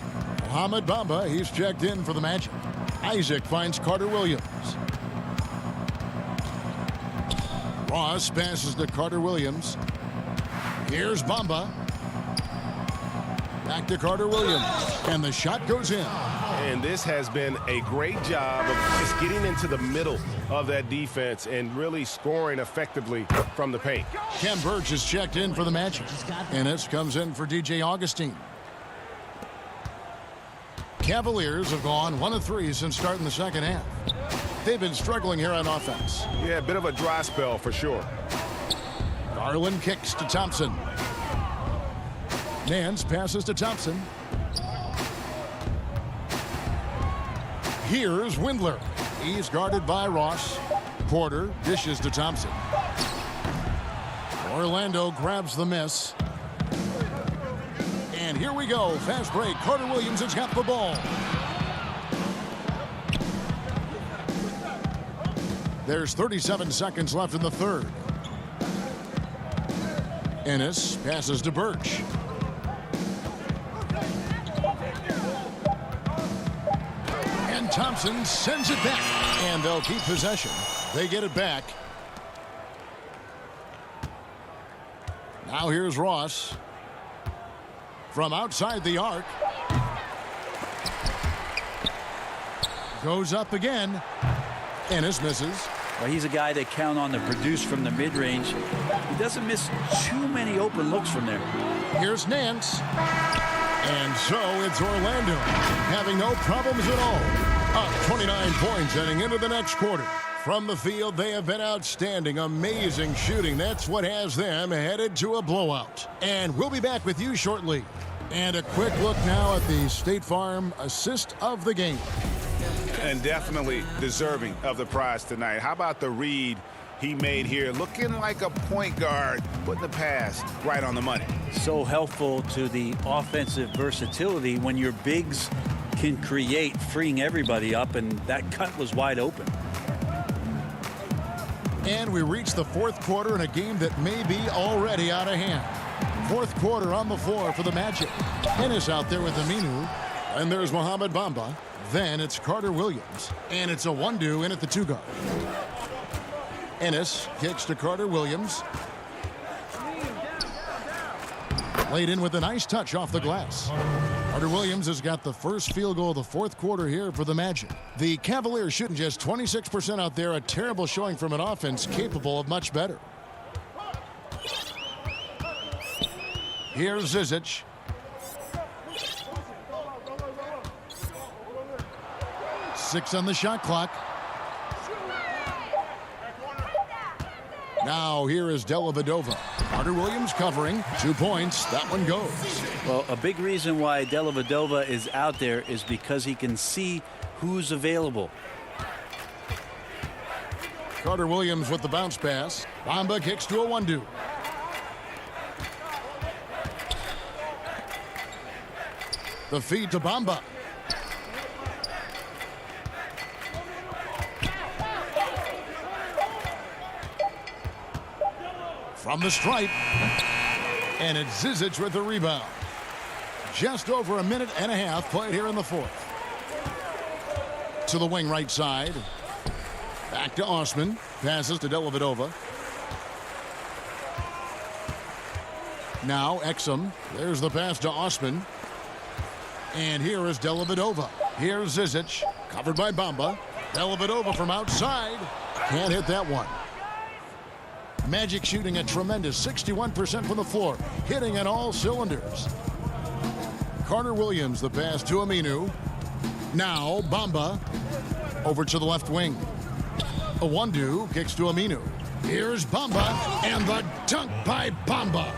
Mohamed Bamba, he's checked in for the Magic. Isaac finds Carter-Williams. Ross passes to Carter-Williams. Here's Bamba. Back to Carter-Williams, and the shot goes in. And this has been a great job of just getting into the middle of that defense and really scoring effectively from the paint. Ken Burch is checked in for the Magic. Ennis comes in for DJ Augustine. Cavaliers have gone 1 of 3 since starting the second half. They've been struggling here on offense. Yeah, a bit of a dry spell for sure. Garland kicks to Thompson. Nance passes to Thompson. Here's Windler. He's guarded by Ross. Porter dishes to Thompson. Orlando grabs the miss. And here we go. Fast break. Carter-Williams has got the ball. There's 37 seconds left in the third. Ennis passes to Burch. And Thompson sends it back. And they'll keep possession. They get it back. Now here's Ross. From outside the arc. Goes up again. Ennis misses. Well, he's a guy they count on to produce from the mid-range. He doesn't miss too many open looks from there. Here's Nance. And so it's Orlando having no problems at all. Up 29 points heading into the next quarter. From the field, they have been outstanding. Amazing shooting. That's what has them headed to a blowout. And we'll be back with you shortly. And a quick look now at the State Farm assist of the game. And definitely deserving of the prize tonight. How about the read he made here? Looking like a point guard, putting the pass right on the money. So helpful to the offensive versatility when your bigs can create, freeing everybody up, and that cut was wide open. And we reach the fourth quarter in a game that may be already out of hand. Fourth quarter on the floor for the Magic. Ennis out there with Aminu. And there's Mohamed Bamba. Then it's Carter Williams. And it's a 1-2 in at the 2-guard. Ennis kicks to Carter Williams. Laid in with a nice touch off the glass. Carter Williams has got the first field goal of the fourth quarter here for the Magic. The Cavaliers shooting just 26% out there, a terrible showing from an offense capable of much better. Here's Zizic. Six on the shot clock. Now here is Dellavedova. Carter Williams covering. 2 points. That one goes. Well, a big reason why Dellavedova is out there is because he can see who's available. Carter Williams with the bounce pass. Bamba kicks to a 1-2. The feed to Bamba. From the stripe. And it's Zizic with the rebound. Just over a minute and a half played here in the fourth. To the wing right side. Back to Osman. Passes to Dellavedova. Now Exum. There's the pass to Osman. And here is Dellavedova. Here's Zizic. Covered by Bamba. Dellavedova from outside. Can't hit that one. Magic shooting a tremendous 61% from the floor. Hitting on all cylinders. Carter Williams, the pass to Aminu. Now Bamba. Over to the left wing. A 1-2 kicks to Aminu. Here's Bamba. And the dunk by Bamba.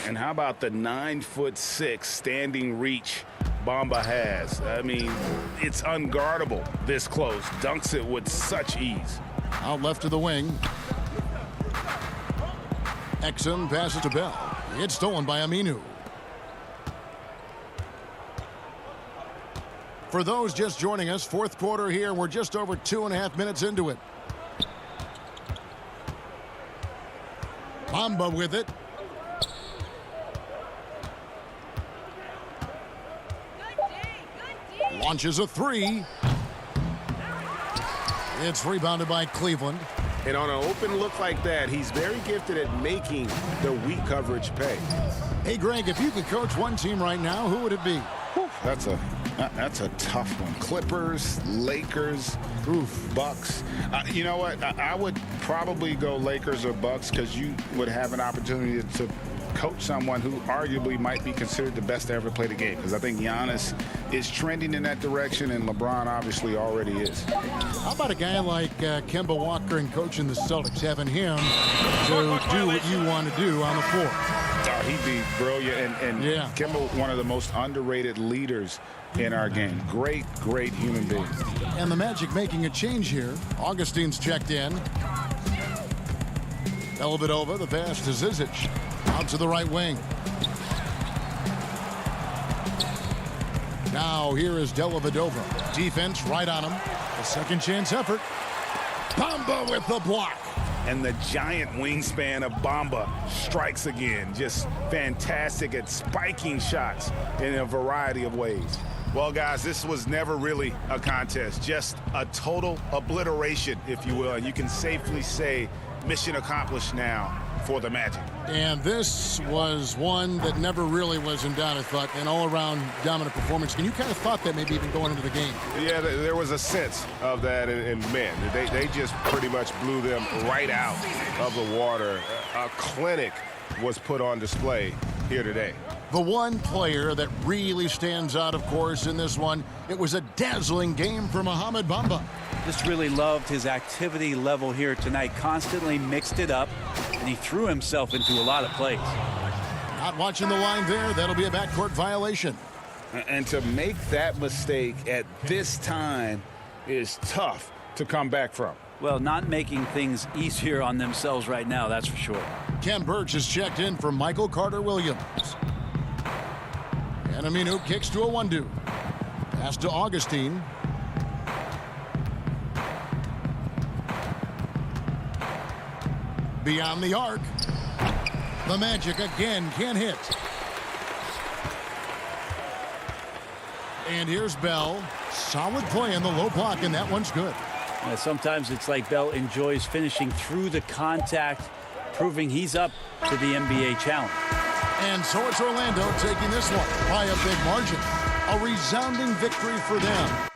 And how about the 9'6" standing reach Bamba has? I mean, it's unguardable this close. Dunks it with such ease. Out left to the wing. Exum passes to Bell. It's stolen by Aminu. For those just joining us, fourth quarter here. We're just over 2.5 minutes into it. Bamba with it. Launches a three. It's rebounded by Cleveland. And on an open look like that, he's very gifted at making the weak coverage pay. Hey, Greg, if you could coach one team right now, who would it be? That's a tough one. Clippers, Lakers, Bucks. You know what? I would probably go Lakers or Bucks because you would have an opportunity to coach someone who arguably might be considered the best to ever play the game, because I think Giannis is trending in that direction, and LeBron obviously already is. How about a guy like Kemba Walker and coaching the Celtics, having him to do what you want to do on the floor? He'd be brilliant, and yeah. Kemba, one of the most underrated leaders in our game. Great human being. And the Magic making a change here. Augustine's checked in. Dellavedova, the pass to Zizic. Out to the right wing. Now here is Dellavedova. Defense right on him. A second chance effort. Bamba with the block. And the giant wingspan of Bamba strikes again. Just fantastic at spiking shots in a variety of ways. Well, guys, this was never really a contest. Just a total obliteration, if you will. And you can safely say mission accomplished now for the Magic. And this was one that never really was in doubt, I thought, an all-around dominant performance. And you kind of thought that maybe even going into the game. Yeah, there was a sense of that, and man, they just pretty much blew them right out of the water. A clinic was put on display here today. The one player that really stands out, of course, in this one, it was a dazzling game for Mohamed Bamba. Just really loved his activity level here tonight. Constantly mixed it up, and he threw himself into a lot of plays. Not watching the line there. That'll be a backcourt violation. And to make that mistake at this time is tough to come back from. Well, not making things easier on themselves right now, that's for sure. Ken Burch is checked in for Michael Carter-Williams. And Aminu kicks to a one-do. Pass to Augustine. Beyond the arc. The Magic again can't hit. And here's Bell. Solid play in the low block, and that one's good. Yeah, sometimes it's like Bell enjoys finishing through the contact, proving he's up to the NBA challenge. And so it's Orlando taking this one by a big margin. A resounding victory for them.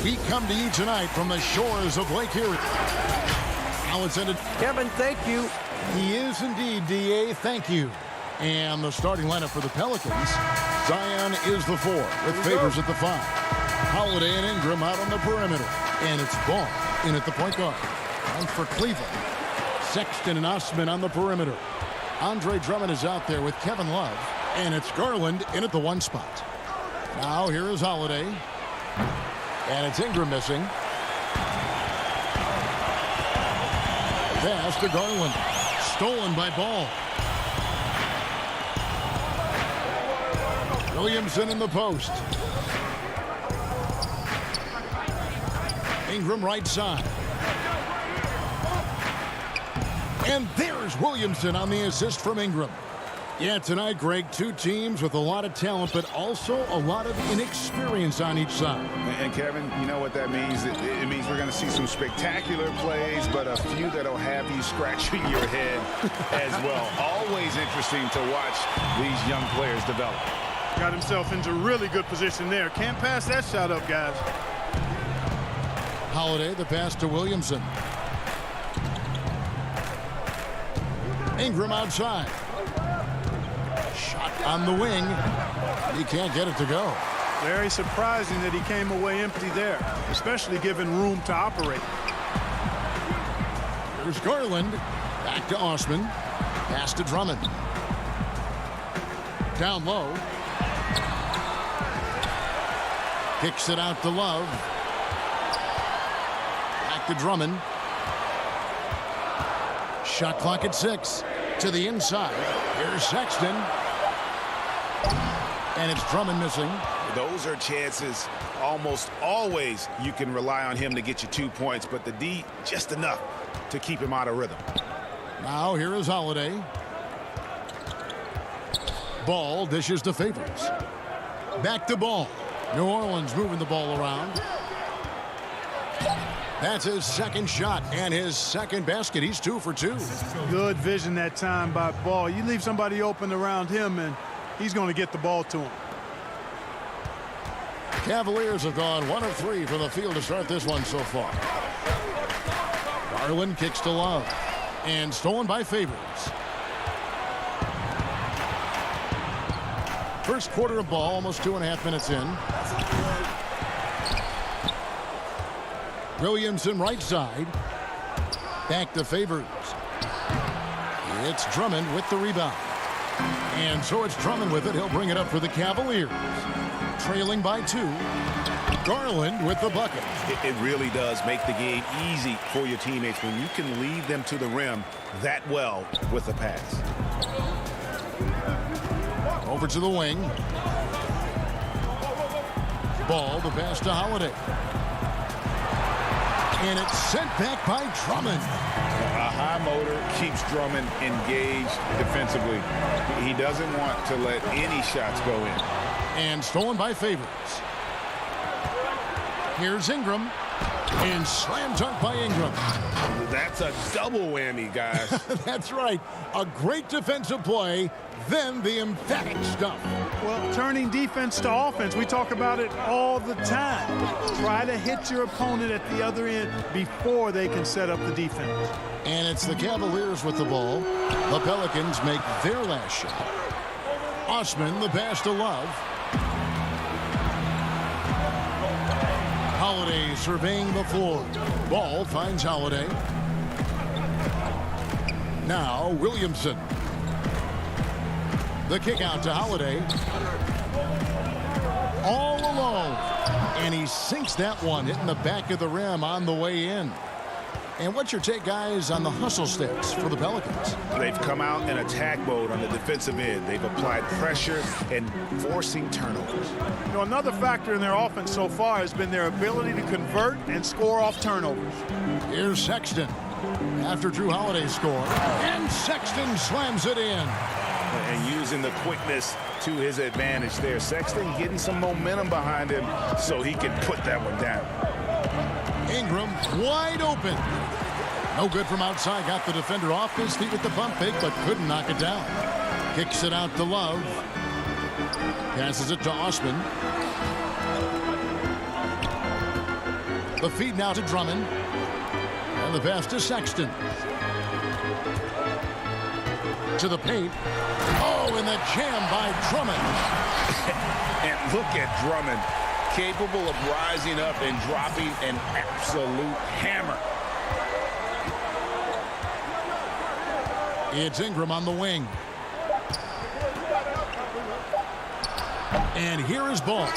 We come to you tonight from the shores of Lake Erie. Now it's ended. Kevin, thank you. He is indeed, D.A. Thank you. And the starting lineup for the Pelicans. Zion is the 4 with Favors at the 5. Holiday and Ingram out on the perimeter. And it's Ball in at the point guard. And for Cleveland, Sexton and Osman on the perimeter. Andre Drummond is out there with Kevin Love. And it's Garland in at the 1 spot. Now here is Holiday. And it's Ingram missing. Pass to Garland. Stolen by Ball. Williamson in the post. Ingram right side. And there's Williamson on the assist from Ingram. Yeah, tonight, Greg, 2 teams with a lot of talent, but also a lot of inexperience on each side. And Kevin, you know what that means? It means we're going to see some spectacular plays, but a few that'll have you scratching your head as well. Always interesting to watch these young players develop. Got himself into really good position there. Can't pass that shot up, guys. Holiday, the pass to Williamson. Ingram outside. Shot on the wing. He can't get it to go. Very surprising that he came away empty there, especially given room to operate. Here's Garland. Back to Osman. Pass to Drummond. Down low. Kicks it out to Love. Back to Drummond. Shot clock at 6. To the inside. Here's Sexton. And it's Drummond missing. Those are chances almost always you can rely on him to get you 2 points, but the D just enough to keep him out of rhythm. Now here is Holiday. Ball dishes to Favors. Back to Ball. New Orleans moving the ball around. That's his second shot and his second basket. He's 2 for 2. Good vision that time by Ball. You leave somebody open around him and he's going to get the ball to him. Cavaliers have gone 1 of 3 from the field to start this one so far. Garland kicks to Love. And stolen by Favors. First quarter of ball, almost 2.5 minutes in. Williamson right side. Back to Favors. It's Drummond with the rebound. And so it's Drummond with it. He'll bring it up for the Cavaliers. Trailing by 2. Garland with the bucket. It really does make the game easy for your teammates when you can lead them to the rim that well with a pass. Over to the wing. Ball, the pass to Holiday. And it's sent back by Drummond. A high motor keeps Drummond engaged defensively. He doesn't want to let any shots go in. And stolen by Favors. Here's Ingram. And slam dunk by Ingram. That's a double whammy, guys. That's right. A great defensive play, then the emphatic stuff. Well, turning defense to offense, we talk about it all the time. Try to hit your opponent at the other end before they can set up the defense. And it's the Cavaliers with the ball. The Pelicans make their last shot. Osman, the pass to Love. Holiday surveying the floor. Ball finds Holiday. Now Williamson. The kick out to Holiday. All alone. And he sinks that one, hitting the back of the rim on the way in. And what's your take, guys, on the hustle stats for the Pelicans? They've come out in attack mode on the defensive end. They've applied pressure and forcing turnovers. You know, another factor in their offense so far has been their ability to convert and score off turnovers. Here's Sexton after Drew Holiday scored. And Sexton slams it in. And using the quickness to his advantage there. Sexton getting some momentum behind him so he can put that one down. Ingram wide open. No good from outside. Got the defender off his feet with the pump fake, but couldn't knock it down. Kicks it out to Love. Passes it to Osman. The feed now to Drummond. And the pass to Sexton. To the paint. Oh, and the jam by Drummond. And look at Drummond, capable of rising up and dropping an absolute hammer. It's Ingram on the wing. And here is Ball.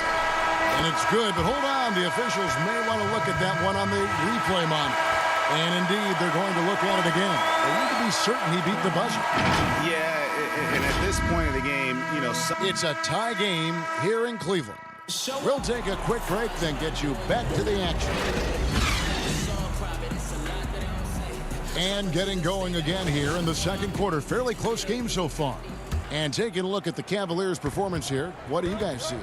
And it's good, but hold on. The officials may want to look at that one on the replay mon. And indeed, they're going to look at it again. They need to be certain he beat the buzzer. Yeah, and at this point of the game, you know... It's a tie game here in Cleveland. We'll take a quick break, then get you back to the action. And getting going again here in the second quarter. Fairly close game so far. And taking a look at the Cavaliers' performance here, what do you guys see?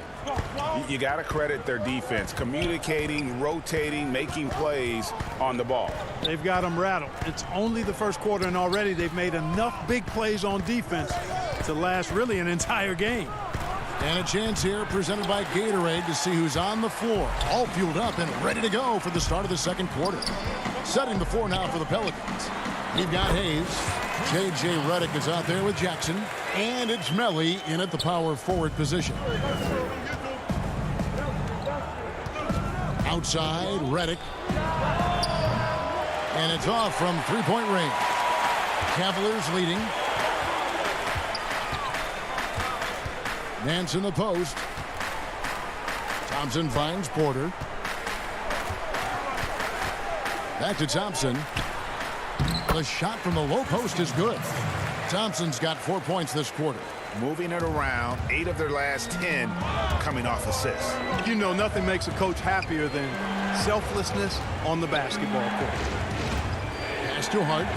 You got to credit their defense, communicating, rotating, making plays on the ball. They've got them rattled. It's only the first quarter, and already they've made enough big plays on defense to last really an entire game. And a chance here presented by Gatorade to see who's on the floor. All fueled up and ready to go for the start of the second quarter. Setting the floor now for the Pelicans. You've got Hayes. J.J. Redick is out there with Jackson. And it's Melly in at the power forward position. Outside, Redick. And it's off from three-point range. Cavaliers leading. Nance in the post. Thompson finds Porter. Back to Thompson. The shot from the low post is good. Thompson's got 4 points this quarter. Moving it around, 8 of their last 10 coming off assists. You know, nothing makes a coach happier than selflessness on the basketball court. Pass to Hart.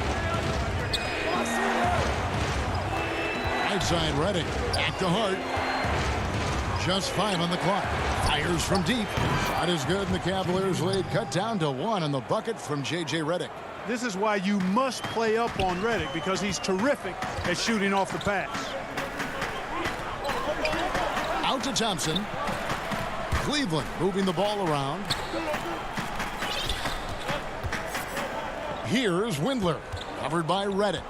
Right side, Redick. Back to Hart. Just 5 on the clock. Fires from deep. Shot is good, and the Cavaliers lead cut down to 1 on the bucket from J.J. Redick. This is why you must play up on Redick, because he's terrific at shooting off the pass. Out to Thompson. Cleveland moving the ball around. Here's Windler, covered by Redick.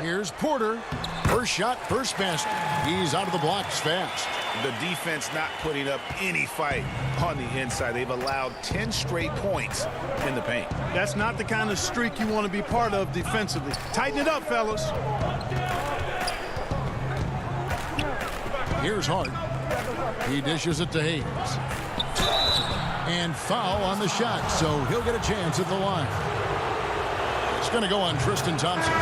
Here's Porter. First shot, first basket. He's out of the blocks fast. The defense not putting up any fight on the inside. They've allowed 10 straight points in the paint. That's not the kind of streak you want to be part of defensively. Tighten it up, fellas. Here's Hart. He dishes it to Hayes. And foul on the shot, so he'll get a chance at the line. It's going to go on Tristan Thompson.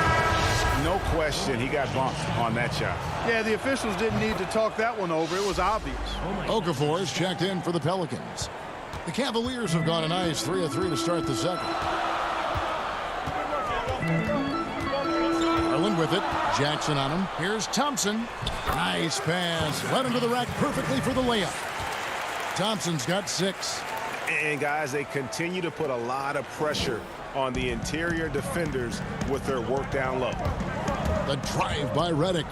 No question, he got bumped on that shot. Yeah, the officials didn't need to talk that one over. It was obvious. Okafor is checked in for the Pelicans. The Cavaliers have gone a nice 3 of 3 to start the second. Garland with it. Jackson on him. Here's Thompson. Nice pass. Led him to the rack perfectly for the layup. Thompson's got 6. And guys, they continue to put a lot of pressure on the interior defenders with their work down low. The drive by Redick.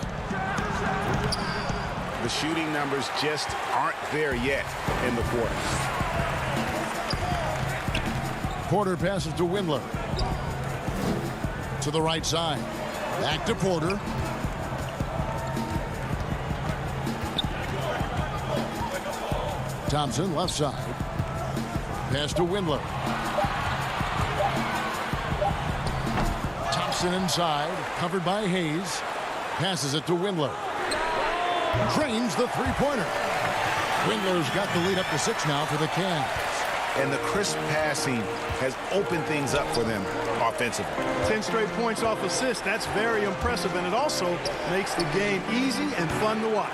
The shooting numbers just aren't there yet in the quarter. Porter passes to Windler. To the right side. Back to Porter. Thompson left side. Pass to Windler. Thompson inside, covered by Hayes. Passes it to Windler. Drains the three-pointer. Windler's got the lead up to 6 now for the Cavs. And the crisp passing has opened things up for them offensively. 10 straight points off assists. That's very impressive, and it also makes the game easy and fun to watch.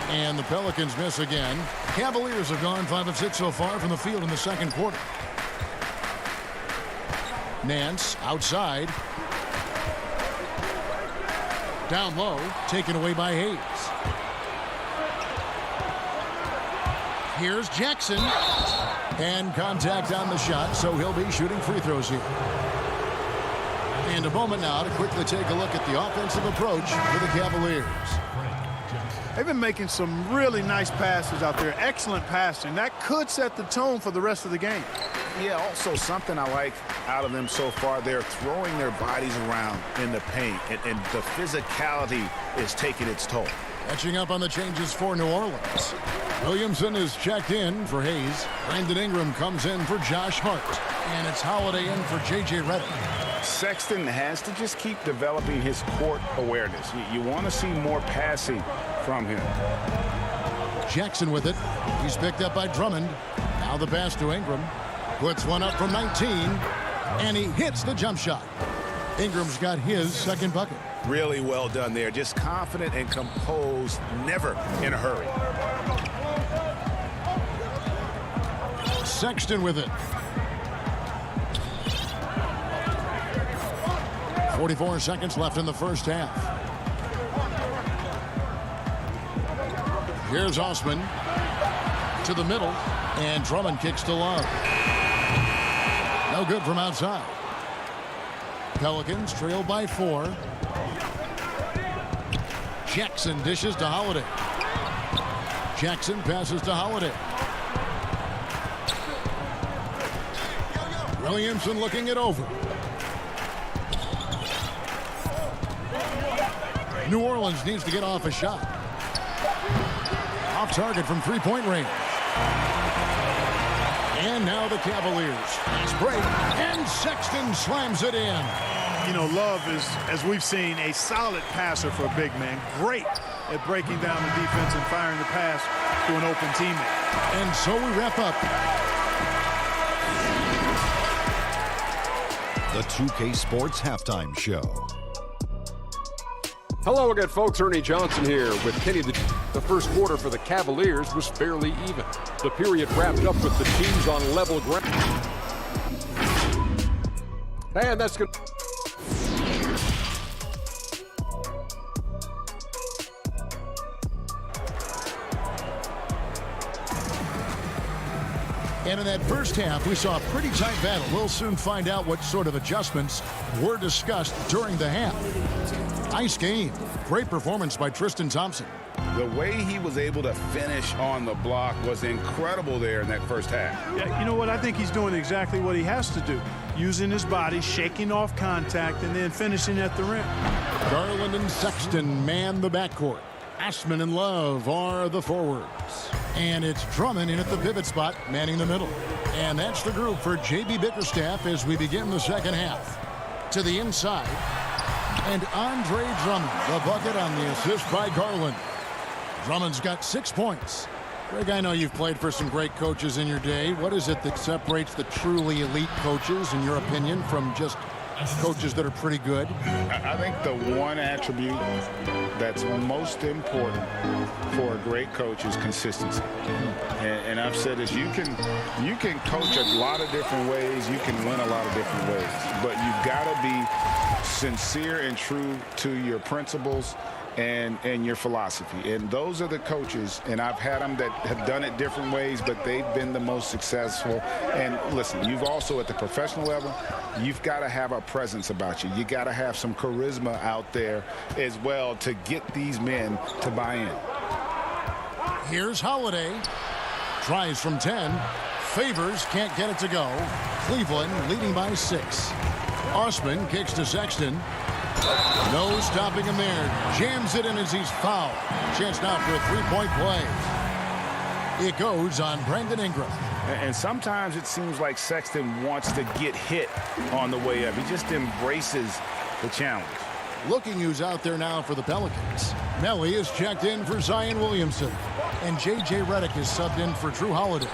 And the Pelicans miss again. Cavaliers have gone 5 of 6 so far from the field in the second quarter. Nance outside. Down low, taken away by Hayes. Here's Jackson. And contact on the shot, so he'll be shooting free throws here. And a moment now to quickly take a look at the offensive approach for the Cavaliers. They've been making some really nice passes out there. Excellent passing. That could set the tone for the rest of the game. Yeah, also something I like out of them so far, they're throwing their bodies around in the paint, and the physicality is taking its toll. Catching up on the changes for New Orleans. Williamson is checked in for Hayes. Brandon Ingram comes in for Josh Hart. And it's Holiday in for J.J. Redick. Sexton has to just keep developing his court awareness. You want to see more passing from him. Jackson with it. He's picked up by Drummond. Now the pass to Ingram. Puts one up from 19. And he hits the jump shot. Ingram's got his second bucket. Really well done there. Just confident and composed, never in a hurry. Sexton with it. 44 seconds left in the first half. Here's Osman to the middle, and Drummond kicks to Love. No good from outside. Pelicans trail by 4. Jackson dishes to Holiday. Jackson passes to Holiday. Williamson looking it over. New Orleans needs to get off a shot. Off target from three-point range. And now the Cavaliers. Nice break. And Sexton slams it in. You know, Love is, as we've seen, a solid passer for a big man. Great at breaking down the defense and firing the pass to an open teammate. And so we wrap up. The 2K Sports Halftime Show. Hello again, folks. Ernie Johnson here with Kenny. The first quarter for the Cavaliers was fairly even. The period wrapped up with the teams on level ground. And that's good. And in that first half, we saw a pretty tight battle. We'll soon find out what sort of adjustments were discussed during the half. Nice game. Great performance by Tristan Thompson. The way he was able to finish on the block was incredible there in that first half. Yeah, you know what? I think he's doing exactly what he has to do. Using his body, shaking off contact, and then finishing at the rim. Garland and Sexton man the backcourt. Ashman and Love are the forwards. And it's Drummond in at the pivot spot, manning the middle. And that's the group for J.B. Bickerstaff as we begin the second half. To the inside. And Andre Drummond, the bucket on the assist by Garland. Drummond's got 6 points. Greg, I know you've played for some great coaches in your day. What is it that separates the truly elite coaches, in your opinion, from just coaches that are pretty good? I think the one attribute that's most important for a great coach is consistency. And I've said this, you can coach a lot of different ways, you can win a lot of different ways, but you've got to be sincere and true to your principles and your philosophy. And those are the coaches, and I've had them that have done it different ways, but they've been the most successful. And listen, you've also at the professional level, you've got to have a presence about you. You got to have some charisma out there as well to get these men to buy in. Here's Holiday. Tries from 10. Favors can't get it to go. Cleveland leading by 6. Osman kicks to Sexton. No stopping him there. Jams it in as he's fouled. Chance now for a three-point play. It goes on Brandon Ingram. And sometimes it seems like Sexton wants to get hit on the way up. He just embraces the challenge. Looking who's out there now for the Pelicans. Melly is checked in for Zion Williamson. And J.J. Redick is subbed in for Drew Holiday.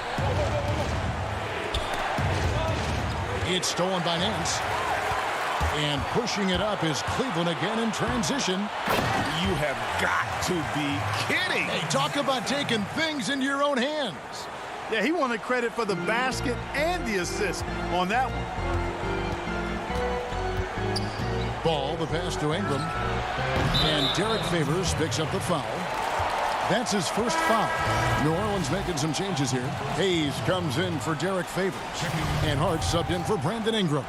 It's stolen by Nance. And pushing it up is Cleveland again in transition. You have got to be kidding. Hey, talk about taking things into your own hands. Yeah, he wanted credit for the basket and the assist on that one. Ball, the pass to Ingram. And Derek Favors picks up the foul. That's his first foul. New Orleans making some changes here. Hayes comes in for Derek Favors. And Hart subbed in for Brandon Ingram.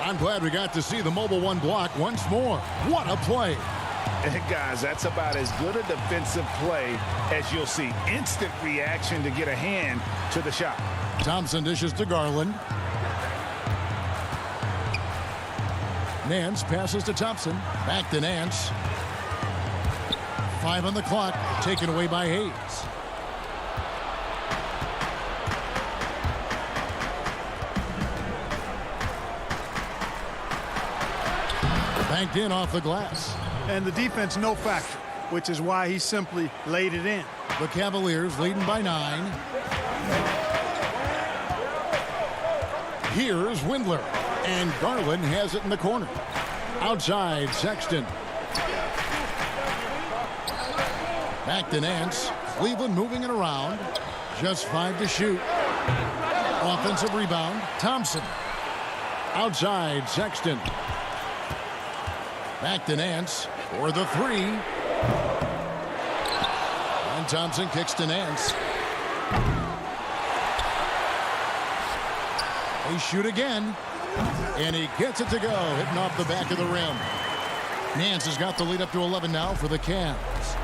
I'm glad we got to see the Mobile One block once more. What a play. Guys, that's about as good a defensive play as you'll see. Instant reaction to get a hand to the shot. Thompson dishes to Garland. Nance passes to Thompson. Back to Nance. 5 on the clock. Taken away by Hayes. Banked in off the glass. And the defense no factor, which is why he simply laid it in. The Cavaliers leading by 9. Here's Windler. And Garland has it in the corner. Outside, Sexton. Back to Nance. Cleveland moving it around. Just 5 to shoot. Offensive rebound. Thompson. Outside, Sexton. Back to Nance for the 3. And Thompson kicks to Nance. They shoot again. And he gets it to go, hitting off the back of the rim. Nance has got the lead up to 11 now for the Cavs.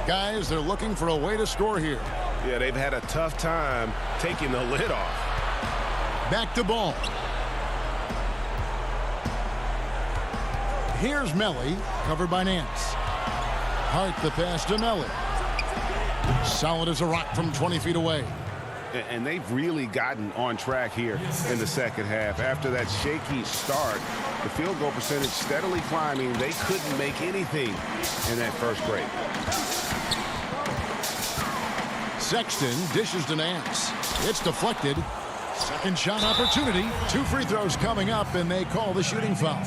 Guys, they're looking for a way to score here. Yeah, they've had a tough time taking the lid off. Back to ball. Here's Melly, covered by Nance. Hart the pass to Melly. Solid as a rock from 20 feet away. And they've really gotten on track here in the second half. After that shaky start, the field goal percentage steadily climbing. They couldn't make anything in that first break. Sexton dishes to Nance. It's deflected. Second shot opportunity. 2 free throws coming up, and they call the shooting foul.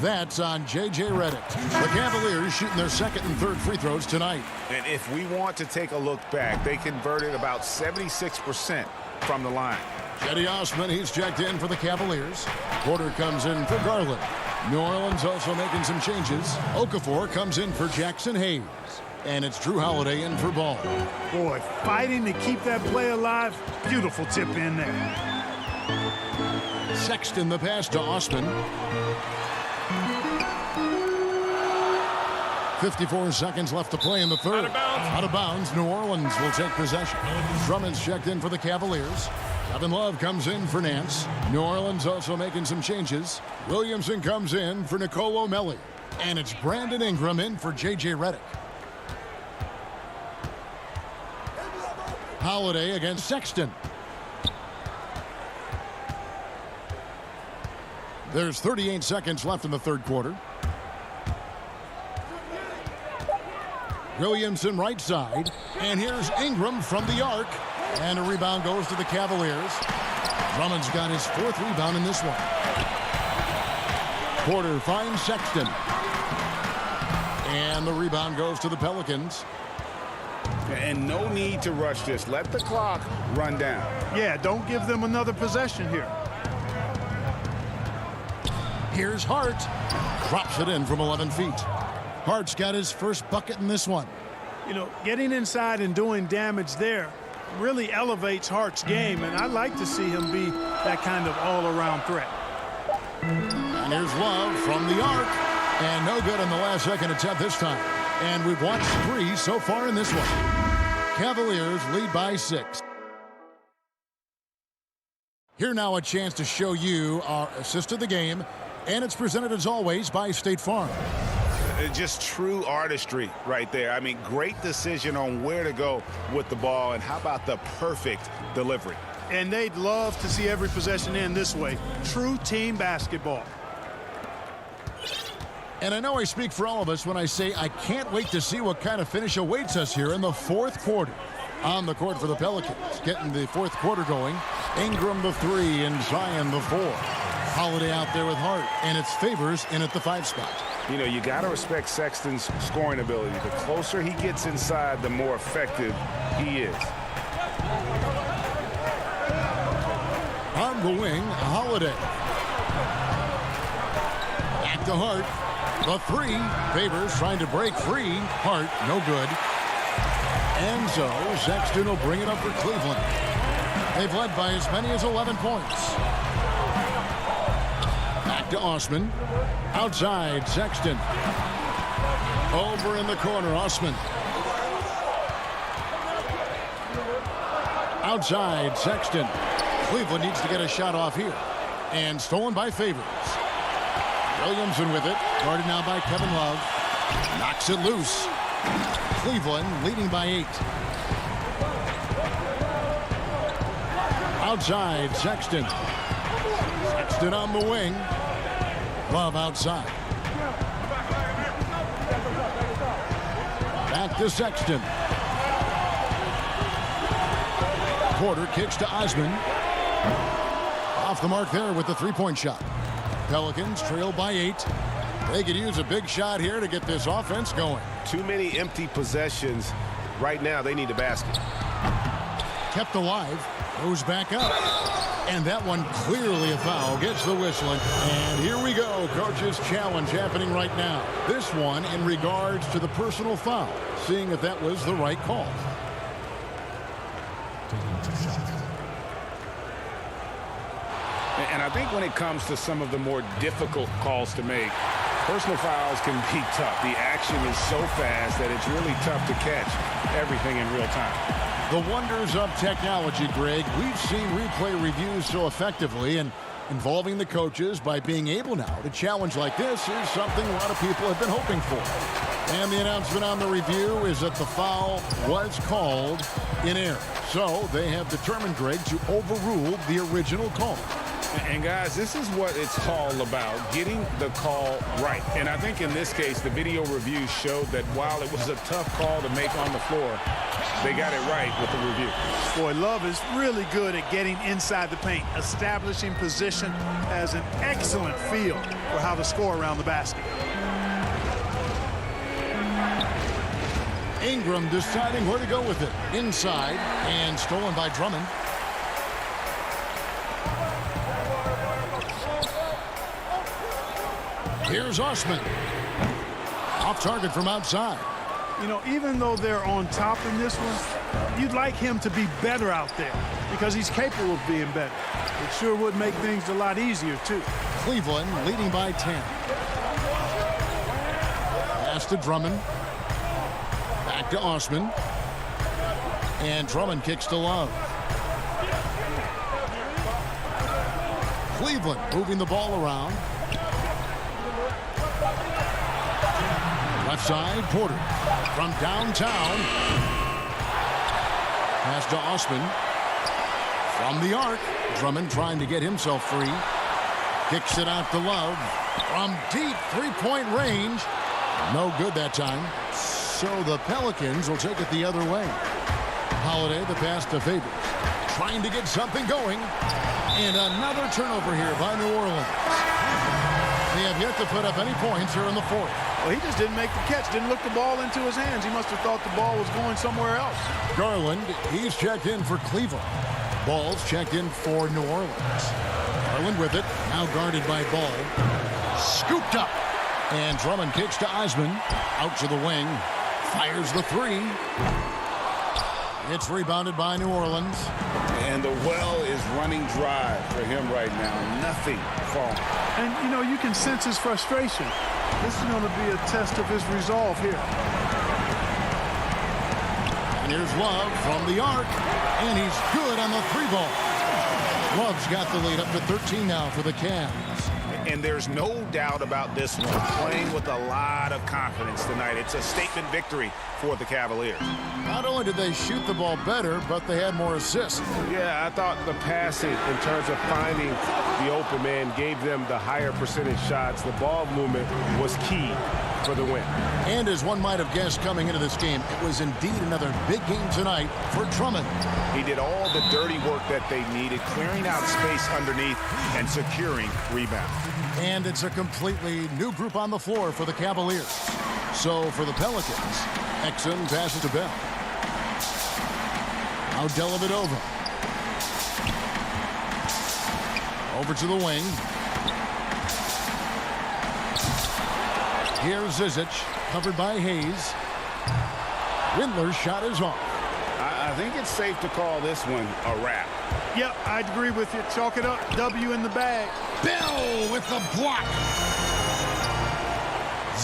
That's on J.J. Redick. The Cavaliers shooting their second and third free throws tonight. And if we want to take a look back, they converted about 76% from the line. Cedi Osman, he's checked in for the Cavaliers. Porter comes in for Garland. New Orleans also making some changes. Okafor comes in for Jackson Hayes. And it's Drew Holiday in for Ball. Boy, fighting to keep that play alive. Beautiful tip in there. Sexton the pass to Osman. 54 seconds left to play in the third. Out of bounds. New Orleans will take possession. Drummond's checked in for the Cavaliers. Kevin Love comes in for Nance. New Orleans also making some changes. Williamson comes in for Nicolo Melli. And it's Brandon Ingram in for J.J. Redick. Holiday against Sexton. There's 38 seconds left in the third quarter. Williamson right side. And here's Ingram from the arc. And a rebound goes to the Cavaliers. Drummond's got his 4th rebound in this one. Porter finds Sexton. And the rebound goes to the Pelicans. And no need to rush this. Let the clock run down. Yeah, don't give them another possession here. Here's Hart. Drops it in from 11 feet. Hart's got his first bucket in this one. You know, getting inside and doing damage there really elevates Hart's game, and I like to see him be that kind of all-around threat. And here's Love from the arc. And no good on the last second attempt this time. And we've watched 3 so far in this one. Cavaliers lead by 6. Here now a chance to show you our assist of the game. And it's presented as always by State Farm. Just true artistry right there. I mean, great decision on where to go with the ball. And how about the perfect delivery? And they'd love to see every possession end this way. True team basketball. And I know I speak for all of us when I say I can't wait to see what kind of finish awaits us here in the fourth quarter. On the court for the Pelicans, getting the fourth quarter going. Ingram the 3 and Zion the 4. Holiday out there with Hart, and it's Favors in at the 5 spot. You know, you got to respect Sexton's scoring ability. The closer he gets inside, the more effective he is. On the wing, Holiday. Back to Hart. The 3. Favors trying to break free. Hart, no good. And so Sexton will bring it up for Cleveland. They've led by as many as 11 points. Back to Osman. Outside, Sexton. Over in the corner, Osman. Outside, Sexton. Cleveland needs to get a shot off here. And stolen by Favors. Williamson with it. Guarded now by Kevin Love. Knocks it loose. Cleveland leading by 8. Outside, Sexton. Sexton on the wing. Love outside. Back to Sexton. Porter kicks to Osman. Off the mark there with the three-point shot. Pelicans trail by 8. They could use a big shot here to get this offense going. Too many empty possessions. Right now, they need a basket. Kept alive. Goes back up. And that one clearly a foul. Gets the whistling. And here we go. Coach's challenge happening right now. This one in regards to the personal foul. Seeing if that was the right call. And I think when it comes to some of the more difficult calls to make, personal fouls can be tough. The action is so fast that it's really tough to catch everything in real time. The wonders of technology, Greg. We've seen replay reviews so effectively, and involving the coaches by being able now to challenge like this is something a lot of people have been hoping for. And the announcement on the review is that the foul was called in error. So they have determined, Greg, to overrule the original call. And guys, this is what it's all about, getting the call right. And I think in this case, the video review showed that while it was a tough call to make on the floor, they got it right with the review. Boy, Love is really good at getting inside the paint. Establishing position, has an excellent feel for how to score around the basket. Ingram deciding where to go with it. Inside, and stolen by Drummond. Here's Osman. Off target from outside. You know, even though they're on top in this one, you'd like him to be better out there because he's capable of being better. It sure would make things a lot easier, too. Cleveland leading by 10. Pass to Drummond. Back to Osman. And Drummond kicks to Love. Cleveland moving the ball around. Left side, Porter. From downtown. Pass to Osman. From the arc. Drummond trying to get himself free. Kicks it out to Love. From deep three-point range. No good that time. So the Pelicans will take it the other way. Holiday, the pass to Favors. Trying to get something going. And another turnover here by New Orleans. They have yet to put up any points here in the fourth. Well, he just didn't make the catch, didn't look the ball into his hands. He must have thought the ball was going somewhere else. Garland, he's checked in for Cleveland. Ball's checked in for New Orleans. Garland with it, now guarded by Ball. Scooped up. And Drummond kicks to Osman. Out to the wing. Fires the three. It's rebounded by New Orleans. And the well is running dry for him right now. Nothing falling. And, you know, you can sense his frustration. This is going to be a test of his resolve here. And here's Love from the arc. And he's good on the three ball. Love's got the lead up to 13 now for the Cavs. And there's no doubt about this one. Playing with a lot of confidence tonight. It's a statement victory for the Cavaliers. Not only did they shoot the ball better, but they had more assists. Yeah, I thought the passing in terms of finding the open man gave them the higher percentage shots. The ball movement was key for the win. And as one might have guessed coming into this game, it was indeed another big game tonight for Drummond. He did all the dirty work that they needed, clearing out space underneath and securing rebounds. And it's a completely new group on the floor for the Cavaliers. So for the Pelicans, Exum passes to Bell. Now Dellavedova. Over to the wing. Here's Zizic, covered by Hayes. Windler's shot is off. I think it's safe to call this one a wrap. Yep, I'd agree with you. Chalk it up. W in the bag. Bell with the block.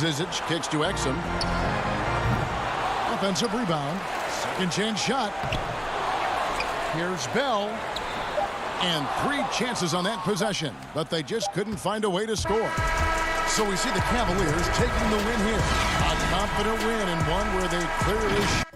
Zizic kicks to Exum. Offensive rebound. Second chance shot. Here's Bell. And 3 chances on that possession, but they just couldn't find a way to score. So we see the Cavaliers taking the win here. A confident win and one where they clearly